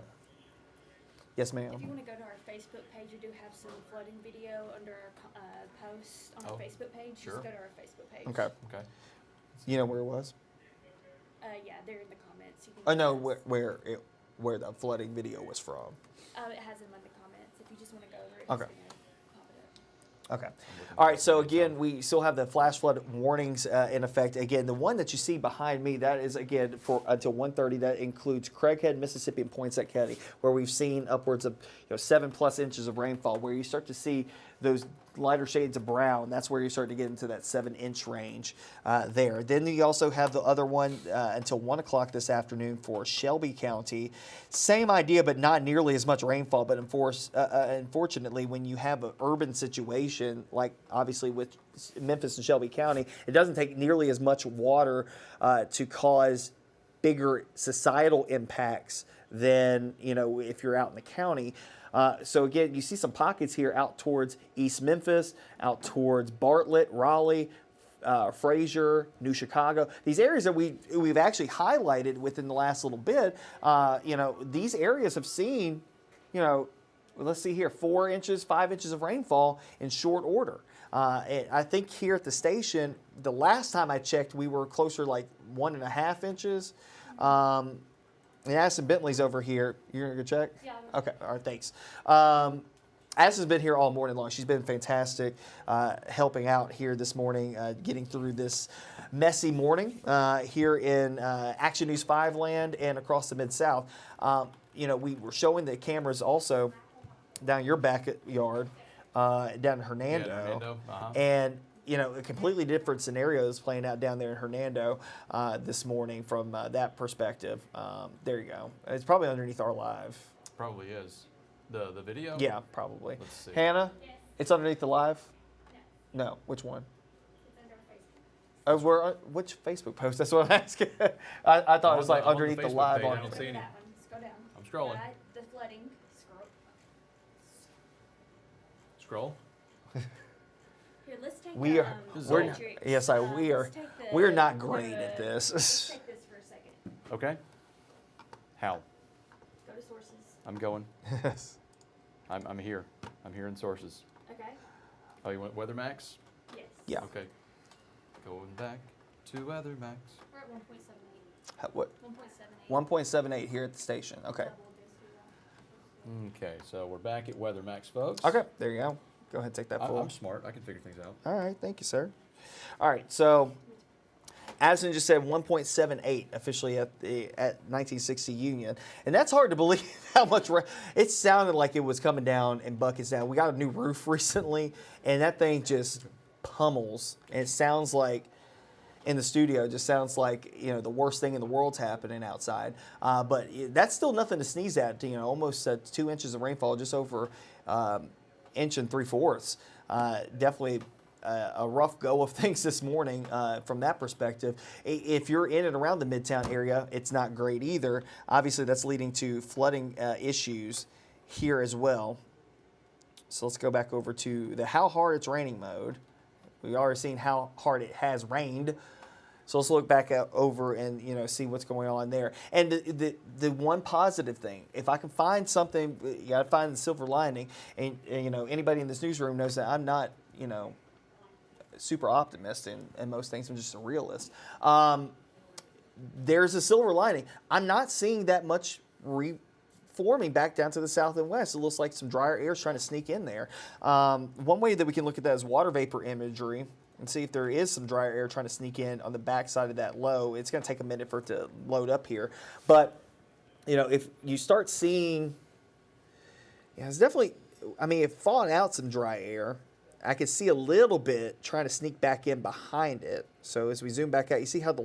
Yes, ma'am. If you want to go to our Facebook page, we do have some flooding video under our post on our Facebook page. Sure. Just go to our Facebook page. Okay. Okay. You know where it was? Yeah, they're in the comments. You can I know where the flooding video was from. it has them in the comments. If you just want to go over it. Okay. Just pop it up. Okay. All right. So again, we still have the flash flood warnings in effect. Again, the one that you see behind me, that is again for until 1:30. That includes Craighead, Mississippi, and Poinsett County, where we've seen upwards of 7+ inches of rainfall. Where you start to see those lighter shades of brown, that's where you start to get into that 7-inch range there. Then you also have the other one until 1 o'clock this afternoon for Shelby County. Same idea, but not nearly as much rainfall. But unfortunately, when you have an urban situation, like obviously with Memphis and Shelby County, it doesn't take nearly as much water to cause bigger societal impacts than if you're out in the county. So again, you see some pockets here out towards East Memphis, out towards Bartlett, Raleigh, Fraser, New Chicago. These areas that we've actually highlighted within the last little bit. These areas have seen, let's see here, 4 inches, 5 inches of rainfall in short order. And I think here at the station, the last time I checked, we were closer like 1.5 inches. And Addison Bentley's over here. You're gonna go check? Yeah. Okay. All right. Thanks. Addison's been here all morning long. She's been fantastic, helping out here this morning, getting through this messy morning here in Action News 5 land and across the Mid-South. You know, we were showing the cameras also down your backyard, down in Hernando. Yeah, Hernando. And, you know, a completely different scenarios playing out down there in Hernando this morning from that perspective. There you go. It's probably underneath our live. Probably is. The video? Yeah, probably. Let's see. Hannah, it's underneath the live? No. Which one? Oh, which Facebook post? That's what I'm asking. I thought it was like underneath the live page. on. I don't see any. Go down. I'm scrolling. The flooding. Scroll. Here, let's take We are. We're not, Matrix. yes, we are. Let's take the- We're not great at Let's this. take this for a second. Okay. How? Go to sources. I'm going. Yes. I'm here. I'm here in sources. Okay. Oh, you want Weather Max? Yes. Yeah. Okay. Going back to Weather Max. We're at 1.78. What? 1.78. 1.78 here at the station. Okay. Okay, so we're back at Weather Max, folks. Okay. There you go. Go ahead and take that full. I'm smart. I can figure things out. All right. Thank you, sir. All right. So, Addison just said 1.78 officially at 1960 Union, and that's hard to believe how much. It sounded like it was coming down in buckets. Down. We got a new roof recently, and that thing just pummels. And it sounds like in the studio, it just sounds like the worst thing in the world's happening outside. But that's still nothing to sneeze at. Almost 2 inches of rainfall, just over inch and 3/4. Definitely a rough go of things this morning from that perspective. If you're in and around the Midtown area, it's not great either. Obviously, that's leading to flooding issues here as well. So let's go back over to the how hard it's raining mode. We've already seen how hard it has rained. So let's look back over and see what's going on there. And the one positive thing, if I can find something, you got to find the silver lining. And anybody in this newsroom knows that I'm not super optimist in most things. I'm just a realist. There's a silver lining. I'm not seeing that much reforming back down to the south and west. It looks like some drier air is trying to sneak in there. One way that we can look at that is water vapor imagery and see if there is some drier air trying to sneak in on the backside of that low. It's going to take a minute for it to load up here. But, if you start seeing, it's definitely, it's falling out some dry air. I can see a little bit trying to sneak back in behind it. So as we zoom back out, you see how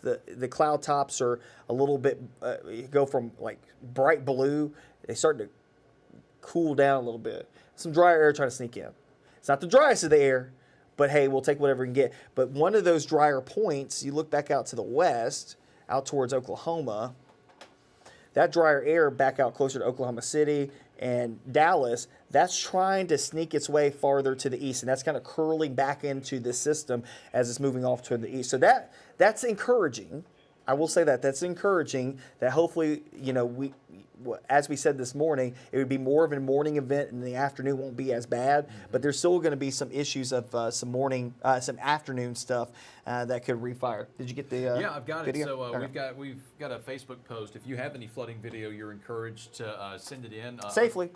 the cloud tops are a little bit, go from like bright blue, they start to cool down a little bit. Some drier air trying to sneak in. It's not the driest of the air, but hey, we'll take whatever we can get. But one of those drier points, you look back out to the west, out towards Oklahoma, that drier air back out closer to Oklahoma City and Dallas, that's trying to sneak its way farther to the east, and that's kind of curling back into the system as it's moving off toward the east. So that's encouraging. I will say that's encouraging. That hopefully, as we said this morning, it would be more of a morning event, and the afternoon won't be as bad. Mm-hmm. But there's still going to be some issues of some afternoon stuff that could refire. Did you get the Yeah, I've got video? it. So Okay. we've got a Facebook post. If you have any flooding video, you're encouraged to send it in Safely.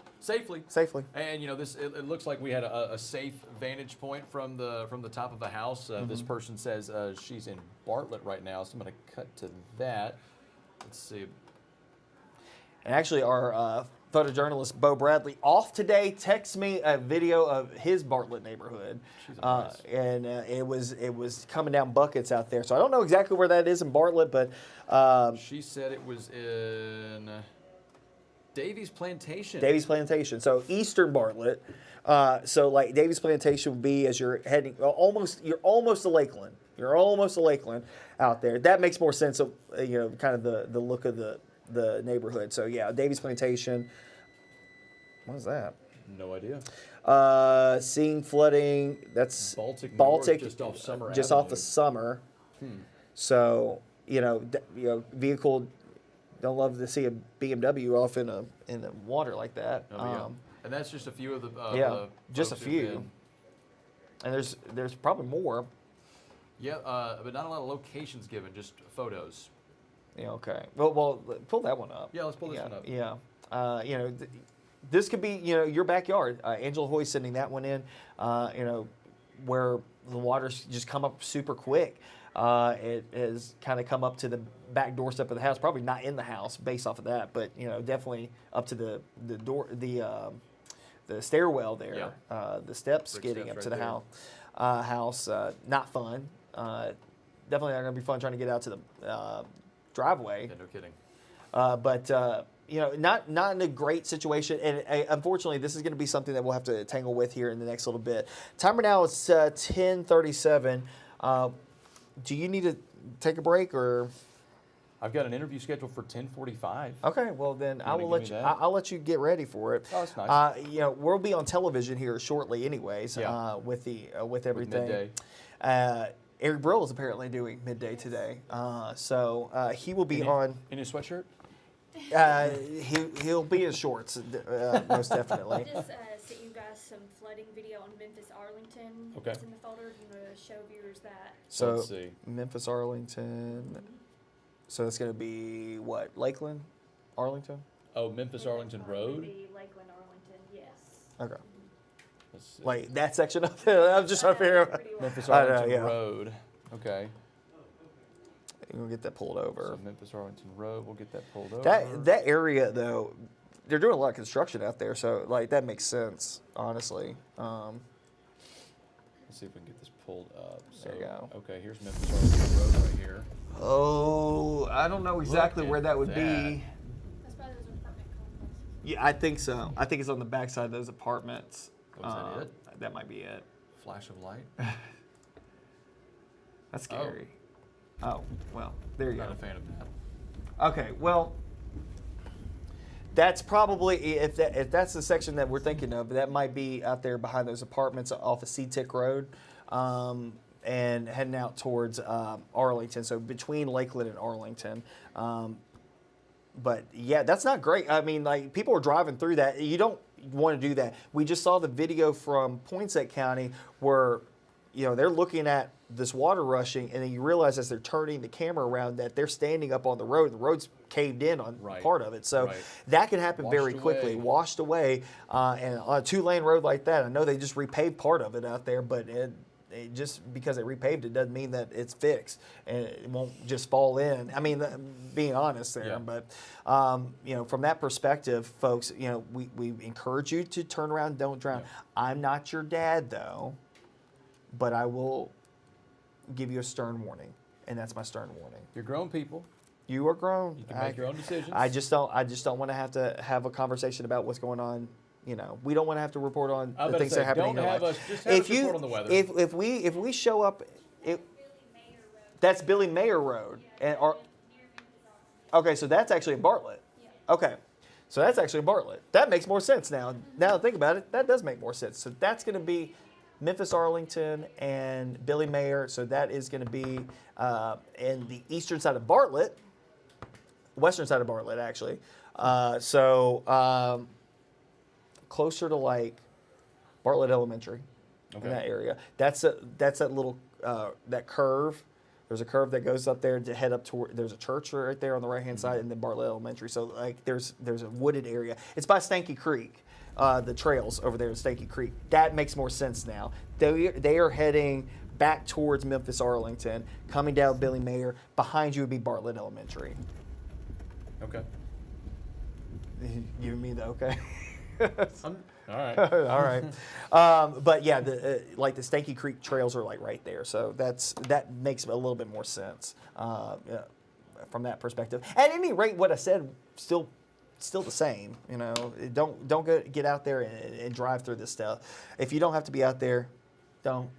And it looks like we had a safe vantage point from the top of a house. This person says she's in Bartlett right now, so I'm going to cut to that. Let's see. And actually, our photojournalist Bo Bradley off today texts me a video of his Bartlett neighborhood, and it was coming down buckets out there. So I don't know exactly where that is in Bartlett, but she said it was in Davies Plantation. Davies Plantation. So eastern Bartlett. So like Davies Plantation would be as you're heading you're almost to Lakeland. You're almost to Lakeland out there. That makes more sense of kind of the look of the neighborhood. So yeah, Davies Plantation. What is that? No idea. Seeing flooding. That's Baltic North, just off Summer just Avenue. off the Summer. So vehicle don't love to see a BMW off in the water like that. Oh, yeah. And that's just a few of the just a folks who've few. been- And there's probably more. Yeah, but not a lot of locations given, just photos. Yeah, okay. Well, pull that one up. Yeah, let's pull this one up. Yeah. This could be, your backyard. Angela Hoy's sending that one in, where the water's just come up super quick. It has kind of come up to the back doorstep of the house. Probably not in the house based off of that, but, definitely up to the door, the stairwell there. Yeah. The steps Brick getting steps up to right the there. house. Not fun. Definitely not going to be fun trying to get out to the driveway. Yeah, no kidding. But not in a great situation, and unfortunately, this is going to be something that we'll have to tangle with here in the next little bit. Timer now is 10:37. Do you need to take a break, or? I've got an interview scheduled for 10:45. Okay, well then I will give let me you. that? I'll let you get ready for it. Oh, that's nice. We'll be on television here shortly, anyways. Yeah. With everything. Midday. Eric Brill is apparently doing midday today, so he will be on. In his sweatshirt? He'll be in shorts, most definitely. I just sent you guys some flooding video on Memphis, Arlington. Okay. It's in the folder if you want to show viewers that. So Let's see. Memphis, Arlington. So it's going to be what? Lakeland, Arlington. Oh, Memphis Arlington Road. The Lakeland, Arlington, yes. Okay. Let's see. Like that section up there. I'm just trying to figure out. Memphis I know, Arlington yeah. Road. Okay. You're gonna get that pulled over. So Memphis Arlington Road. We'll get that pulled over. That area though, they're doing a lot of construction out there, so like that makes sense, honestly. Let's see if we can get this pulled up. So, There you go. Okay, here's Memphis Arlington Road right here. Oh, I don't know exactly Look where at that would that. be. That's probably those apartment complexes. Yeah, I think so. I think it's on the backside of those apartments. Oh, is that it? That might be it. Flash of light. That's scary. Oh, well, there you Not go. a fan of that. Okay, well, that's probably, if that's the section that we're thinking of, that might be out there behind those apartments off of Seatick Road, and heading out towards Arlington, so between Lakeland and Arlington. But yeah, that's not great. I mean, like, people are driving through that. You don't want to do that. We just saw the video from Poinsett County where, they're looking at this water rushing, and then you realize as they're turning the camera around that they're standing up on the road. The road's caved in on part of it. So that can happen very quickly, washed away. And on a 2-lane road like that, I know they just repaved part of it out there, but it just because it repaved it doesn't mean that it's fixed and it won't just fall in. I mean, being honest there, but from that perspective, folks, we encourage you to turn around, don't drown. I'm not your dad though, but I will give you a stern warning, and that's my stern warning. You're grown people. You are grown. You can make your own decisions. I just don't want to have a conversation about what's going on. We don't want to have to report on the things that are happening in your life. Just have us report on the weather. If we show up, that's Billy Mayer Road, okay, so that's actually in Bartlett. Okay, so that's actually in Bartlett. That makes more sense now. Now that I think about it, that does make more sense. So that's going to be Memphis, Arlington, and Billy Mayer. So that is going to be in the eastern side of Bartlett, western side of Bartlett, actually. Closer to like Bartlett Elementary, in that area. That's that little that curve. There's a curve that goes up there to head up toward. There's a church right there on the right hand side, and then Bartlett Elementary. So like there's a wooded area. It's by Stanky Creek. The trails over there in Stanky Creek. That makes more sense now. They are heading back towards Memphis, Arlington, coming down Billy Mayer. Behind you would be Bartlett Elementary. Okay. You and me, though, okay? All right. All right. But yeah, the Stanky Creek trails are like right there. So that makes a little bit more sense from that perspective. At any rate, what I said still the same, Don't get out there and drive through this stuff. If you don't have to be out there, don't.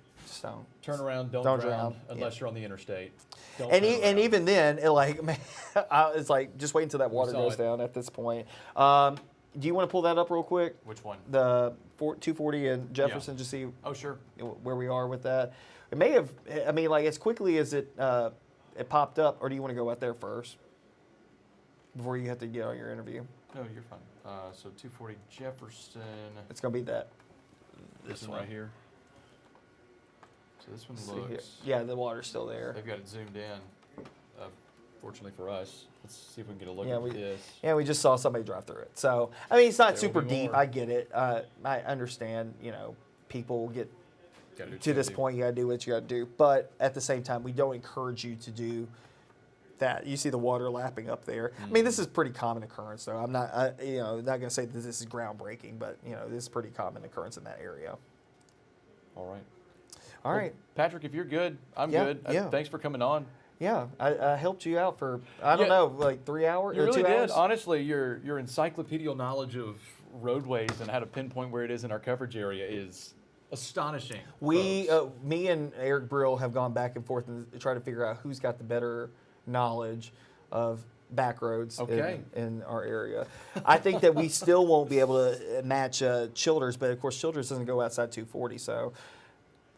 Turn around, don't drown unless you're on the interstate. And even then, it's like just wait until that water goes down at this point. Do you want to pull that up real quick? Which one? The 240 and Jefferson, just see. Oh, sure. Where we are with that. It may have. As quickly as it popped up, or do you want to go out there first? before you have to get on your interview? No, you're fine. So 240 Jefferson. It's going to be that. This one right here. So this one See here. looks. Yeah, the water's still there. They've got it zoomed in. Fortunately for us, let's see if we can get a look Yeah, at this. Yeah, we just saw somebody drive through it. So, I mean, it's not There will super be deep. more. I get it. I understand, people get Gotta do what to you this gotta do. point, you got to do what you got to do. But at the same time, we don't encourage you to do that. You see the water lapping up there. I mean, this is pretty common occurrence, though. I'm not, not going to say that this is groundbreaking, but, this is pretty common occurrence in that area. All right. All Well, right. Patrick, if you're good, I'm Yeah, good. yeah. Thanks for coming on. Yeah, I helped you out for, I don't Yeah. know, like 3 hours? You or really 2 did. hours? Honestly, your encyclopedial knowledge of roadways and how to pinpoint where it is in our coverage area is astonishing. Me and Eric Brill have gone back and forth and try to figure out who's got the better knowledge of back roads in our area. I think that we still won't be able to match Childers, but of course Childers doesn't go outside 240, so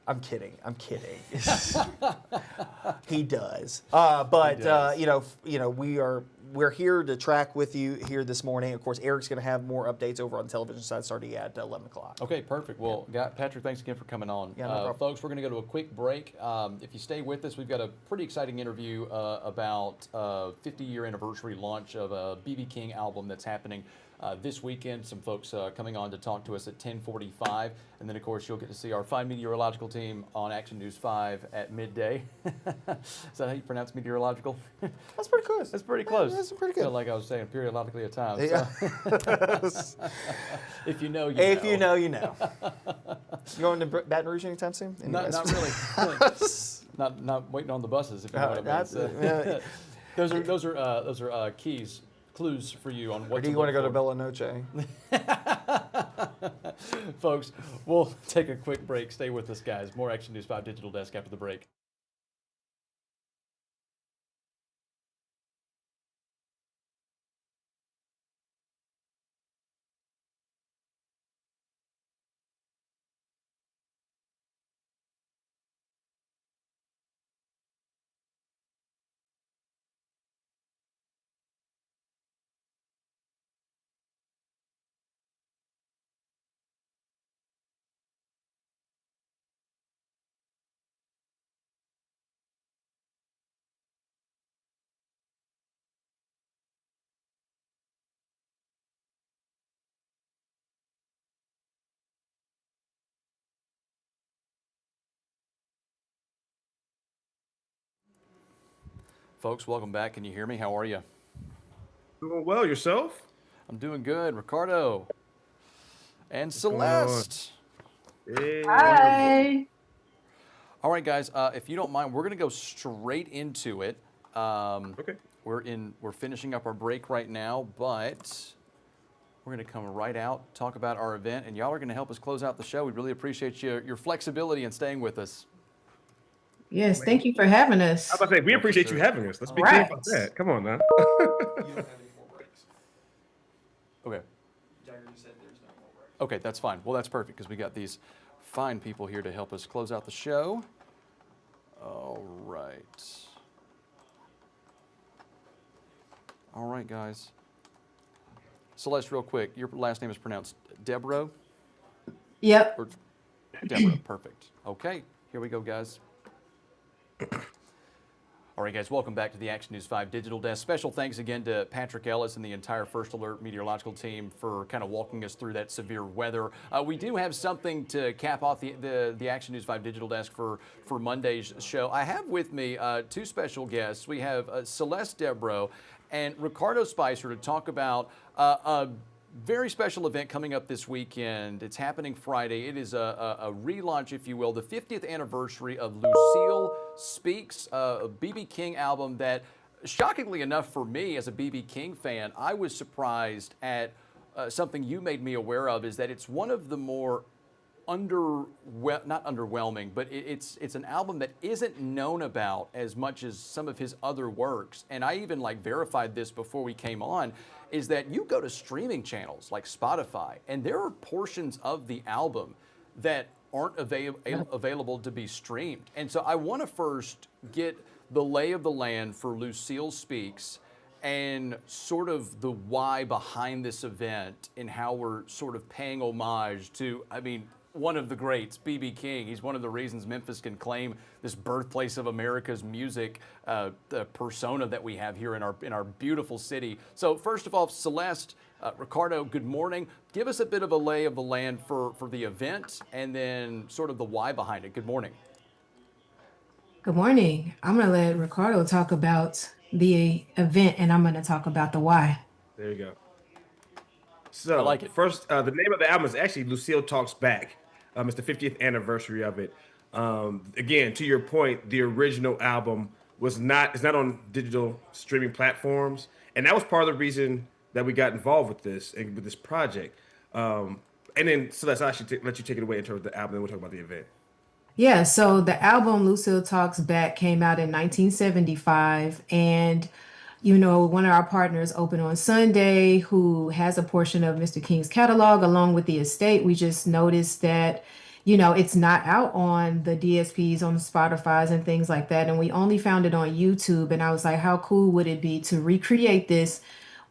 I'm kidding. He does. But He does. we're here to track with you here this morning. Of course, Eric's going to have more updates over on the television side starting at 11 o'clock. Okay, perfect. Well, Patrick, thanks again for coming on. Yeah, no problem. Folks, we're going to go to a quick break. If you stay with us, we've got a pretty exciting interview about 50-year anniversary launch of a B.B. King album that's happening this weekend. Some folks coming on to talk to us at 10:45. And then, of course, you'll get to see our fine meteorological team on Action News 5 at midday. Is that how you pronounce meteorological? That's pretty close. That's pretty close. That's pretty good. Feel like I was saying periodically at times. Yeah. So. If you know, you If know. you know, you know. You going to Baton Rouge anytime soon? Not really. not waiting on the buses. If you know what I mean. So, those are clues for you on what. Or do you want to go to Bella Noche? Folks, we'll take a quick break. Stay with us, guys. More Action News 5 Digital Desk after the break. Folks, welcome back. Can you hear me? How are you? Doing well. Yourself? I'm doing good. Ricardo and Celeste. Hey. Hi. All right, guys. If you don't mind, we're going to go straight into it. Okay. We're finishing up our break right now, but we're going to come right out, talk about our event, and y'all are going to help us close out the show. We really appreciate your flexibility and staying with us. Yes, thank you for having us. I was about to say, we appreciate you having us. Let's be clear about that. Come on now. You don't have any more breaks. Okay. Jagger just said there's no more breaks. Okay, that's fine. Well, that's perfect because we got these fine people here to help us close out the show. All right. All right, guys. Celeste, real quick, your last name is pronounced Deborah? Yep. Or Deborah, perfect. Okay, here we go, guys. All right, guys, welcome back to the Action News 5 Digital Desk. Special thanks again to Patrick Ellis and the entire First Alert meteorological team for kind of walking us through that severe weather. We do have something to cap off the Action News 5 Digital Desk for Monday's show. I have with me two special guests. We have Celeste Debro and Ricardo Spicer to talk about a very special event coming up this weekend. It's happening Friday. It is a relaunch, if you will, the 50th anniversary of Lucille Speaks, a B.B. King album that, shockingly enough for me as a B.B. King fan, I was surprised at something you made me aware of, is that it's one of the more not underwhelming, but it's an album that isn't known about as much as some of his other works. And I even verified this before we came on, is that you go to streaming channels like Spotify, and there are portions of the album that aren't available to be streamed. And so I want to first get the lay of the land for Lucille Speaks and sort of the why behind this event and how we're sort of paying homage to, I mean, one of the greats, B.B. King. He's one of the reasons Memphis can claim this birthplace of America's music, the persona that we have here in our beautiful city. So first of all, Celeste, Ricardo, good morning. Give us a bit of a lay of the land for the event and then sort of the why behind it. Good morning. Good morning. I'm going to let Ricardo talk about the event and I'm going to talk about the why. There you go. So, I like it. First, the name of the album is actually Lucille Talks Back. It's the 50th anniversary of it. Again, to your point, the original album is not on digital streaming platforms, and that was part of the reason that we got involved with this and with this project. And then Celeste, I'll actually let you take it away in terms of the album, and we'll talk about the event. Yeah, so the album Lucille Talks Back came out in 1975, and one of our partners, Open on Sunday, who has a portion of Mr. King's catalog along with the estate, we just noticed that, it's not out on the DSPs, on the Spotify's and things like that. And we only found it on YouTube. And I was like, how cool would it be to recreate this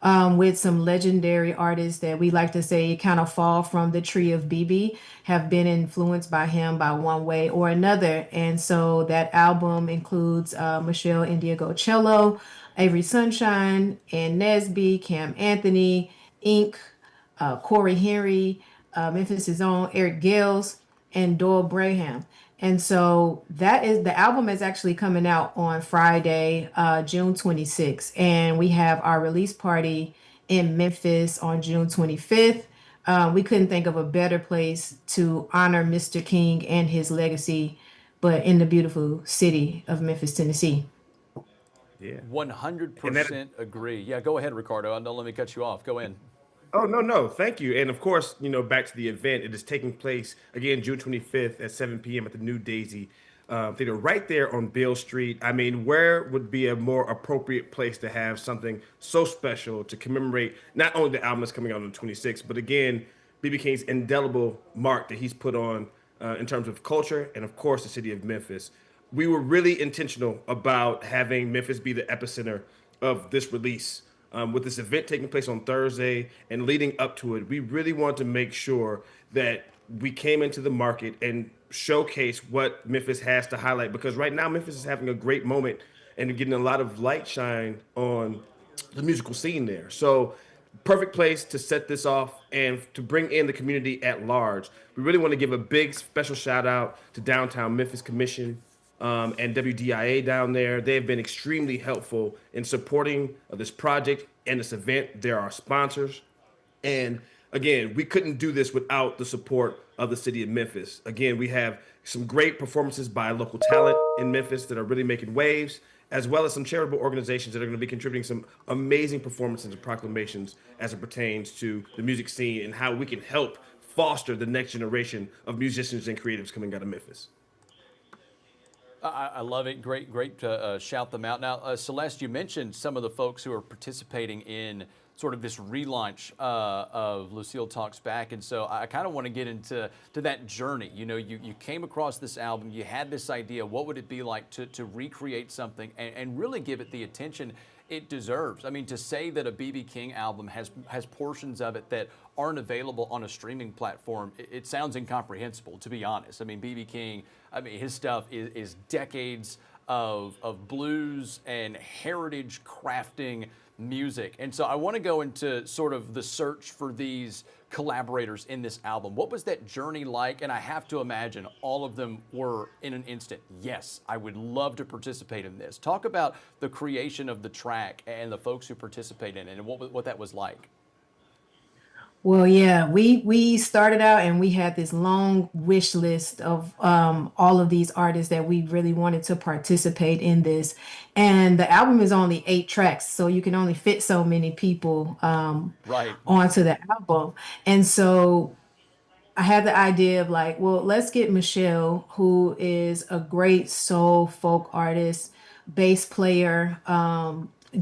with some legendary artists that we like to say kind of fall from the tree of BB, have been influenced by him by one way or another. And so that album includes Michelle Indigo-Cello, Avery Sunshine, Ann Nesby, Cam Anthony, Ink, Corey Henry, Memphis' own Eric Gales, and Doyle Braham. And so the album is actually coming out on Friday, June 26th. And we have our release party in Memphis on June 25th. We couldn't think of a better place to honor Mr. King and his legacy, but in the beautiful city of Memphis, Tennessee. Yeah. 100% agree. Yeah, go ahead, Ricardo. Don't let me cut you off. Go in. Oh, no, thank you. And of course, back to the event, it is taking place again June 25th at 7 p.m. at the New Daisy Theater right there on Beale Street. I mean, where would be a more appropriate place to have something so special to commemorate not only the album that's coming out on the 26th, but again, B.B. King's indelible mark that he's put on in terms of culture and, of course, the city of Memphis. We were really intentional about having Memphis be the epicenter of this release. With this event taking place on Thursday and leading up to it, we really wanted to make sure that we came into the market and showcase what Memphis has to highlight, because right now Memphis is having a great moment and getting a lot of light shine on the musical scene there. So perfect place to set this off and to bring in the community at large. We really want to give a big special shout out to Downtown Memphis Commission and WDIA down there. They have been extremely helpful in supporting this project and this event. They're our sponsors. And again, we couldn't do this without the support of the city of Memphis. Again, we have some great performances by local talent in Memphis that are really making waves, as well as some charitable organizations that are going to be contributing some amazing performances and proclamations as it pertains to the music scene and how we can help foster the next generation of musicians and creatives coming out of Memphis. I love it. Great shout them out. Now, Celeste, you mentioned some of the folks who are participating in sort of this relaunch of Lucille Talks Back. And so I kind of want to get into that journey. You came across this album, you had this idea, what would it be like to recreate something and really give it the attention it deserves. I mean, to say that a B.B. King album has portions of it that aren't available on a streaming platform, it sounds incomprehensible, to be honest. I mean, B.B. King, his stuff is decades of blues and heritage crafting music. And so I want to go into sort of the search for these collaborators in this album. What was that journey like? And I have to imagine all of them were in an instant, yes, I would love to participate in this. Talk about the creation of the track and the folks who participate in it and what that was like. Well, yeah, we started out and we had this long wish list of all of these artists that we really wanted to participate in this. And the album is only 8 tracks, so you can only fit so many people right onto the album. And so I had the idea of like, well, let's get Michelle, who is a great soul folk artist, bass player,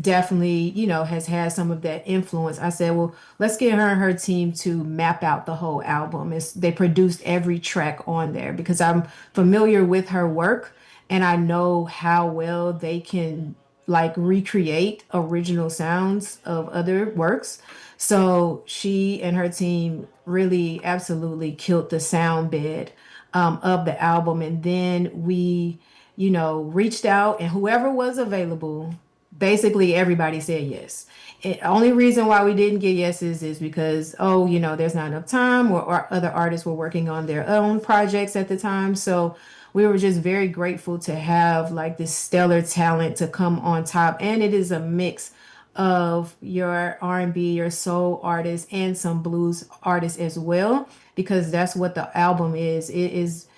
definitely, has had some of that influence. I said, well, let's get her and her team to map out the whole album. They produced every track on there because I'm familiar with her work and I know how well they can like recreate original sounds of other works. So she and her team really absolutely killed the sound bed of the album. And then we, reached out, and whoever was available, basically everybody said yes. Only reason why we didn't get yeses is because, oh, there's not enough time, or other artists were working on their own projects at the time. So we were just very grateful to have like this stellar talent to come on top. And it is a mix of your R&B, your soul artists, and some blues artists as well, because that's what the album is. It's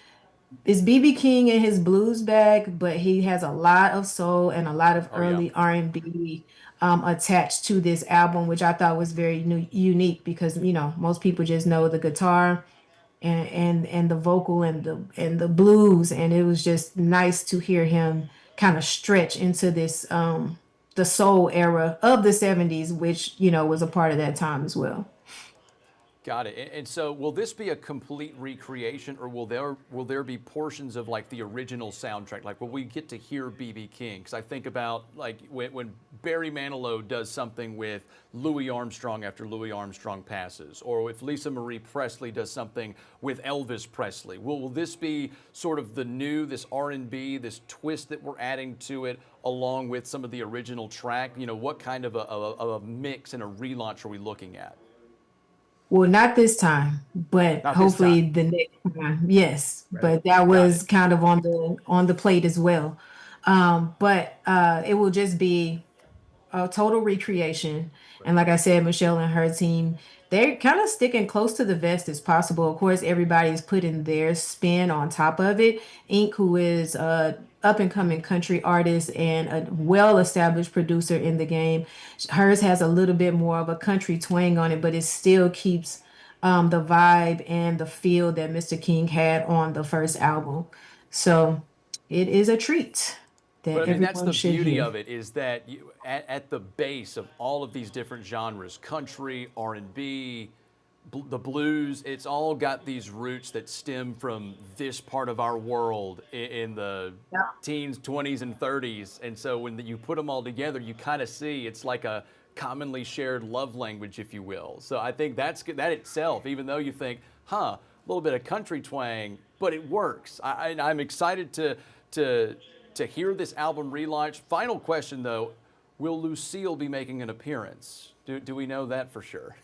BB King in his blues bag, but he has a lot of soul and a lot of early R&B attached to this album, which I thought was very unique, because most people just know the guitar and the vocal and the blues, and it was just nice to hear him kind of stretch into this the soul era of the 70s, which was a part of that time as well. Got it. And so will this be a complete recreation, or will there be portions of like the original soundtrack? Like will we get to hear BB King? Because I think about like when Barry Manilow does something with Louis Armstrong after Louis Armstrong passes, or if Lisa Marie Presley does something with Elvis Presley. Will this be sort of the new, this R&B, this twist that we're adding to it, along with some of the original track? What kind of a mix and a relaunch are we looking at? Well, not this time, but Not this hopefully time. the next time. Yes, Right. but that Got was it. kind of on the plate as well. But it will just be a total recreation. And like I said, Michelle and her team, they're kind of sticking close to the vest as possible. Of course, everybody's putting their spin on top of it. Ink, who is a up and coming country artist and a well established producer in the game, hers has a little bit more of a country twang on it, but it still keeps the vibe and the feel that Mr. King had on the first album. So it is a treat that But I mean, that's everyone the should beauty hear. of it, is that at the base of all of these different genres, country, R&B, the blues, it's all got these roots that stem from this part of our world in the teens, 20s, and 30s. And so when you put them all together, you kind of see it's like a commonly shared love language, if you will. So I think that itself, even though you think, a little bit of country twang, but it works. I'm excited to hear this album relaunch. Final question though, will Lucille be making an appearance? Do we know that for sure?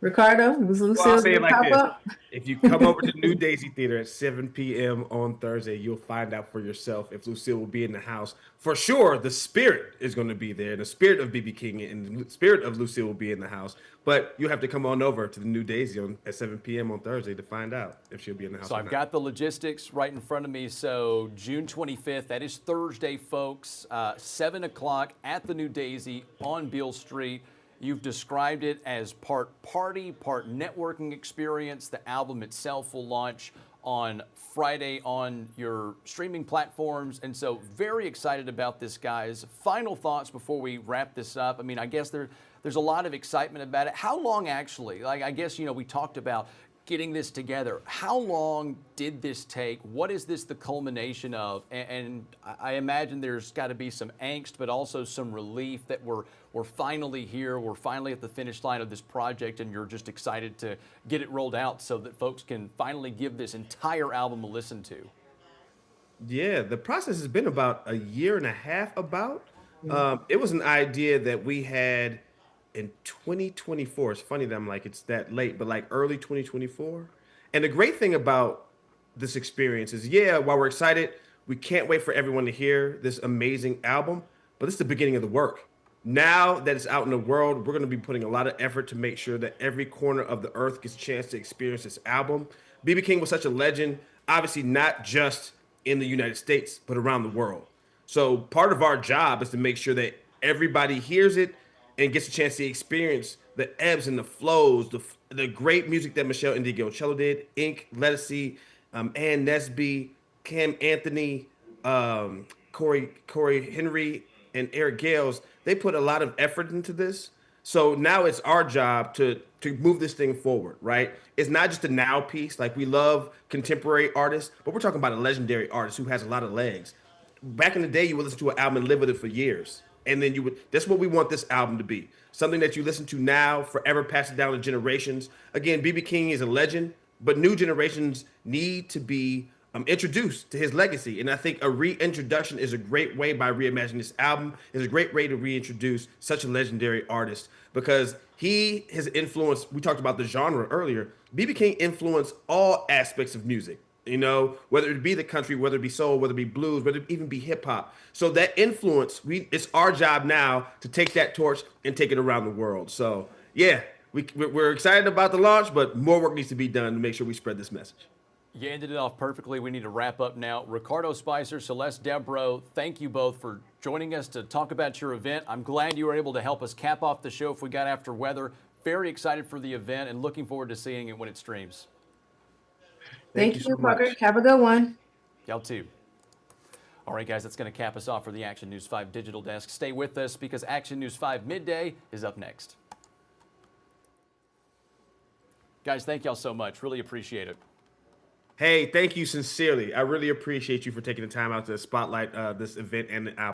Ricardo, was Well, I'll Lucille say it gonna like pop this. up? If you come over to New Daisy Theater at 7 p.m. on Thursday, you'll find out for yourself if Lucille will be in the house. For sure, the spirit is going to be there. The spirit of BB King and the spirit of Lucille will be in the house. But you have to come on over to the New Daisy at 7 p.m. on Thursday to find out if she'll be in the house So or I've not. got the logistics right in front of me. So June 25th, that is Thursday, folks, 7 o'clock at the New Daisy on Beale Street. You've described it as part party, part networking experience. The album itself will launch on Friday on your streaming platforms. And so very excited about this, guys. Final thoughts before we wrap this up. I mean, I guess there's a lot of excitement about it. How long actually? Like, I guess, we talked about getting this together. How long did this take? What is this the culmination of? And I imagine there's got to be some angst, but also some relief that we're finally here. We're finally at the finish line of this project, and you're just excited to get it rolled out so that folks can finally give this entire album a listen to. Yeah, the process has been about a year and a half about. It was an idea that we had in 2024. It's funny that I'm like, it's that late, but like early 2024. And the great thing about this experience is, while we're excited, we can't wait for everyone to hear this amazing album, but this is the beginning of the work. Now that it's out in the world, we're going to be putting a lot of effort to make sure that every corner of the earth gets a chance to experience this album. BB King was such a legend, obviously not just in the United States, but around the world. So part of our job is to make sure that everybody hears it and gets a chance to experience the ebbs and the flows, the great music that Michelle Indigo-Cello did, Ink, Lettucey, Ann Nesby, Cam Anthony, Corey Henry, and Eric Gales. They put a lot of effort into this. So now it's our job to move this thing forward, right? It's not just a now piece. Like, we love contemporary artists, but we're talking about a legendary artist who has a lot of legs. back in the day, you would listen to an album and live with it for years. And then that's what we want this album to be. Something that you listen to now, forever pass it down to generations. Again, B.B. King is a legend, but new generations need to be introduced to his legacy. And I think a reintroduction is a great way by reimagining this album, is a great way to reintroduce such a legendary artist because he has influenced, we talked about the genre earlier, B.B. King influenced all aspects of music. You know, whether it be the country, whether it be soul, whether it be blues, whether it even be hip hop. So that influence, it's our job now to take that torch and take it around the world. So yeah, we're excited about the launch, but more work needs to be done to make sure we spread this message. You ended it off perfectly. We need to wrap up now. Ricardo Spicer, Celeste Debro, thank you both for joining us to talk about your event. I'm glad you were able to help us cap off the show if we got after weather. Very excited for the event and looking forward to seeing it when it streams. Thank you, so Parker. much. Have a good one. Y'all too. All right, guys, that's going to cap us off for the Action News 5 Digital Desk. Stay with us because Action News 5 Midday is up next. Guys, thank y'all so much. Really appreciate it. Hey, thank you sincerely. I really appreciate you for taking the time out to spotlight this event and the album.